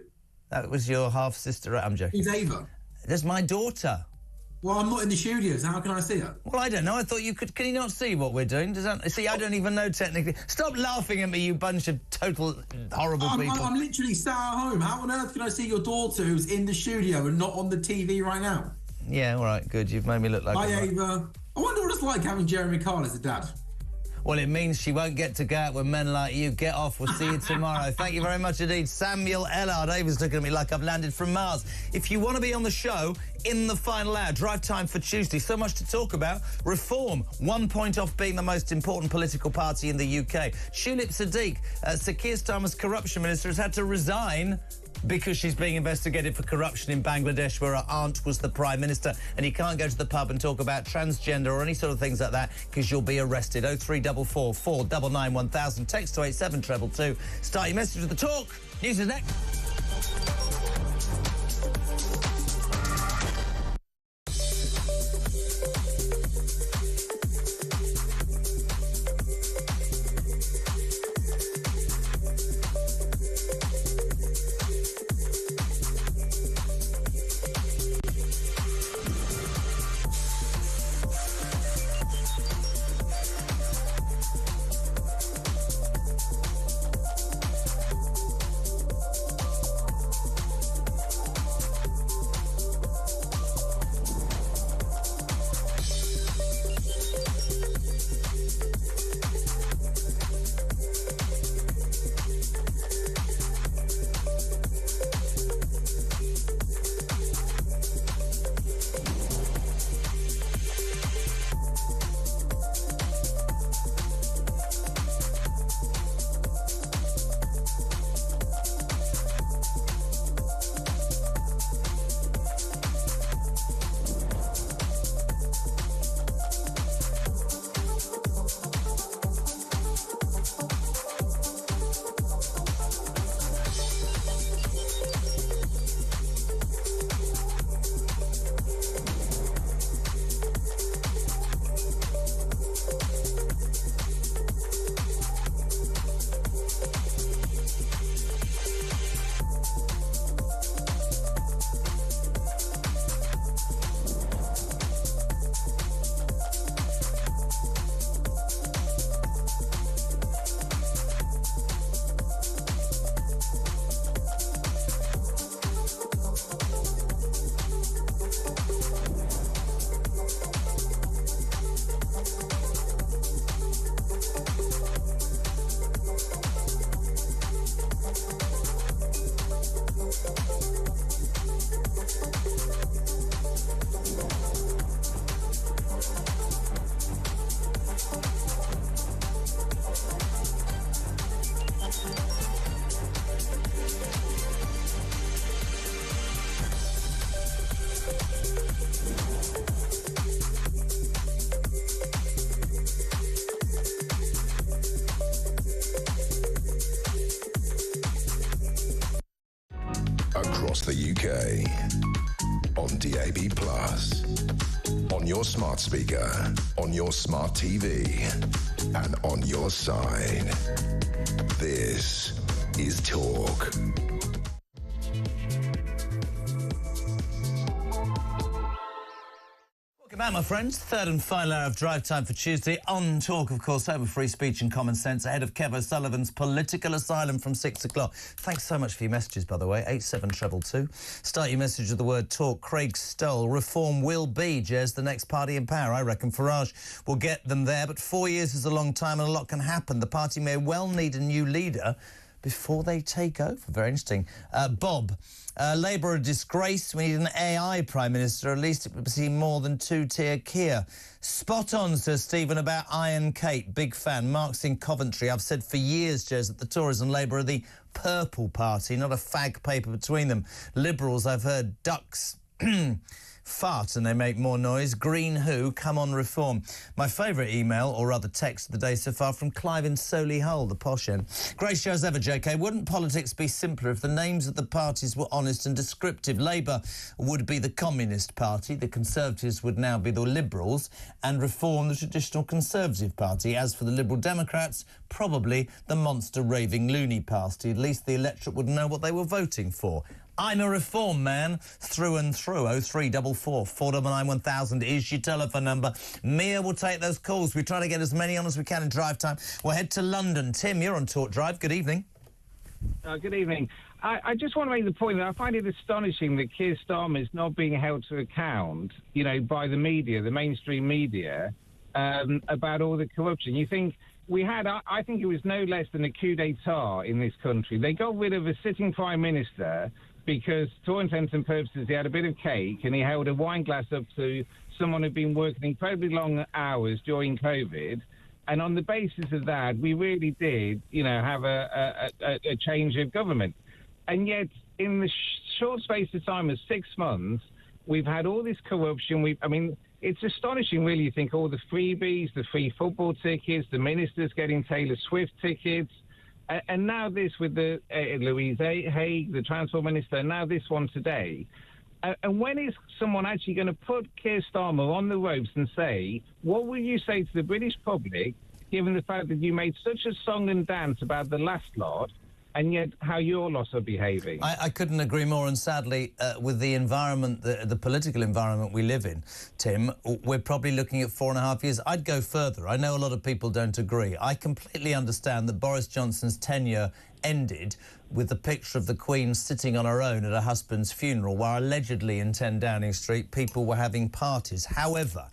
That was your half-sister. I'm joking. Who's Ava? That's my daughter. Well, I'm not in the studio, so how can I see her? Well, I don't know. I thought you could... Can you not see what we're doing? See, I don't even know technically. Stop laughing at me, you bunch of total horrible people. I'm literally sat at home. How on earth can I see your daughter who's in the studio and not on the TV right now? Yeah, all right, good. You've made me look like... Hi, Ava. I wonder what it's like having Jeremy Kyle as a dad. Well, it means she won't get to go out with men like you. Get off. We'll see you tomorrow. Thank you very much indeed. Samuel Ellard. Ava's looking at me like I've landed from Mars. If you want to be on the show in the final hour, drive time for Tuesday. So much to talk about. Reform. 1 point off being the most important political party in the UK. Tulip Siddiq, Sir Keir Starmer's corruption minister, has had to resign because she's being investigated for corruption in Bangladesh, where her aunt was the Prime Minister, and you can't go to the pub and talk about transgender or any sort of things like that because you'll be arrested. 0344 499 1000. Text to 87222. Start your message with the talk. News is next. on DAB+, on your smart speaker, on your smart TV, and on your side. This is Talk. Welcome back, my friends. Third and final hour of drive time for Tuesday. On Talk, of course, over free speech and common sense ahead of Kev O'Sullivan's political asylum from 6 o'clock. Thanks so much for your messages, by the way. 87222. Start your message with the word talk. Craig Stoll. Reform will be, Jez, the next party in power. I reckon Farage will get them there, but 4 years is a long time and a lot can happen. The party may well need a new leader before they take over. Very interesting. Bob. Labour a disgrace. We need an AI Prime Minister. At least it would seem more than two-tier Keir. Spot on, says Stephen, about Iron Kate. Big fan. Mark's in Coventry. I've said for years, Jez, that the Tories and Labour are the purple party, not a fag paper between them. Liberals, I've heard ducks fart and they make more noise. Green who? Come on, reform. My favourite email, or rather text of the day so far, from Clive in Solihull, the posh end. Great show as ever, JK. Wouldn't politics be simpler if the names of the parties were honest and descriptive? Labour would be the Communist Party, the Conservatives would now be the Liberals, and Reform the traditional Conservative Party. As for the Liberal Democrats, probably the monster raving loony party. At least the electorate would know what they were voting for. I'm a reform man through and through. 0344 499 1000 is your telephone number. Mia will take those calls. We try to get as many on as we can in drive time. We'll head to London. Tim, you're on Talk Drive. Good evening. Good evening. I just want to make the point that I find it astonishing that Keir Starmer is not being held to account, you know, by the media, the mainstream media, about all the corruption. You think we had, I think it was no less than a coup d'etat in this country. They got rid of a sitting Prime Minister because, to all intents and purposes, he had a bit of cake and he held a wine glass up to someone who'd been working incredibly long hours during COVID. And on the basis of that, we really did, you know, have a change of government. And yet, in the short space of time of 6 months, we've had all this corruption. I mean, it's astonishing, really. You think all the freebies, the free football tickets, the ministers getting Taylor Swift tickets, and now this with the Louise Haigh, the Transport Minister, now this one today. And when is someone actually going to put Keir Starmer on the ropes and say, what will you say to the British public, given the fact that you made such a song and dance about the last lot, and yet how your lots are behaving? I couldn't agree more, and sadly, with the environment, the political environment we live in, Tim, we're probably looking at 4.5 years. I'd go further. I know a lot of people don't agree. I completely understand that Boris Johnson's tenure ended with the picture of the Queen sitting on her own at her husband's funeral, while allegedly in 10 Downing Street people were having parties. However,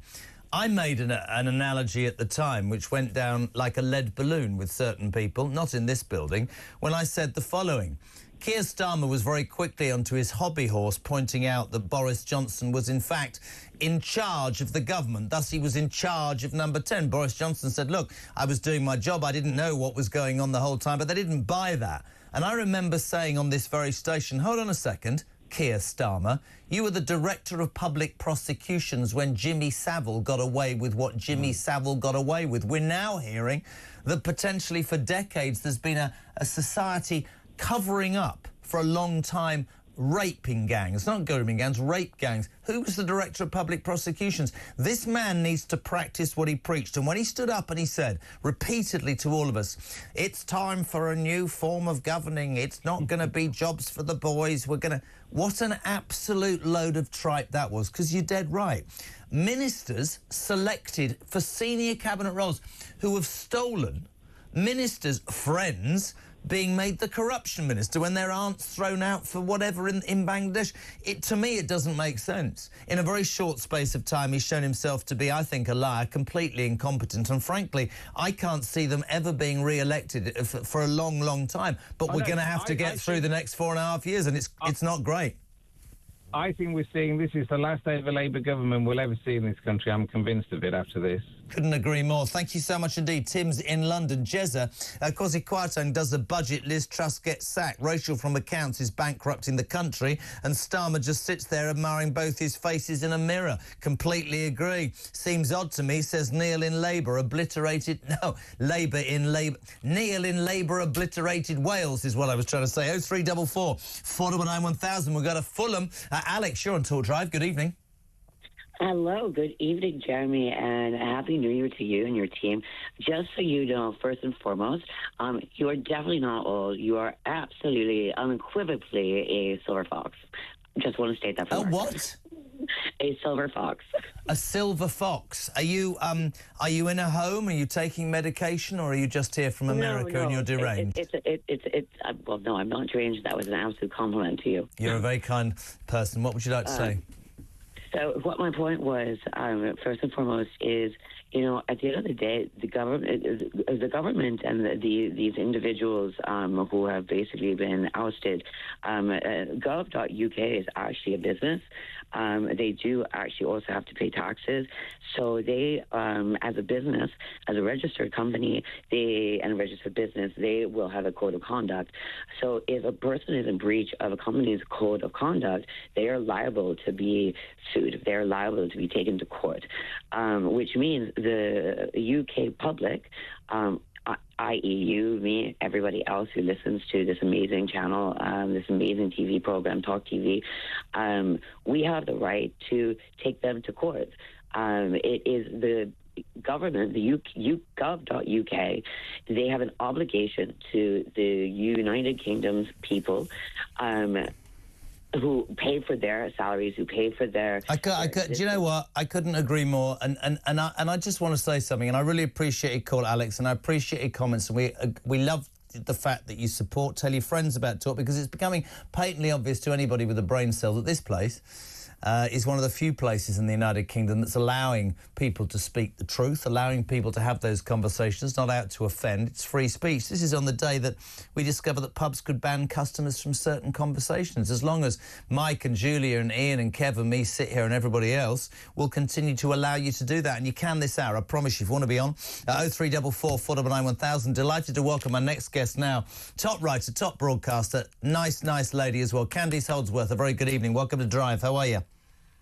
I made an analogy at the time which went down like a lead balloon with certain people, not in this building, when I said the following. Keir Starmer was very quickly onto his hobby horse, pointing out that Boris Johnson was, in fact, in charge of the government. Thus, he was in charge of number 10. Boris Johnson said, look, I was doing my job. I didn't know what was going on the whole time, but they didn't buy that. And I remember saying on this very station, hold on a second, Keir Starmer, you were the Director of Public Prosecutions when Jimmy Savile got away with what Jimmy Savile got away with. We're now hearing that potentially for decades there's been a society covering up for a long time raping gangs, not grooming gangs, rape gangs. Who was the Director of Public Prosecutions? This man needs to practice what he preached. And when he stood up and he said repeatedly to all of us, it's time for a new form of governing. It's not going to be jobs for the boys. We're going to... What an absolute load of tripe that was, because you're dead right. Ministers selected for senior cabinet roles who have stolen, ministers' friends being made the corruption minister when their aunt's thrown out for whatever in Bangladesh. To me, it doesn't make sense. In a very short space of time, he's shown himself to be, I think, a liar, completely incompetent. And frankly, I can't see them ever being re-elected for a long, long time. But we're going to have to get through the next 4.5 years, and it's not great. I think we're seeing this is the last day of a Labour government we'll ever see in this country. I'm convinced of it after this. Couldn't agree more. Thank you so much indeed. Tim's in London. Jezza, Kwasi Kwarteng does a budget. Liz Truss gets sacked. Rachel from Accounts is bankrupting the country. And Starmer just sits there admiring both his faces in a mirror. Completely agree. Seems odd to me, says Neil in Labour. Obliterated... No, Labour in Labour... Neil in Labour obliterated Wales is what I was trying to say. 0344 499 1000. We've got a Fulham Alex, you're on Talk Drive. Good evening. Hello, good evening, Jeremy, and a Happy New Year to you and your team. Just so you know, first and foremost, you are definitely not old. You are absolutely, unequivocally a silver fox. Just want to state that for A what? A silver fox. A silver fox. Are you in a home? Are you taking medication, or are you just here from America and you're deranged? Well, no, I'm not deranged. That was an absolute compliment to you. You're a very kind person. What would you like to say? So what my point was, first and foremost, is, you know, at the end of the day, the government and these individuals who have basically been ousted, gov.uk is actually a business. They do actually also have to pay taxes. So they, as a business, as a registered company, and a registered business, they will have a code of conduct. So if a person is in breach of a company's code of conduct, they are liable to be sued. They're liable to be taken to court, which means the UK public, i.e. you, me, everybody else who listens to this amazing channel, this amazing TV program, talkTV, we have the right to take them to court. It is the government, the gov.uk, they have an obligation to the United Kingdom's people, who pay for their salaries, who pay for their... Do you know what? I couldn't agree more. And I just want to say something, and I really appreciate your call, Alex, and I appreciate your comments. And we love the fact that you tell your friends about Talk, because it's becoming patently obvious to anybody with a brain cell that this place is one of the few places in the United Kingdom that's allowing people to speak the truth, allowing people to have those conversations, not out to offend. It's free speech. This is on the day that we discover that pubs could ban customers from certain conversations. As long as Mike and Julia and Ian and Kev and me sit here and everybody else will continue to allow you to do that. And you can this hour, I promise you, if you want to be on. 0344 499 1000. Delighted to welcome our next guest now. Top writer, top broadcaster, nice lady as well. Candy Holdsworth, a very good evening. Welcome to Drive. How are you?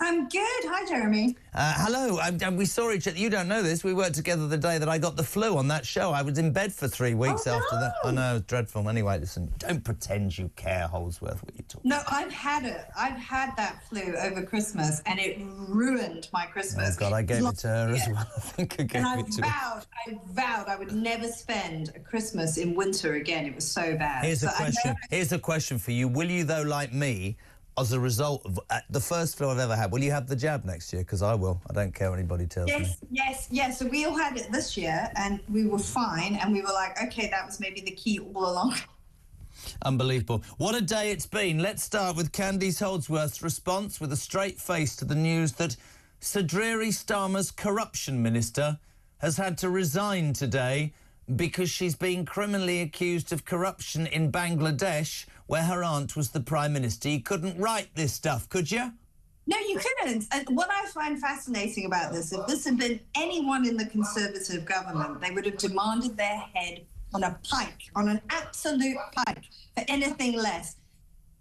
I'm good. Hi, Jeremy. Hello. We saw each other. You don't know this. We worked together the day that I got the flu on that show. I was in bed for 3 weeks after that. I know, it was dreadful. Anyway, listen, don't pretend you care, Holdsworth, what you talking about. No, I've had it. I've had that flu over Christmas, and it ruined my Christmas. Oh, God, I gave it to her as well. I think I gave it to her. I vowed I would never spend a Christmas in winter again. It was so bad. Here's a question for you. Will you, though, like me, as a result of the first flu I've ever had, will you have the jab next year? Because I will. I don't care what anybody tells me. Yes. So we all had it this year, and we were fine, and we were like, OK, that was maybe the key all along. Unbelievable. What a day it's been. Let's start with Candice Holdsworth's response with a straight face to the news that Sir Dreary Starmer's corruption minister has had to resign today because she's being criminally accused of corruption in Bangladesh, where her aunt was the Prime Minister. You couldn't write this stuff, could you? No, you couldn't. And what I find fascinating about this, if this had been anyone in the Conservative government, they would have demanded their head on a pike, on an absolute pike, for anything less.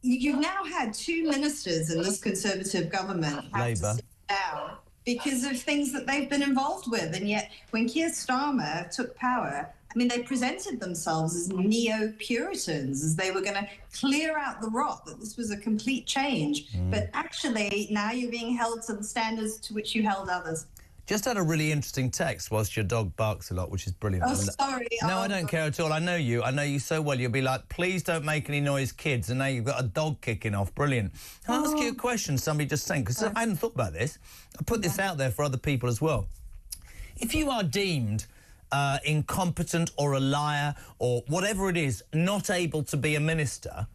You've now had 2 ministers in this Conservative government have to sit down because of things that they've been involved with. And yet, when Keir Starmer took power, I mean, they presented themselves as neo-Puritans, as they were going to clear out the rot, that this was a complete change. But actually, now you're being held to the standards to which you held others. Just had a really interesting text whilst your dog barks a lot, which is brilliant. Oh, sorry. No, I don't care at all. I know you. I know you so well. You'll be like, please don't make any noise, kids. And now you've got a dog kicking off. Brilliant. Can I ask you a question somebody just saying? Because I hadn't thought about this. I put this out there for other people as well. If you are deemed incompetent or a liar or whatever it is, not able to be a minister,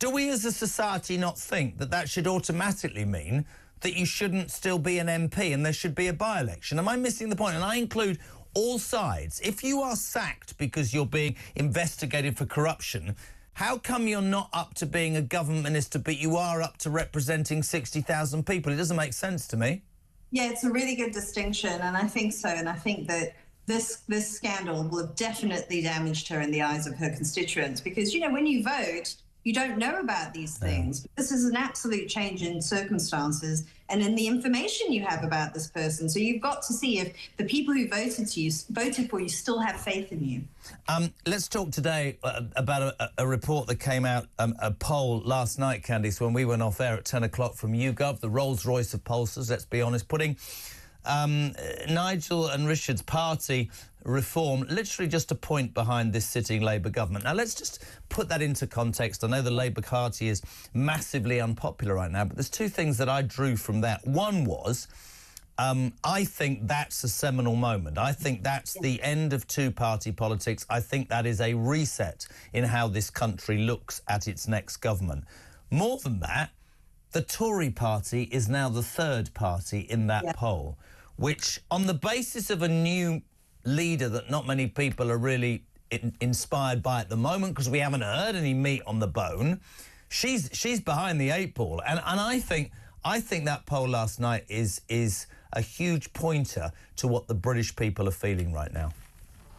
do we as a society not think that that should automatically mean that you shouldn't still be an MP and there should be a by-election? Am I missing the point? And I include all sides. If you are sacked because you're being investigated for corruption, how come you're not up to being a government minister but you are up to representing 60,000 people? It doesn't make sense to me. Yeah, it's a really good distinction, and I think so. And I think that this scandal will have definitely damaged her in the eyes of her constituents, because, you know, when you vote, you don't know about these things. This is an absolute change in circumstances. and in the information you have about this person. So you've got to see if the people who voted for you still have faith in you. Let's talk today about a report that came out, a poll last night, Candice, when we went off air at 10 o'clock from YouGov, the Rolls-Royce of pollsters, let's be honest, putting Nigel and Richard's party reform literally just a point behind this sitting Labour government. Now, let's just put that into context. I know the Labour Party is massively unpopular right now, but there's two things that I drew from that. One was, I think that's a seminal moment. I think that's the end of two-party politics. I think that is a reset in how this country looks at its next government. More than that, the Tory party is now the third party in that poll, which, on the basis of a new leader that not many people are really inspired by at the moment, because we haven't heard any meat on the bone, she's behind the eight ball. And I think that poll last night is a huge pointer to what the British people are feeling right now.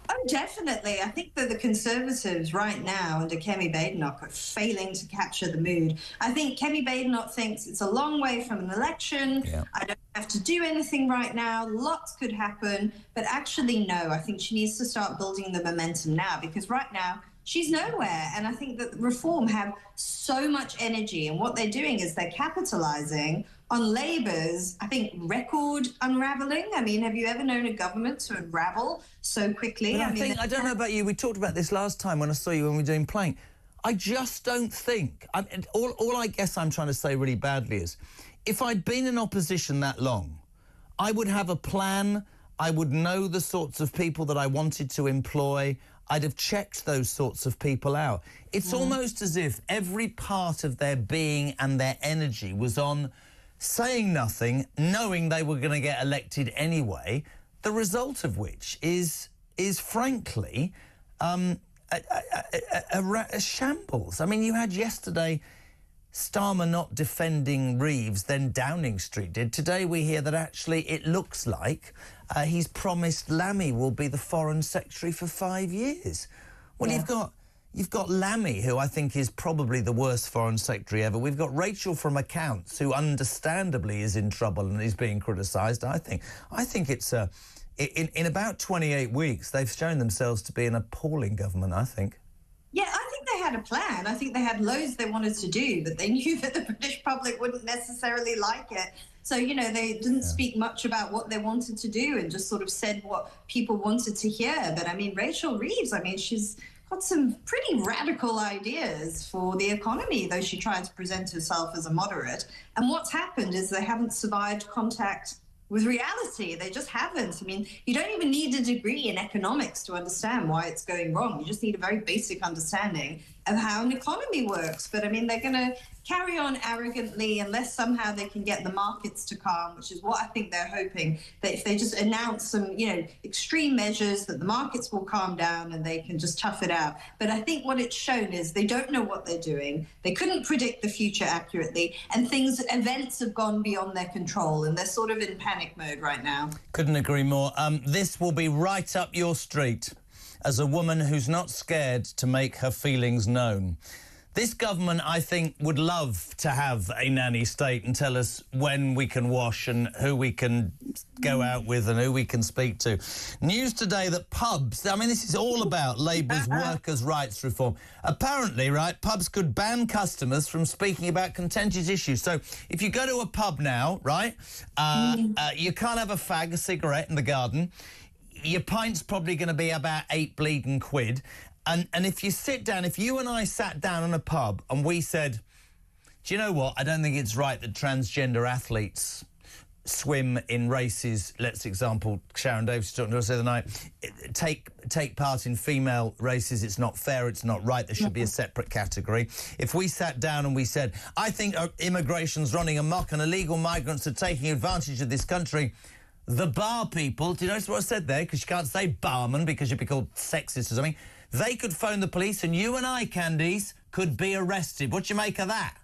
Oh, definitely. I think that the Conservatives right now under Kemi Badenoch are failing to capture the mood. I think Kemi Badenoch thinks it's a long way from an election. I don't have to do anything right now. Lots could happen. But actually, no, I think she needs to start building the momentum now, because right now she's nowhere. And I think that Reform have so much energy, and what they're doing is they're capitalising on Labour's, I think, record unravelling. I mean, have you ever known a government to unravel so quickly? But I don't know about you, we talked about this last time when I saw you when we were doing Playing. I just don't think, all I guess I'm trying to say really badly is, if I'd been in opposition that long, I would have a plan, I would know the sorts of people that I wanted to employ, I'd have checked those sorts of people out. It's almost as if every part of their being and their energy was on saying nothing, knowing they were going to get elected anyway, the result of which is frankly, a shambles. I mean, you had yesterday Starmer not defending Reeves, then Downing Street did. Today we hear that actually it looks like he's promised Lammy will be the Foreign Secretary for 5 years. Well, you've got Lammy, who I think is probably the worst Foreign Secretary ever. We've got Rachel from Accounts, who understandably is in trouble and is being criticised, I think. I think it's in about 28 weeks, they've shown themselves to be an appalling government, I think. Yeah, I think they had a plan. I think they had loads they wanted to do, but they knew that the British public wouldn't necessarily like it. So, you know, they didn't speak much about what they wanted to do and just sort of said what people wanted to hear. But, I mean, Rachel Reeves, I mean, she's got some pretty radical ideas for the economy, though she tried to present herself as a moderate. And what's happened is they haven't survived contact with reality. They just haven't. I mean, you don't even need a degree in economics to understand why it's going wrong. You just need a very basic understanding of how an economy works. But I mean, they're going to carry on arrogantly unless somehow they can get the markets to calm, which is what I think they're hoping, that if they just announce some, you know, extreme measures, that the markets will calm down and they can just tough it out. But I think what it's shown is they don't know what they're doing. They couldn't predict the future accurately, and events have gone beyond their control, and they're sort of in panic mode right now. Couldn't agree more. This will be right up your street as a woman who's not scared to make her feelings known. This government, I think, would love to have a nanny state and tell us when we can wash and who we can go out with and who we can speak to. News today that pubs, I mean, this is all about Labour's workers' rights reform. Apparently, right, pubs could ban customers from speaking about contentious issues. So if you go to a pub now, right, you can't have a fag, a cigarette in the garden. Your pint's probably going to be about £8 And if you sit down, if you and I sat down in a pub and we said, do you know what, I don't think it's right that transgender athletes swim in races, let's example, Sharon Davis was talking to us the other night, take part in female races, it's not fair, it's not right, there should be a separate category. If we sat down and we said, I think immigration's running amok and illegal migrants are taking advantage of this country, the bar people, do you notice what I said there? Because you can't say barman because you'd be called sexist or something. They could phone the police and you and I, Candice, could be arrested. What do you make of that?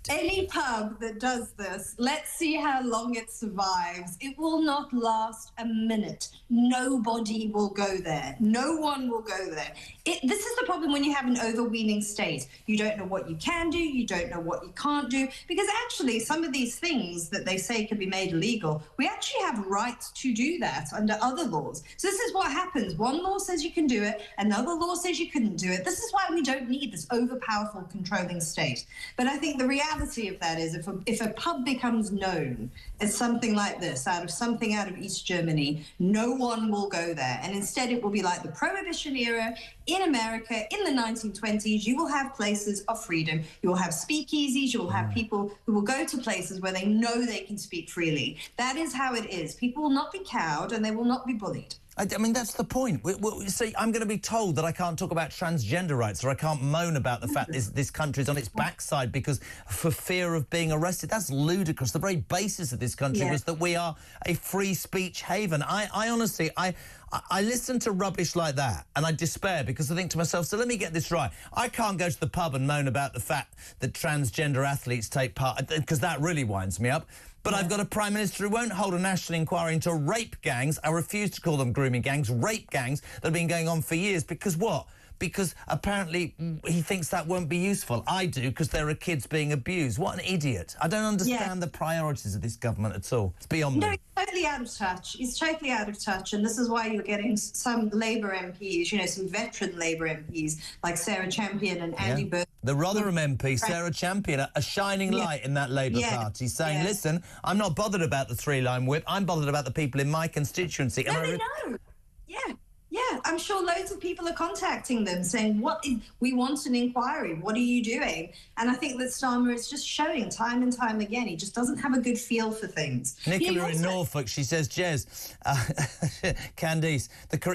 Any pub that does this, let's see how long it survives. It will not last a minute. Nobody will go there. No one will go there. This is the problem when you have an overweening state. You don't know what you can do. You don't know what you can't do. Because actually, some of these things that they say can be made illegal, we actually have rights to do that under other laws. So this is what happens. One law says you can do it. Another law says you couldn't do it. This is why we don't need this overpowerful controlling state. But I think the reality of that is if a pub becomes known as something like this, out of East Germany, no one will go there. And instead it will be like the Prohibition era in America in the 1920s. You will have places of freedom. You will have speakeasies. You will have people who will go to places where they know they can speak freely. That is how it is. People will not be cowed and they will not be bullied. I mean, that's the point. See, I'm going to be told that I can't talk about transgender rights or I can't moan about the fact this country's on its backside because for fear of being arrested. That's ludicrous. The very basis of this country was that we are a free speech haven. I honestly, I listen to rubbish like that and I despair because I think to myself, so let me get this right. I can't go to the pub and moan about the fact that transgender athletes take part, because that really winds me up. But I've got a Prime Minister who won't hold a national inquiry into rape gangs. I refuse to call them grooming gangs, rape gangs that have been going on for years. Because what? Because apparently he thinks that won't be useful. I do, because there are kids being abused. What an idiot. I don't understand the priorities of this government at all. It's beyond me. No, he's totally out of touch. He's totally out of touch. And this is why you're getting some Labour MPs, you know, some veteran Labour MPs like Sarah Champion and Andy Burnham. The Rotherham MP, Sarah Champion, a shining light in that Labour Party, saying, listen, I'm not bothered about the three-line whip. I'm bothered about the people in my constituency. No, they know. Yeah, I'm sure loads of people are contacting them saying, we want an inquiry. What are you doing? And I think that Starmer is just showing time and time again. He just doesn't have a good feel for things. Nicola in Norfolk, she says, Jez, Candice,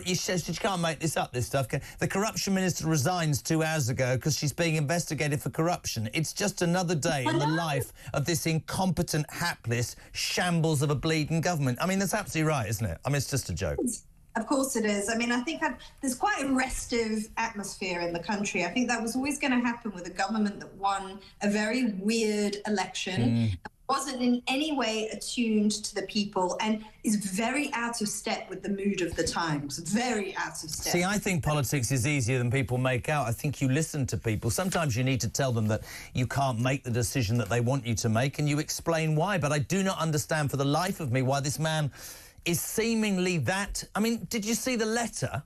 she says she can't make this up, this stuff. The corruption minister resigns 2 hours ago because she's being investigated for corruption. It's just another day in the life of this incompetent, hapless shambles of a bleeding government. I mean, that's absolutely right, isn't it? I mean, it's just a joke. Of course it is. I mean, I think there's quite a restive atmosphere in the country. I think that was always going to happen with a government that won a very weird election, wasn't in any way attuned to the people, and is very out of step with the mood of the times. Very out of step. See, I think politics is easier than people make out. I think you listen to people. Sometimes you need to tell them that you can't make the decision that they want you to make, and you explain why. But I do not understand for the life of me why this man is seemingly that... I mean, did you see the letter?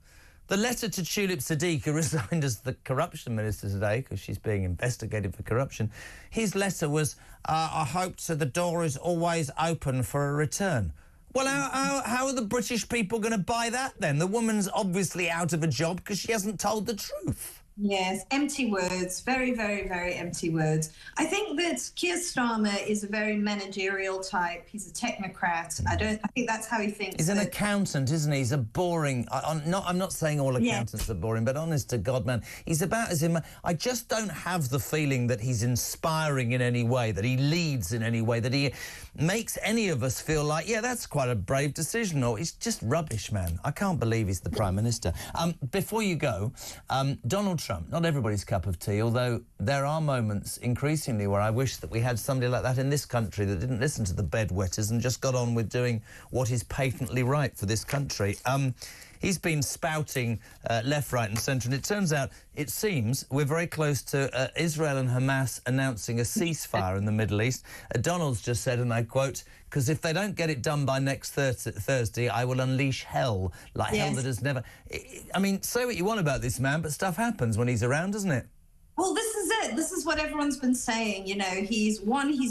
The letter to Tulip Siddiq, who resigned as the corruption minister today because she's being investigated for corruption. His letter was, I hope so the door is always open for a return. Well, how are the British people going to buy that then? The woman's obviously out of a job because she hasn't told the truth. Yes, empty words, very, very, very empty words. I think that Keir Starmer is a very managerial type. He's a technocrat. I think that's how he thinks. He's an accountant, isn't he? He's a boring... I'm not saying all accountants are boring, but honest to God, man, he's about as... I just don't have the feeling that he's inspiring in any way, that he leads in any way, that he makes any of us feel like, yeah, that's quite a brave decision, or he's just rubbish, man. I can't believe he's the Prime Minister. Before you go, Donald Trump, not everybody's cup of tea, although there are moments increasingly where I wish that we had somebody like that in this country that didn't listen to the bedwetters and just got on with doing what is patently right for this country. He's been spouting left, right and centre, and it turns out, it seems, we're very close to Israel and Hamas announcing a ceasefire in the Middle East. Donald's just said, and I quote, because if they don't get it done by next Thursday, I will unleash hell, like hell that has never... I mean, say what you want about this man, but stuff happens when he's around, doesn't it? Well, this is it. This is what everyone's been saying. You know, he's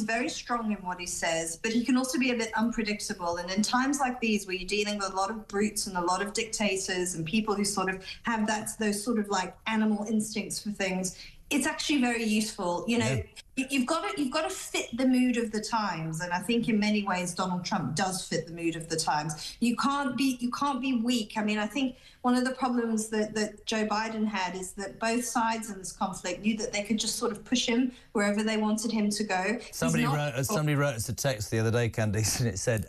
very strong in what he says, but he can also be a bit unpredictable. And in times like these, where you're dealing with a lot of brutes and a lot of dictators and people who sort of have those sort of like animal instincts for things, it's actually very useful. You know, you've got to fit the mood of the times, and I think in many ways Donald Trump does fit the mood of the times. You can't be weak. I mean, I think one of the problems that Joe Biden had is that both sides in this conflict knew that they could just sort of push him wherever they wanted him to go. Somebody wrote us a text the other day, Candice, and it said,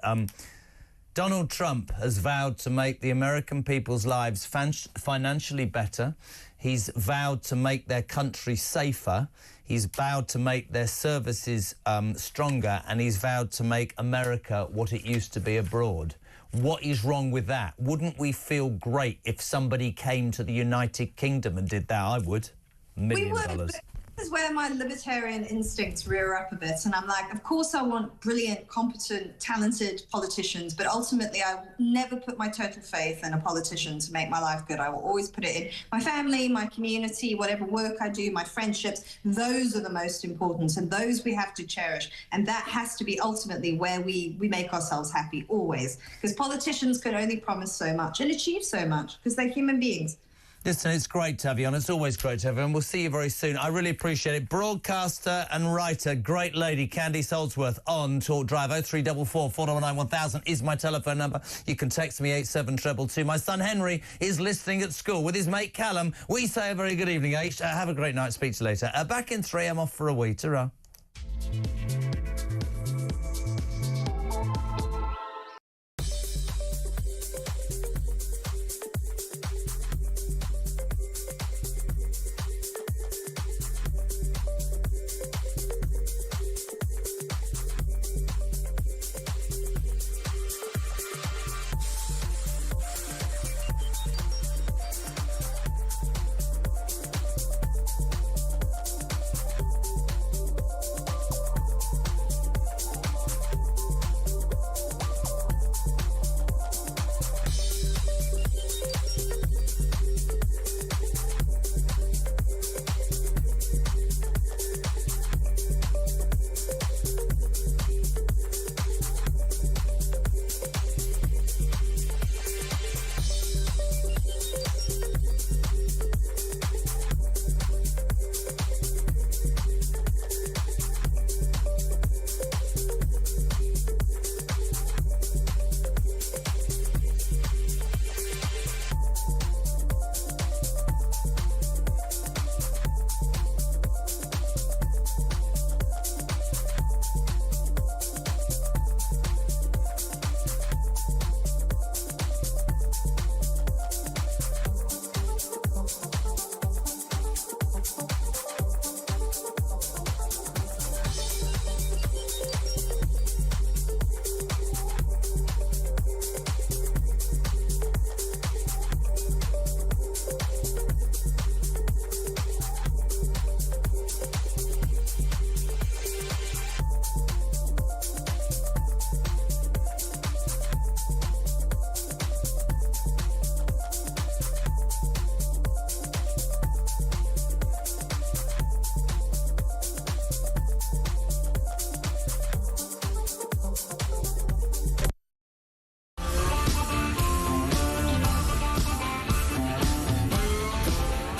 Donald Trump has vowed to make the American people's lives financially better. He's vowed to make their country safer. He's vowed to make their services stronger, and he's vowed to make America what it used to be abroad. What is wrong with that? Wouldn't we feel great if somebody came to the United Kingdom and did that? I would. $1 million. This is where my libertarian instincts rear up a bit, and I'm like, of course I want brilliant, competent, talented politicians, but ultimately I will never put my total faith in a politician to make my life good. I will always put it in my family, my community, whatever work I do, my friendships. Those are the most important, and those we have to cherish, and that has to be ultimately where we make ourselves happy, always, because politicians can only promise so much and achieve so much because they're human beings. Listen, it's great to have you on. It's always great to have you on. We'll see you very soon. I really appreciate it. Broadcaster and writer, great lady, Candy Holdsworth on Talk Drive. 0344 419 1000 is my telephone number. You can text me 87222. My son Henry is listening at school with his mate Callum. We say a very good evening, H. Have a great night. Speak to you later. Back in 3, I'm off for a wee. Ta-ra.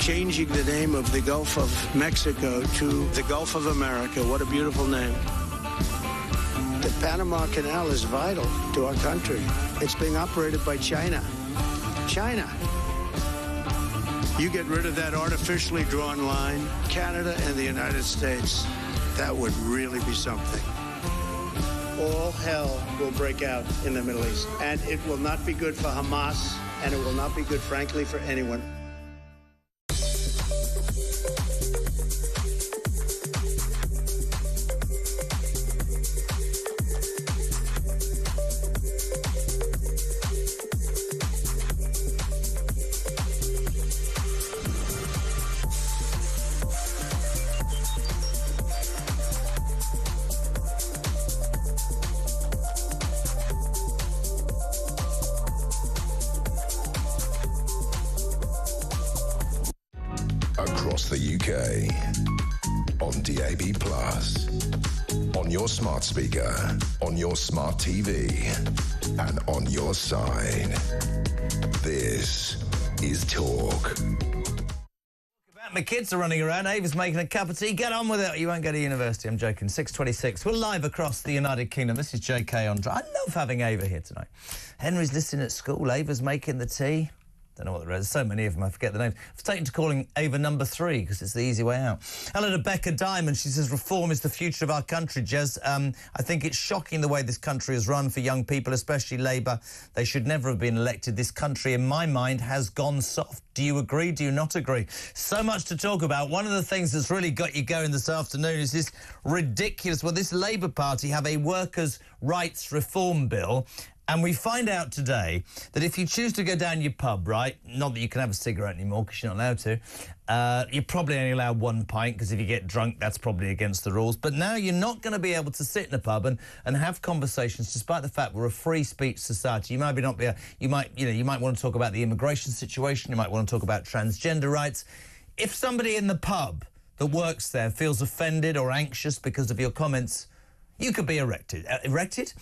Changing the name of the Gulf of Mexico to the Gulf of America. What a beautiful name. The Panama Canal is vital to our country. It's being operated by China. China. You get rid of that artificially drawn line, Canada and the United States, that would really be something. All hell will break out in the Middle East, and it will not be good for Hamas, and it will not be good, frankly, for anyone. Across the UK, on DAB+, on your smart speaker, on your smart TV, and on your side. This is Talk. My kids are running around. Ava's making a cup of tea. Get on with it. You won't go to university. I'm joking. 6:26. We're live across the United Kingdom. This is JK on Drive. I love having Ava here tonight. Henry's listening at school. Ava's making the tea. Don't know what there's so many of them, I forget the names. I've taken to calling Ava number 3 because it's the easy way out. Hello to Becca Diamond. She says, reform is the future of our country, Jez. I think it's shocking the way this country is run for young people, especially Labour. They should never have been elected. This country, in my mind, has gone soft. Do you agree? Do you not agree? So much to talk about. One of the things that's really got you going this afternoon is this ridiculous... Well, this Labour Party have a workers' rights reform bill. And we find out today that if you choose to go down your pub, right, not that you can have a cigarette anymore because you're not allowed to, you're probably only allowed 1 pint because if you get drunk, that's probably against the rules. But now you're not going to be able to sit in a pub and have conversations, despite the fact we're a free speech society. You might not be you might want to talk about the immigration situation. You might want to talk about transgender rights. If somebody in the pub that works there feels offended or anxious because of your comments, you could be erected. Erected?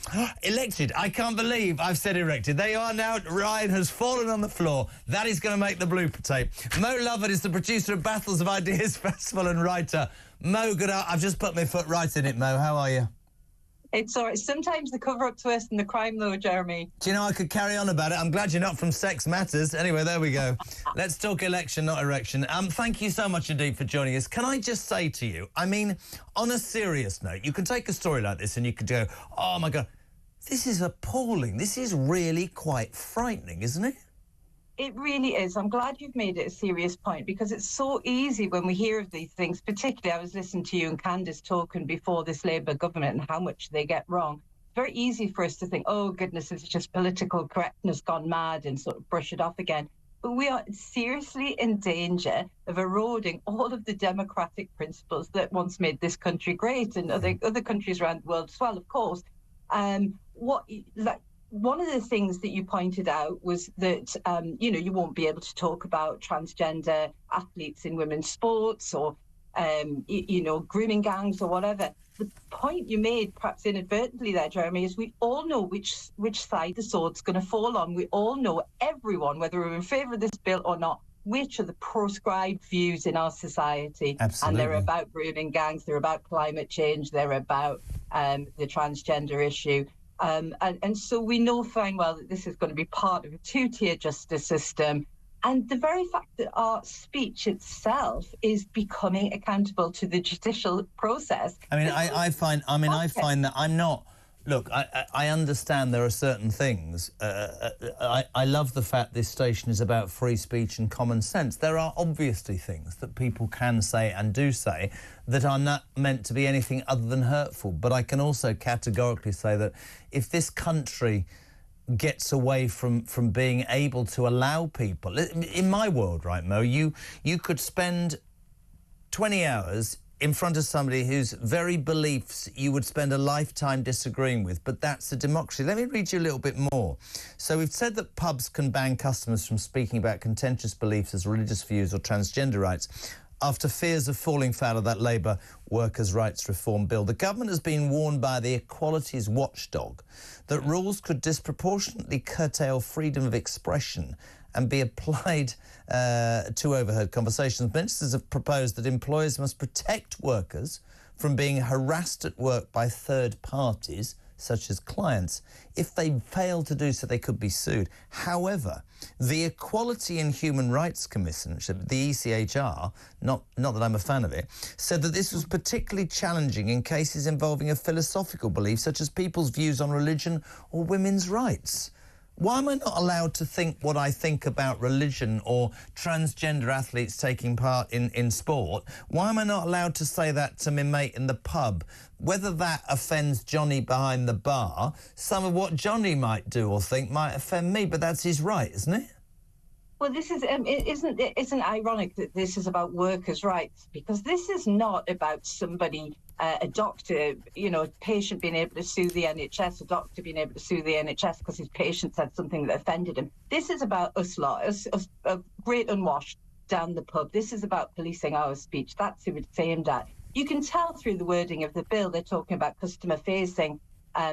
Elected. I can't believe I've said erected. They are now... Ryan has fallen on the floor. That is going to make the blooper tape. Mo Lovatt is the producer of Battles of Ideas Festival and writer. Mo, good out. I've just put my foot right in it, Mo. How are you? It's all right. Sometimes the cover-up's worse than the crime, though, Jeremy. Do you know, I could carry on about it. I'm glad you're not from Sex Matters. Anyway, there we go. Let's talk election, not erection. Thank you so much indeed for joining us. Can I just say to you, I mean, on a serious note, you can take a story like this and you could go, oh, my God, this is appalling. This is really quite frightening, isn't it? It really is. I'm glad you've made it a serious point because it's so easy when we hear of these things, particularly I was listening to you and Candice talking before this Labour government and how much they get wrong. It's very easy for us to think, oh, goodness, it's just political correctness gone mad and sort of brush it off again. But we are seriously in danger of eroding all of the democratic principles that once made this country great and other countries around the world as well, of course. One of the things that you pointed out was that, you won't be able to talk about transgender athletes in women's sports or, grooming gangs or whatever. The point you made, perhaps inadvertently there, Jeremy, is we all know which side the sword's going to fall on. We all know, everyone, whether we're in favour of this bill or not, which are the proscribed views in our society. Absolutely. And they're about grooming gangs, they're about climate change, they're about the transgender issue. And so we know fine well that this is going to be part of a two-tier justice system. And the very fact that our speech itself is becoming accountable to the judicial process. I mean, I find that I'm not... Look, I understand there are certain things. I love the fact this station is about free speech and common sense. There are obviously things that people can say and do say that are not meant to be anything other than hurtful. But I can also categorically say that if this country gets away from being able to allow people... In my world, right, Mo, you could spend 20 hours... in front of somebody whose very beliefs you would spend a lifetime disagreeing with, but that's a democracy. Let me read you a little bit more. So we've said that pubs can ban customers from speaking about contentious beliefs as religious views or transgender rights after fears of falling foul of that Labour workers' rights reform bill. The government has been warned by the equalities watchdog that rules could disproportionately curtail freedom of expression and be applied to overheard conversations. Ministers have proposed that employers must protect workers from being harassed at work by third parties, such as clients. If they fail to do so, they could be sued. However, the Equality and Human Rights Commission, the ECHR, not that I'm a fan of it, said that this was particularly challenging in cases involving a philosophical belief, such as people's views on religion or women's rights. Why am I not allowed to think what I think about religion or transgender athletes taking part in sport? Why am I not allowed to say that to my mate in the pub? Whether that offends Johnny behind the bar, some of what Johnny might do or think might offend me, but that's his right, isn't it? Well, this is isn't it ironic that this is about workers' rights? Because this is not about somebody, a doctor, a patient being able to sue the NHS, a doctor being able to sue the NHS because his patient said something that offended him. This is about us lot, us great unwashed down the pub. This is about policing our speech. That's who it's aimed at. You can tell through the wording of the bill, they're talking about customer-facing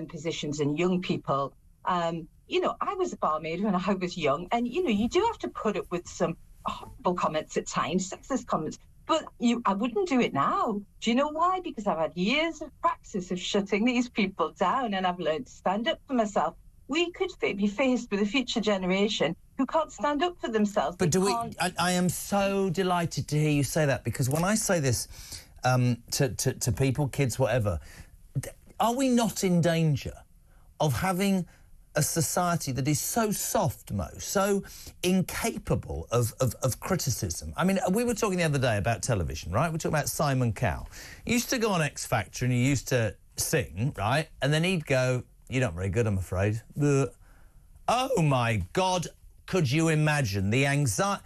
positions and young people. I was a barmaid when I was young, and, you do have to put up with some horrible comments at times, sexist comments, but I wouldn't do it now. Do you know why? Because I've had years of practice of shutting these people down, and I've learned to stand up for myself. we could be faced with a future generation who can't stand up for themselves. But I am so delighted to hear you say that, because when I say this to people, kids, whatever, are we not in danger of having a society that is so soft, Mo, so incapable of criticism? I mean, we were talking the other day about television, right? We're talking about Simon Cowell. He used to go on X Factor and he used to sing, right? And then he'd go, "You're not very good, I'm afraid." Oh, my God, could you imagine the anxiety?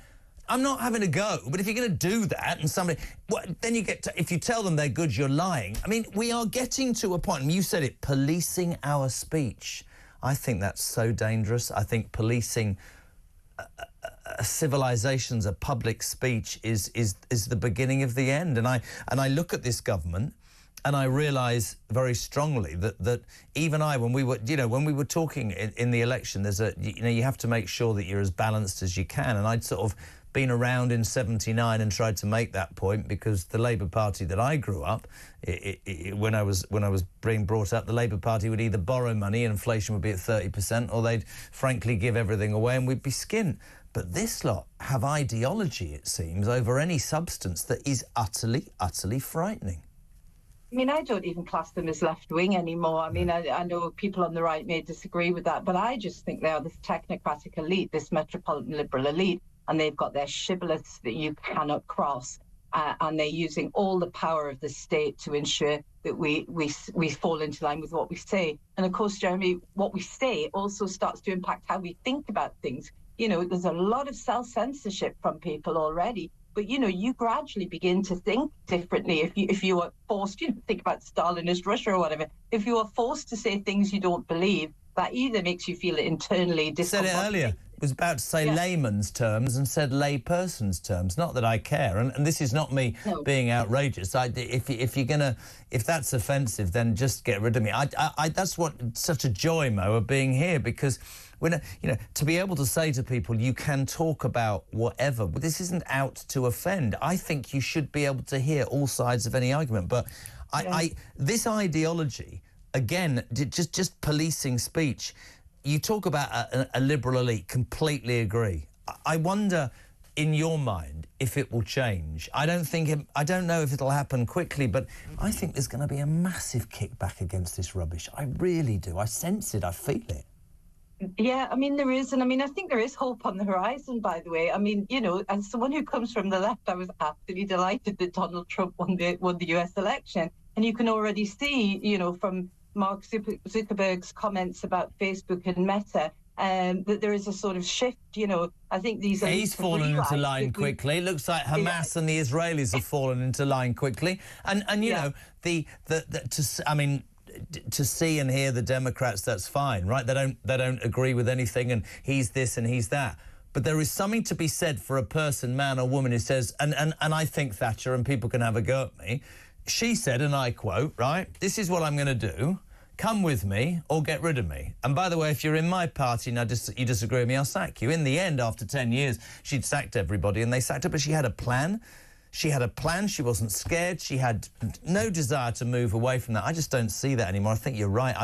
I'm not having a go, but if you're going to do that and somebody... Well, then you get to... If you tell them they're good, you're lying. I mean, we are getting to a point, and you said it, policing our speech. I think that's so dangerous. I think policing civilizations, a public speech is the beginning of the end. And I look at this government and I realise very strongly that even when we were talking in the election, there's you have to make sure that you're as balanced as you can. And I'd sort of been around in '79 and tried to make that point, because the Labour Party that I grew up, when I was being brought up, the Labour Party would either borrow money and inflation would be at 30%, or they'd frankly give everything away and we'd be skint. But this lot have ideology, it seems, over any substance that is utterly, utterly frightening. I mean, I don't even class them as left-wing anymore. I mean, I know people on the right may disagree with that, but I just think they are this technocratic elite, this metropolitan liberal elite, and they've got their shibboleths that you cannot cross, and they're using all the power of the state to ensure that we fall into line with what we say. And of course, Jeremy, what we say also starts to impact how we think about things. You know, there's a lot of self-censorship from people already, but you know, you gradually begin to think differently if you are forced. Think about Stalinist Russia or whatever. If you are forced to say things you don't believe, that either makes you feel internally discomforted. Said it earlier. Was about to say layman's terms and said layperson's terms. Not that I care, and this is not me being outrageous. If that's offensive, then just get rid of me. That's what such a joy, Mo, of being here, because to be able to say to people, you can talk about whatever, but this isn't out to offend. I think you should be able to hear all sides of any argument. But this ideology, again, just policing speech. You talk about a liberal elite, completely agree. I wonder, in your mind, if it will change. I don't know if it'll happen quickly, but I think there's going to be a massive kickback against this rubbish. I really do. I sense it. I feel it. Yeah, I mean, there is. And I mean, I think there is hope on the horizon, by the way. I mean, as someone who comes from the left, I was absolutely delighted that Donald Trump won the US election. And you can already see, from Mark Zuckerberg's comments about Facebook and Meta, that there is a sort of shift. I think these... He's fallen into line quickly. It looks like Hamas and the Israelis have fallen into line quickly. And to see and hear the Democrats, that's fine, right? They don't agree with anything, and he's this and he's that. But there is something to be said for a person, man or woman, who says, and I think Thatcher, and people can have a go at me, she said, and I quote, right, "This is what I'm going to do. Come with me or get rid of me. And by the way, if you're in my party and you disagree with me, I'll sack you." In the end, after 10 years, she'd sacked everybody and they sacked her, but she had a plan. She had a plan. She wasn't scared. She had no desire to move away from that. I just don't see that anymore. I think you're right.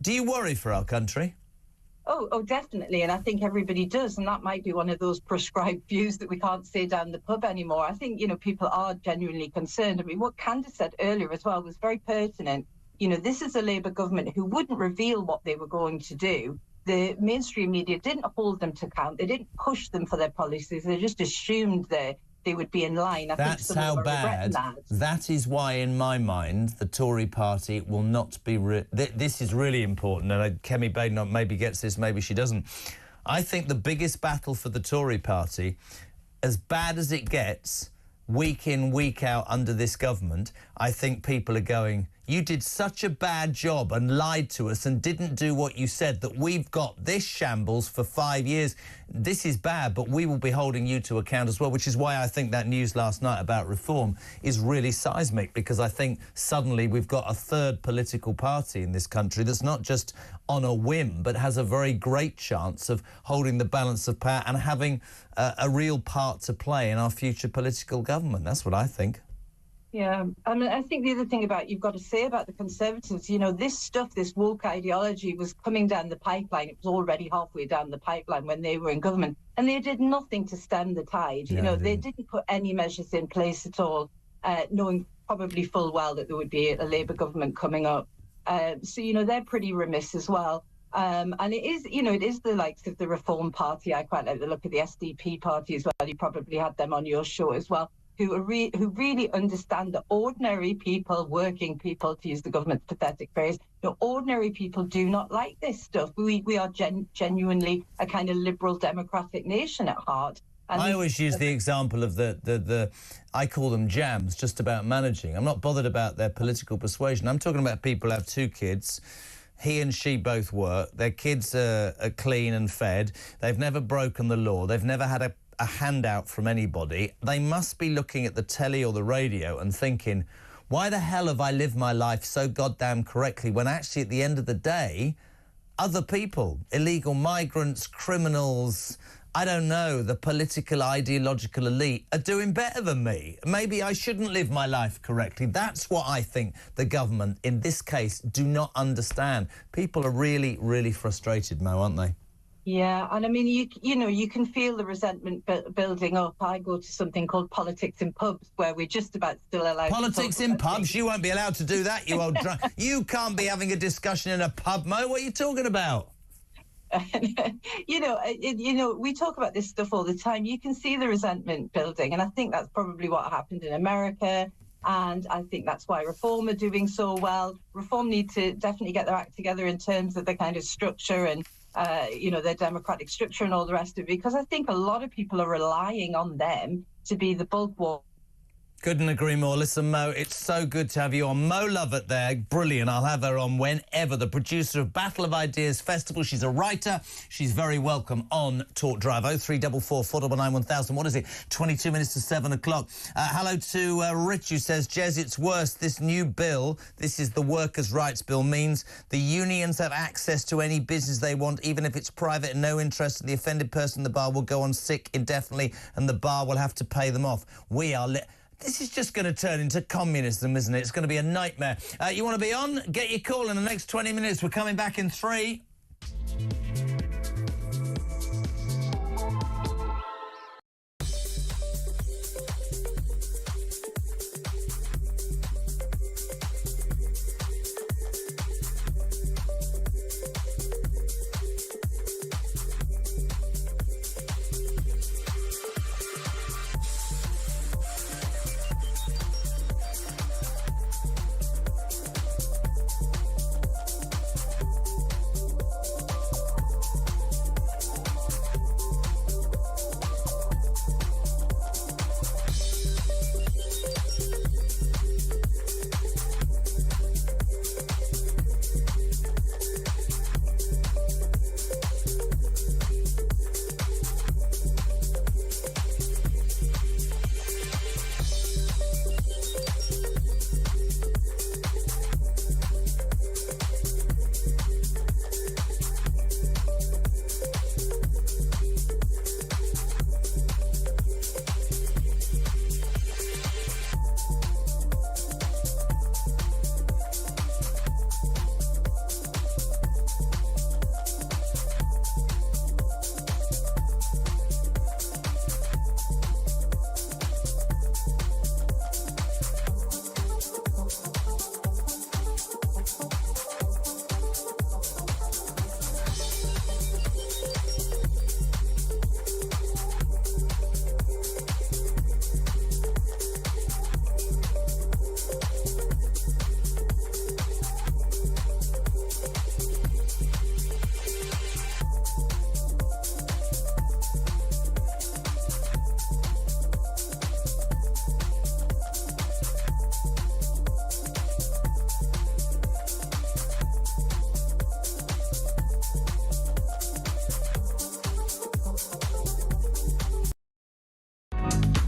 Do you worry for our country? Oh, definitely. And I think everybody does. And that might be one of those prescribed views that we can't say down the pub anymore. I think, people are genuinely concerned. I mean, what Candace said earlier as well was very pertinent. This is a Labour government who wouldn't reveal what they were going to do. The mainstream media didn't hold them to account. They didn't push them for their policies. They just assumed they would be in line. That's how bad. That is why, in my mind, the Tory party will not be... This is really important, and Kemi Badenoch maybe gets this, maybe she doesn't. I think the biggest battle for the Tory party, as bad as it gets, week in, week out under this government, I think people are going, "You did such a bad job and lied to us and didn't do what you said, that we've got this shambles for 5 years. This is bad, but we will be holding you to account as well," which is why I think that news last night about reform is really seismic, because I think suddenly we've got a third political party in this country that's not just on a whim, but has a very great chance of holding the balance of power and having a real part to play in our future political government. That's what I think. Yeah, I mean, I think the other thing you've got to say about the Conservatives, you know, this stuff, this woke ideology was coming down the pipeline. It was already halfway down the pipeline when they were in government, and they did nothing to stem the tide. You know, they didn't put any measures in place at all, knowing probably full well that there would be a Labour government coming up. So, you know, they're pretty remiss as well. And it is, you know, it is the likes of the Reform Party. I quite like the look of the SDP party as well. You probably had them on your show as well. Who really understand that ordinary people, working people, to use the government's pathetic phrase, you know, ordinary people do not like this stuff. We are genuinely a kind of liberal democratic nation at heart. And I always use the example of the I call them jams, just about managing. I'm not bothered about their political persuasion. I'm talking about people who have 2 kids. He and she both work. Their kids are clean and fed. They've never broken the law. They've never had a handout from anybody. They must be looking at the telly or the radio and thinking, why the hell have I lived my life so goddamn correctly when actually at the end of the day, other people, illegal migrants, criminals, I don't know, the political, ideological elite are doing better than me. Maybe I shouldn't live my life correctly. That's what I think the government, in this case, do not understand. People are really, really frustrated, Mo, aren't they? Yeah, and I mean, you know, you can feel the resentment building up. I go to something called Politics in Pubs, where we're just about still allowed Politics in pubs? You won't be allowed to do that, you old drunk. You can't be having a discussion in a pub, Mo. What are you talking about? You know, we talk about this stuff all the time. You can see the resentment building, and I think that's probably what happened in America. And I think that's why Reform are doing so well. Reform need to definitely get their act together in terms of the kind of structure and you know, their democratic structure and all the rest of it, because I think a lot of people are relying on them to be the bulwark. Couldn't agree more. Listen, Mo, it's so good to have you on. Mo Lovatt there, brilliant. I'll have her on whenever. The producer of Battle of Ideas Festival. She's a writer. She's very welcome on Talk Drive. 0344 499 1000. What is it? 22 minutes to 7 o'clock. Hello to Rich, who says, Jez, it's worse. This new bill, this is the Workers' Rights Bill, means the unions have access to any business they want, even if it's private and no interest. The offended person in the bar will go on sick indefinitely and the bar will have to pay them off. We are... This is just going to turn into communism, isn't it? It's going to be a nightmare. You want to be on? Get your call in the next 20 minutes. We're coming back in 3.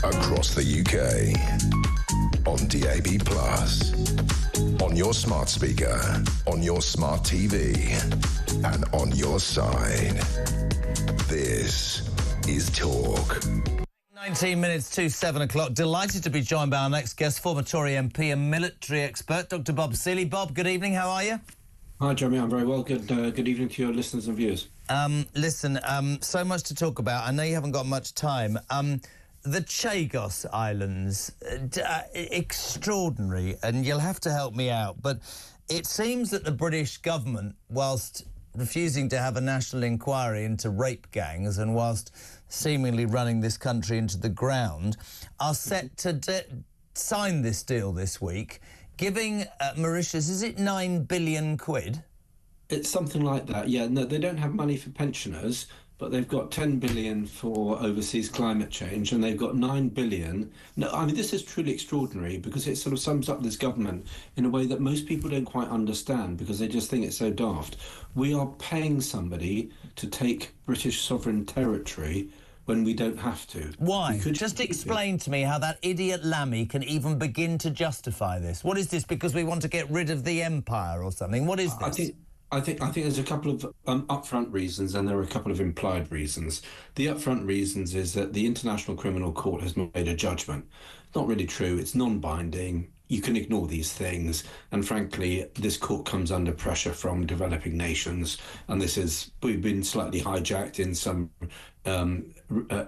Across the UK, on DAB+, on your smart speaker, on your smart TV, and on your side. This is Talk. 19 minutes to 7 o'clock. Delighted to be joined by our next guest, former Tory MP and military expert, Dr. Bob Seeley. Bob, good evening. How are you? Hi, Jeremy. I'm very well. Good evening to your listeners and viewers. Listen, so much to talk about. I know you haven't got much time. The Chagos Islands, extraordinary, and you'll have to help me out, but it seems that the British government, whilst refusing to have a national inquiry into rape gangs and whilst seemingly running this country into the ground, are set to sign this deal this week, giving Mauritius, is it 9 billion quid? It's something like that, yeah. No, they don't have money for pensioners, but they've got 10 billion for overseas climate change, and they've got 9 billion. No, I mean, this is truly extraordinary because it sort of sums up this government in a way that most people don't quite understand because they just think it's so daft. We are paying somebody to take British sovereign territory when we don't have to. Why? Just explain to me how that idiot Lammy can even begin to justify this. What is this? Because we want to get rid of the empire or something? What is this? I think there's a couple of upfront reasons and there are a couple of implied reasons. The upfront reasons is that the International Criminal Court has made a judgment. Not really true. It's non-binding. You can ignore these things. And frankly, this court comes under pressure from developing nations. And we've been slightly hijacked in some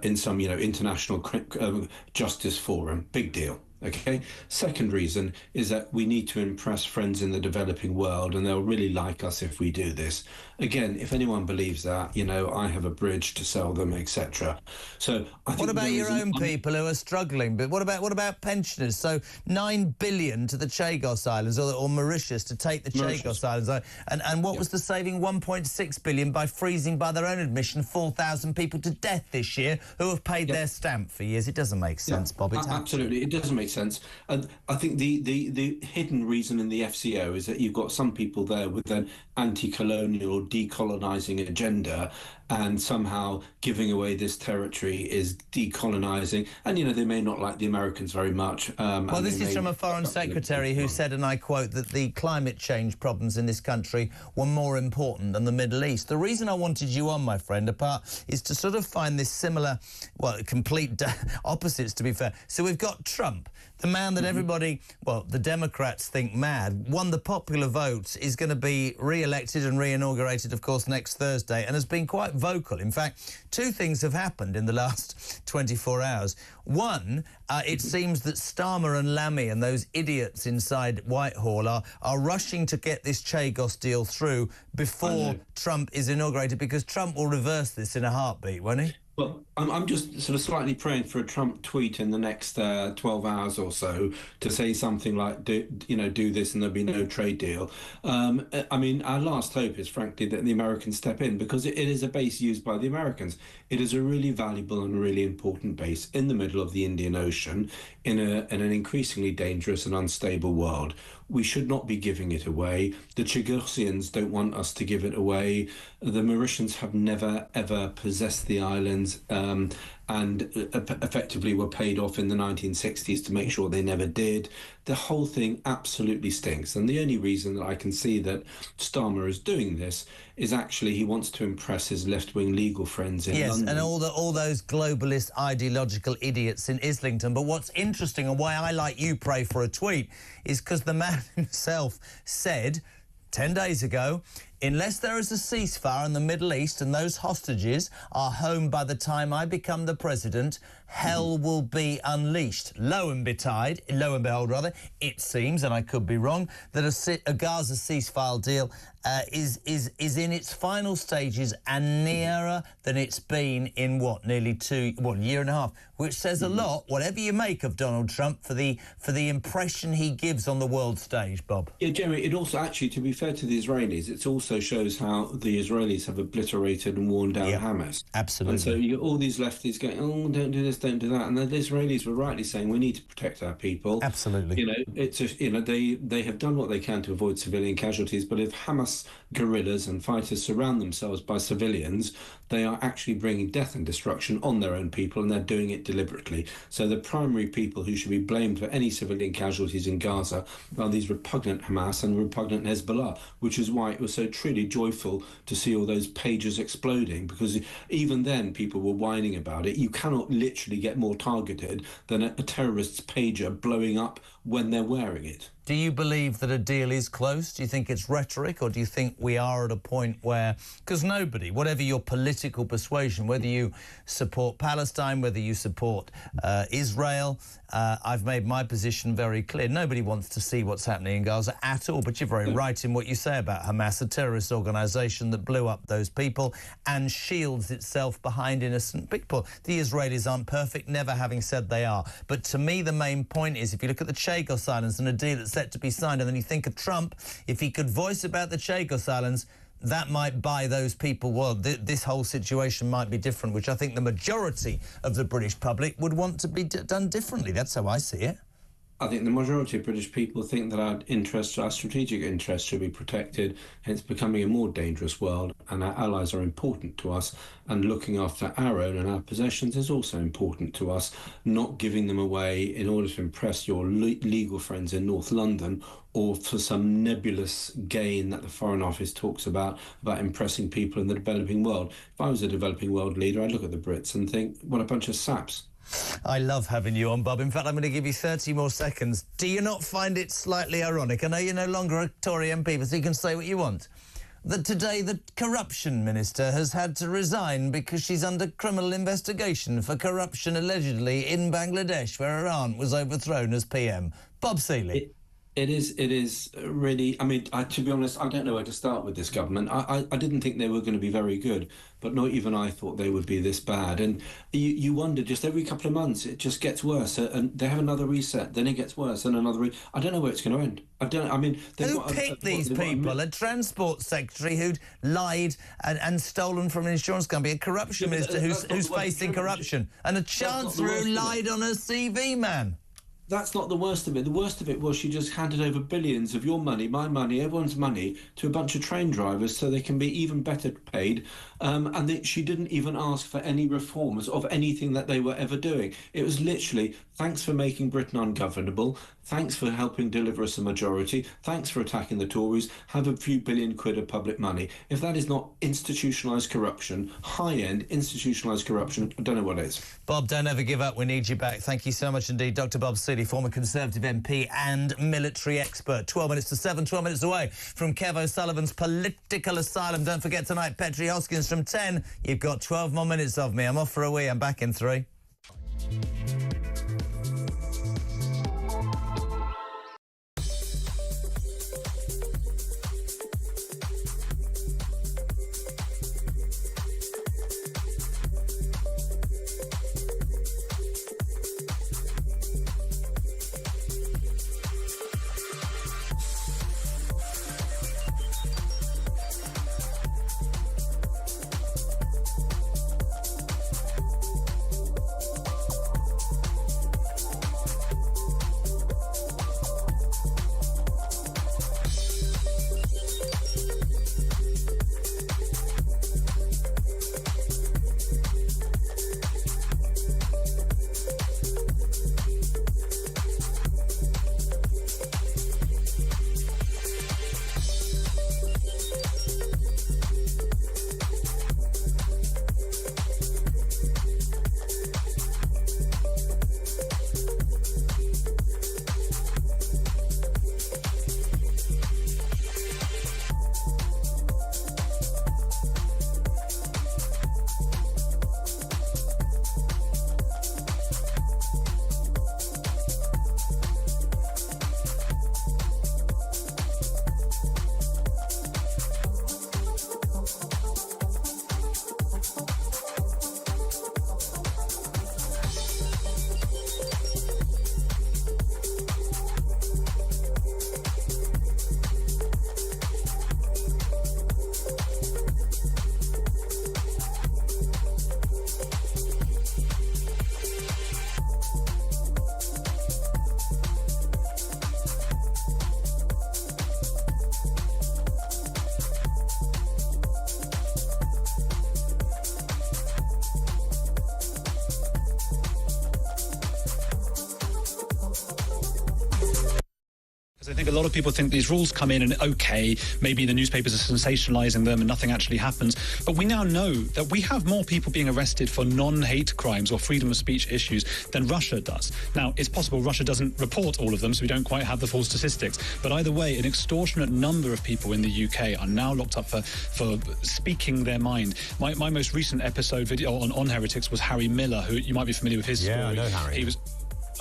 international justice forum. Big deal. Okay. Second reason is that we need to impress friends in the developing world, and they'll really like us if we do this. Again, if anyone believes that, I have a bridge to sell them, etc. So I think. What about your own people who are struggling? But what about pensioners? So 9 billion to the Chagos Islands or Mauritius to take the Chagos Islands, and what was the saving? 1.6 billion by freezing, by their own admission, 4,000 people to death this year who have paid their stamp for years. It doesn't make sense, Bob. Absolutely, it doesn't make sense. And I think the hidden reason in the FCO is that you've got some people there with an anti-colonial, decolonising agenda, and somehow giving away this territory is decolonising. And, they may not like the Americans very much. Well, this is from a foreign secretary who said, and I quote, that the climate change problems in this country were more important than the Middle East. The reason I wanted you on, my friend, is to sort of find this similar, complete opposites, to be fair. So we've got Trump, the man that everybody, the Democrats think mad, won the popular vote, is going to be re-elected and re-inaugurated, of course, next Thursday, and has been quite vocal. In fact, two things have happened in the last 24 hours. One, it seems that Starmer and Lammy and those idiots inside Whitehall are rushing to get this Chagos deal through before Trump is inaugurated, because Trump will reverse this in a heartbeat, won't he? Well, I'm just sort of slightly praying for a Trump tweet in the next 12 hours or so to say something like, do this and there'll be no trade deal. I mean, our last hope is, frankly, that the Americans step in, because it is a base used by the Americans. It is a really valuable and really important base in the middle of the Indian Ocean in an increasingly dangerous and unstable world. We should not be giving it away. The Chagosians don't want us to give it away. The Mauritians have never, ever possessed the islands and effectively were paid off in the 1960s to make sure they never did. The whole thing absolutely stinks. And the only reason that I can see that Starmer is doing this is actually he wants to impress his left-wing legal friends in London. Yes, and all those globalist ideological idiots in Islington. But what's interesting, and why I, like you, pray for a tweet, is because the man himself said 10 days ago, unless there is a ceasefire in the Middle East and those hostages are home by the time I become the president, hell will be unleashed. Lo and behold, it seems, and I could be wrong, that a Gaza ceasefire deal is in its final stages and nearer than it's been in nearly a year and a half, which says a lot, whatever you make of Donald Trump, for the impression he gives on the world stage, Bob. Yeah, Jeremy, it also actually, to be fair to the Israelis, it also shows how the Israelis have obliterated and worn down Hamas. Absolutely. And so you get all these lefties going, oh, don't do this, don't do that, and the Israelis were rightly saying we need to protect our people. Absolutely. They have done what they can to avoid civilian casualties, but if Hamas Hamas guerrillas and fighters surround themselves by civilians, they are actually bringing death and destruction on their own people, and they're doing it deliberately. So the primary people who should be blamed for any civilian casualties in Gaza are these repugnant Hamas and repugnant Hezbollah, which is why it was so truly joyful to see all those pages exploding, because even then people were whining about it. You cannot literally get more targeted than a terrorist's pager blowing up when they're wearing it. Do you believe that a deal is close? Do you think it's rhetoric, or do you think we are at a point where, because nobody, whatever your political persuasion, whether you support Palestine, whether you support Israel, I've made my position very clear. Nobody wants to see what's happening in Gaza at all, but you're very right in what you say about Hamas, a terrorist organisation that blew up those people and shields itself behind innocent people. The Israelis aren't perfect, never having said they are. But to me, the main point is, if you look at the Chagos Islands and a deal that's set to be signed, and then you think of Trump, if he could voice about the Chagos Islands, that might buy those people, well, this whole situation might be different, which I think the majority of the British public would want to be done differently. That's how I see it. I think the majority of British people think that our interests, our strategic interests, should be protected. It's becoming a more dangerous world, and our allies are important to us, and looking after our own and our possessions is also important to us, not giving them away in order to impress your legal friends in North London, or for some nebulous gain that the Foreign Office talks about impressing people in the developing world. If I was a developing world leader, I'd look at the Brits and think, what a bunch of saps. I love having you on, Bob. In fact, I'm going to give you 30 more seconds. Do you not find it slightly ironic? I know you're no longer a Tory MP, but so you can say what you want. That today the corruption minister has had to resign because she's under criminal investigation for corruption allegedly in Bangladesh, where her aunt was overthrown as PM. Bob Seeley. It is really, I mean, to be honest, I don't know where to start with this government. I didn't think they were going to be very good, but not even I thought they would be this bad. And you wonder, just every couple of months, it just gets worse. And they have another reset, then it gets worse, and another I don't know where it's going to end. Who picked these people? A transport secretary who'd lied and stolen from an insurance company, a corruption minister who's facing corruption, and a chancellor who lied on her CV, man. That's not the worst of it. The worst of it was she just handed over billions of your money, my money, everyone's money to a bunch of train drivers so they can be even better paid. And she didn't even ask for any reforms of anything that they were ever doing. It was literally, thanks for making Britain ungovernable. Thanks for helping deliver us a majority. Thanks for attacking the Tories. Have a few billion quid of public money. If that is not institutionalised corruption, high-end institutionalised corruption, I don't know what is. Bob, don't ever give up. We need you back. Thank you so much indeed. Dr Bob Seeley, former Conservative MP and military expert. 12 minutes to 7, 12 minutes away from Kev O'Sullivan's political asylum. Don't forget tonight, Petri Hoskins from 10. You've got 12 more minutes of me. I'm off for a wee. I'm back in 3. I think a lot of people think these rules come in and, okay, maybe the newspapers are sensationalising them and nothing actually happens. But we now know that we have more people being arrested for non-hate crimes or freedom of speech issues than Russia does. Now, it's possible Russia doesn't report all of them, so we don't quite have the full statistics. But either way, an extortionate number of people in the UK are now locked up for speaking their mind. My most recent episode video on Heretics was Harry Miller, who you might be familiar with his story. Yeah, I know Harry. He was...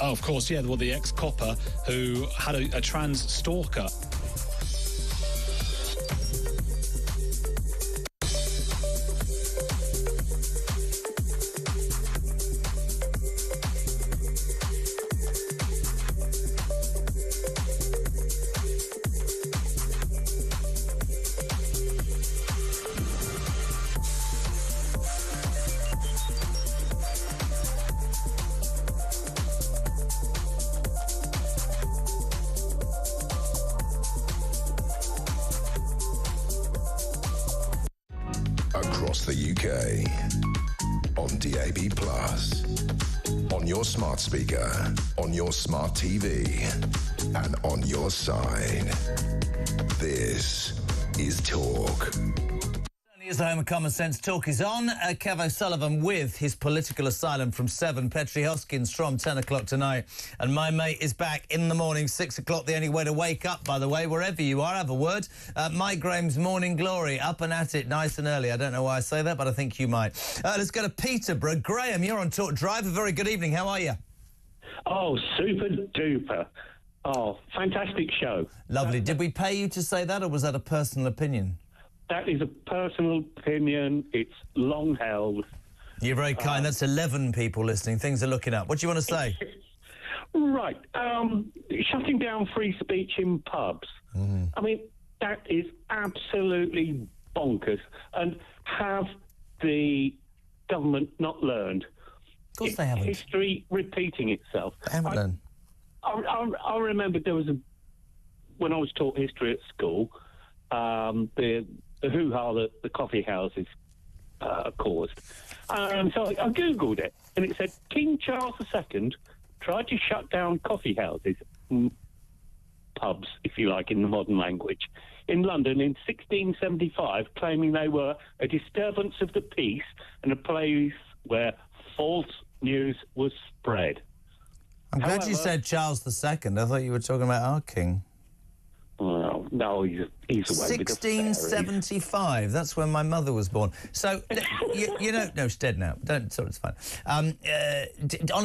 Oh, of course, yeah, well, the ex-copper who had a trans stalker. Across the UK, on DAB+, on your smart speaker, on your smart TV, and on your side. This is Talk. Is the home of common sense. Talk is on. Kev O'Sullivan with his political asylum from 7. Petri Hoskins from 10 o'clock tonight. And my mate is back in the morning, 6 o'clock, the only way to wake up, by the way, wherever you are, have a word. Mike Graham's Morning Glory, up and at it, nice and early. I don't know why I say that, but I think you might. Let's go to Peterborough. Graham, you're on Talk Drive. A very good evening. How are you? Oh, super duper. Oh, fantastic show. Lovely. Did we pay you to say that, or was that a personal opinion? That is a personal opinion. It's long held. You're very kind. That's 11 people listening. Things are looking up. What do you want to say? Right. Shutting down free speech in pubs. I mean, that is absolutely bonkers. And have the government not learned? Of course they haven't. History repeating itself. They haven't learned. I remember there was when I was taught history at school, the hoo-ha that the coffee houses caused. So I Googled it, and it said King Charles II tried to shut down coffee houses, pubs, if you like, in the modern language, in London in 1675, claiming they were a disturbance of the peace and a place where false news was spread. I'm glad you said Charles II. I thought you were talking about our king. Well, no, he's away with the 1675. That's when my mother was born. So, you know, no, she's dead now. Don't. Sorry, it's fine. On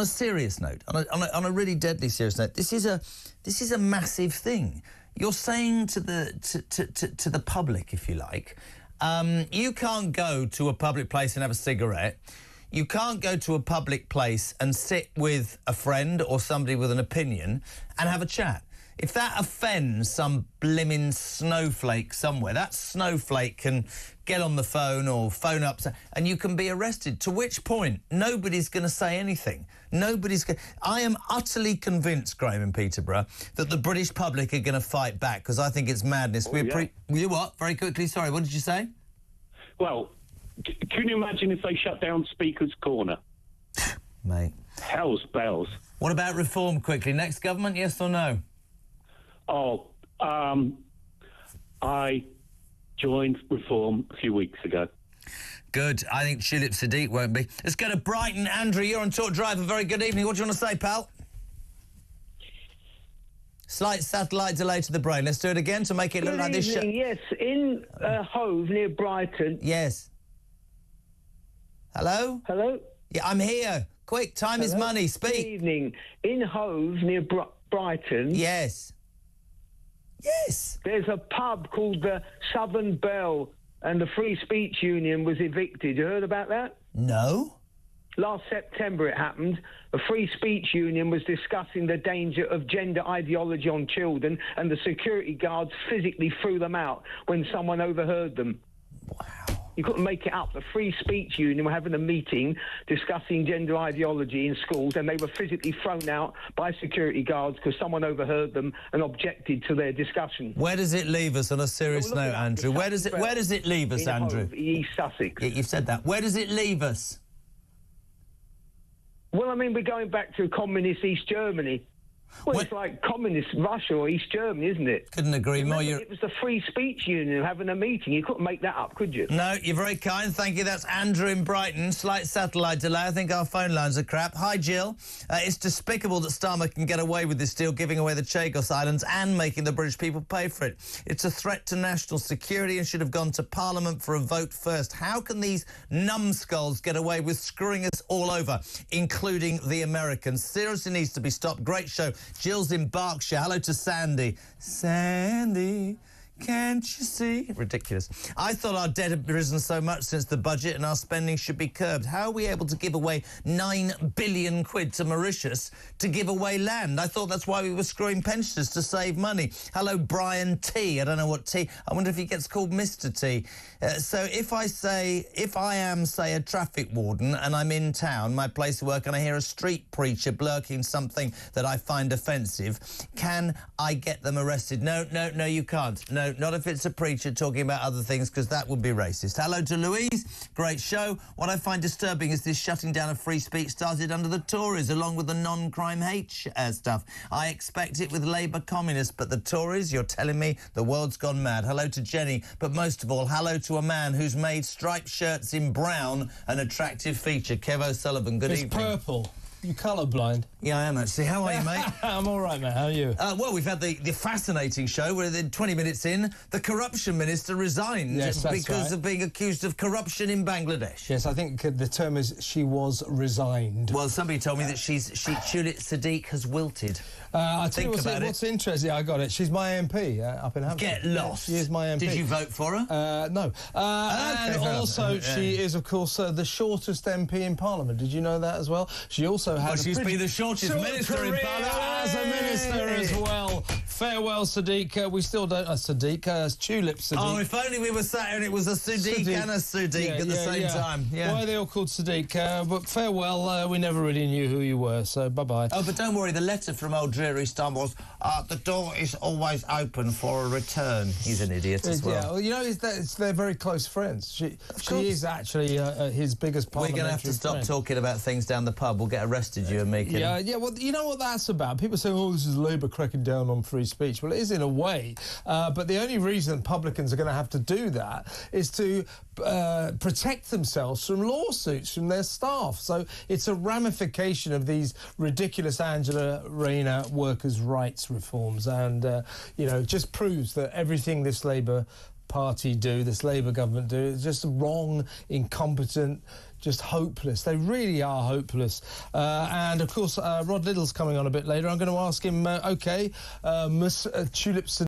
a serious note, on a really deadly serious note, this is a massive thing. You're saying to the public, if you like, you can't go to a public place and have a cigarette. You can't go to a public place and sit with a friend or somebody with an opinion and have a chat. If that offends some blimmin' snowflake somewhere, that snowflake can get on the phone or phone up and you can be arrested, to which point nobody's going to say anything. I am utterly convinced, Graham in Peterborough, that the British public are going to fight back, because I think it's madness. You what? Very quickly, sorry, what did you say? Well, can you imagine if they shut down Speaker's Corner? Mate. Hell's bells. What about reform, quickly? Next government, yes or no? Oh, I joined Reform a few weeks ago. Good. I think Tulip Siddiq won't be. Let's go to Brighton. Andrew, you're on Talk Drive. A very good evening. What do you want to say, pal? Slight satellite delay to the brain. Let's do it again to make it look like this show. Yes, in Hove, near Brighton. Yes. Hello? Hello? Yeah, I'm here. Quick, time is money. Speak. Good evening. In Hove, near Brighton. Yes. Yes. There's a pub called the Southern Bell, and the Free Speech Union was evicted. You heard about that? No. Last September it happened. The Free Speech Union was discussing the danger of gender ideology on children, and the security guards physically threw them out when someone overheard them. Wow. You couldn't make it up. The Free Speech Union were having a meeting discussing gender ideology in schools, and they were physically thrown out by security guards because someone overheard them and objected to their discussion. Where does it leave us on a serious note, Andrew? Where does it leave us, Andrew? Hove, East Sussex. You've said that. Where does it leave us? Well, I mean, we're going back to communist East Germany. Well, it's like communist Russia or East Germany, isn't it? Couldn't agree more. It was the Free Speech Union having a meeting. You couldn't make that up, could you? No, you're very kind. Thank you. That's Andrew in Brighton. Slight satellite delay. I think our phone lines are crap. Hi, Jill. It's despicable that Starmer can get away with this deal, giving away the Chagos Islands and making the British people pay for it. It's a threat to national security and should have gone to Parliament for a vote first. How can these numbskulls get away with screwing us all over, including the Americans? Seriously needs to be stopped. Great show. Jill's in Berkshire. Hello to Sandy. Sandy, can't you see? Ridiculous. I thought our debt had risen so much since the budget and our spending should be curbed. How are we able to give away 9 billion quid to Mauritius to give away land? I thought that's why we were screwing pensioners, to save money. Hello, Brian T. I don't know what T. I wonder if he gets called Mr. T. So if I am, say, a traffic warden and I'm in town, my place of work, and I hear a street preacher blurting something that I find offensive, can I get them arrested? No, you can't. No, not if it's a preacher talking about other things, because that would be racist. Hello to Louise. Great show. What I find disturbing is this shutting down of free speech started under the Tories, along with the non-crime hate stuff. I expect it with Labour communists, but the Tories, you're telling me the world's gone mad. Hello to Jenny, but most of all, hello to a man who's made striped shirts in brown an attractive feature. Kev O'Sullivan, good evening. It's purple. You colourblind? Yeah, I am actually. How are you, mate? I'm all right, mate. How are you? Well, we've had the fascinating show where 20 minutes in, the corruption minister resigned because of being accused of corruption in Bangladesh. Yes, I think the term is she was resigned. Well, somebody told me that Tulip Siddiq has wilted. I tell you what's interesting. I got it. She's my MP up in Hampshire. Get lost. She is my MP. Did you vote for her? No. And also, she is, of course, the shortest MP in Parliament. Did you know that as well? She also had she's been the shortest minister in Parliament. As a minister as well. Farewell, Siddiq. We still don't... Siddiq. Tulip Siddiq. Oh, if only we were sat and it was a Siddiq and a Siddiq at the same time. Yeah. Why are they all called Siddiq? But farewell, we never really knew who you were, so bye-bye. Oh, but don't worry, the letter from old dreary Star was, the door is always open for a return. He's an idiot as well. Yeah, well, you know, they're very close friends. She is actually his biggest parliamentary We're going to have to stop talking about things down the pub. We'll get arrested, you and me. Yeah, well, you know what that's about? People say, oh, this is Labour cracking down on free speech. Well, it is in a way, but the only reason publicans are going to have to do that is to protect themselves from lawsuits from their staff. So it's a ramification of these ridiculous Angela Rayner workers' rights reforms, and you know, just proves that everything this Labour Party do, this Labour government do, is just wrong, incompetent, just hopeless. They really are hopeless. And, of course, Rod Little's coming on a bit later. I'm going to ask him, OK, Miss Tulip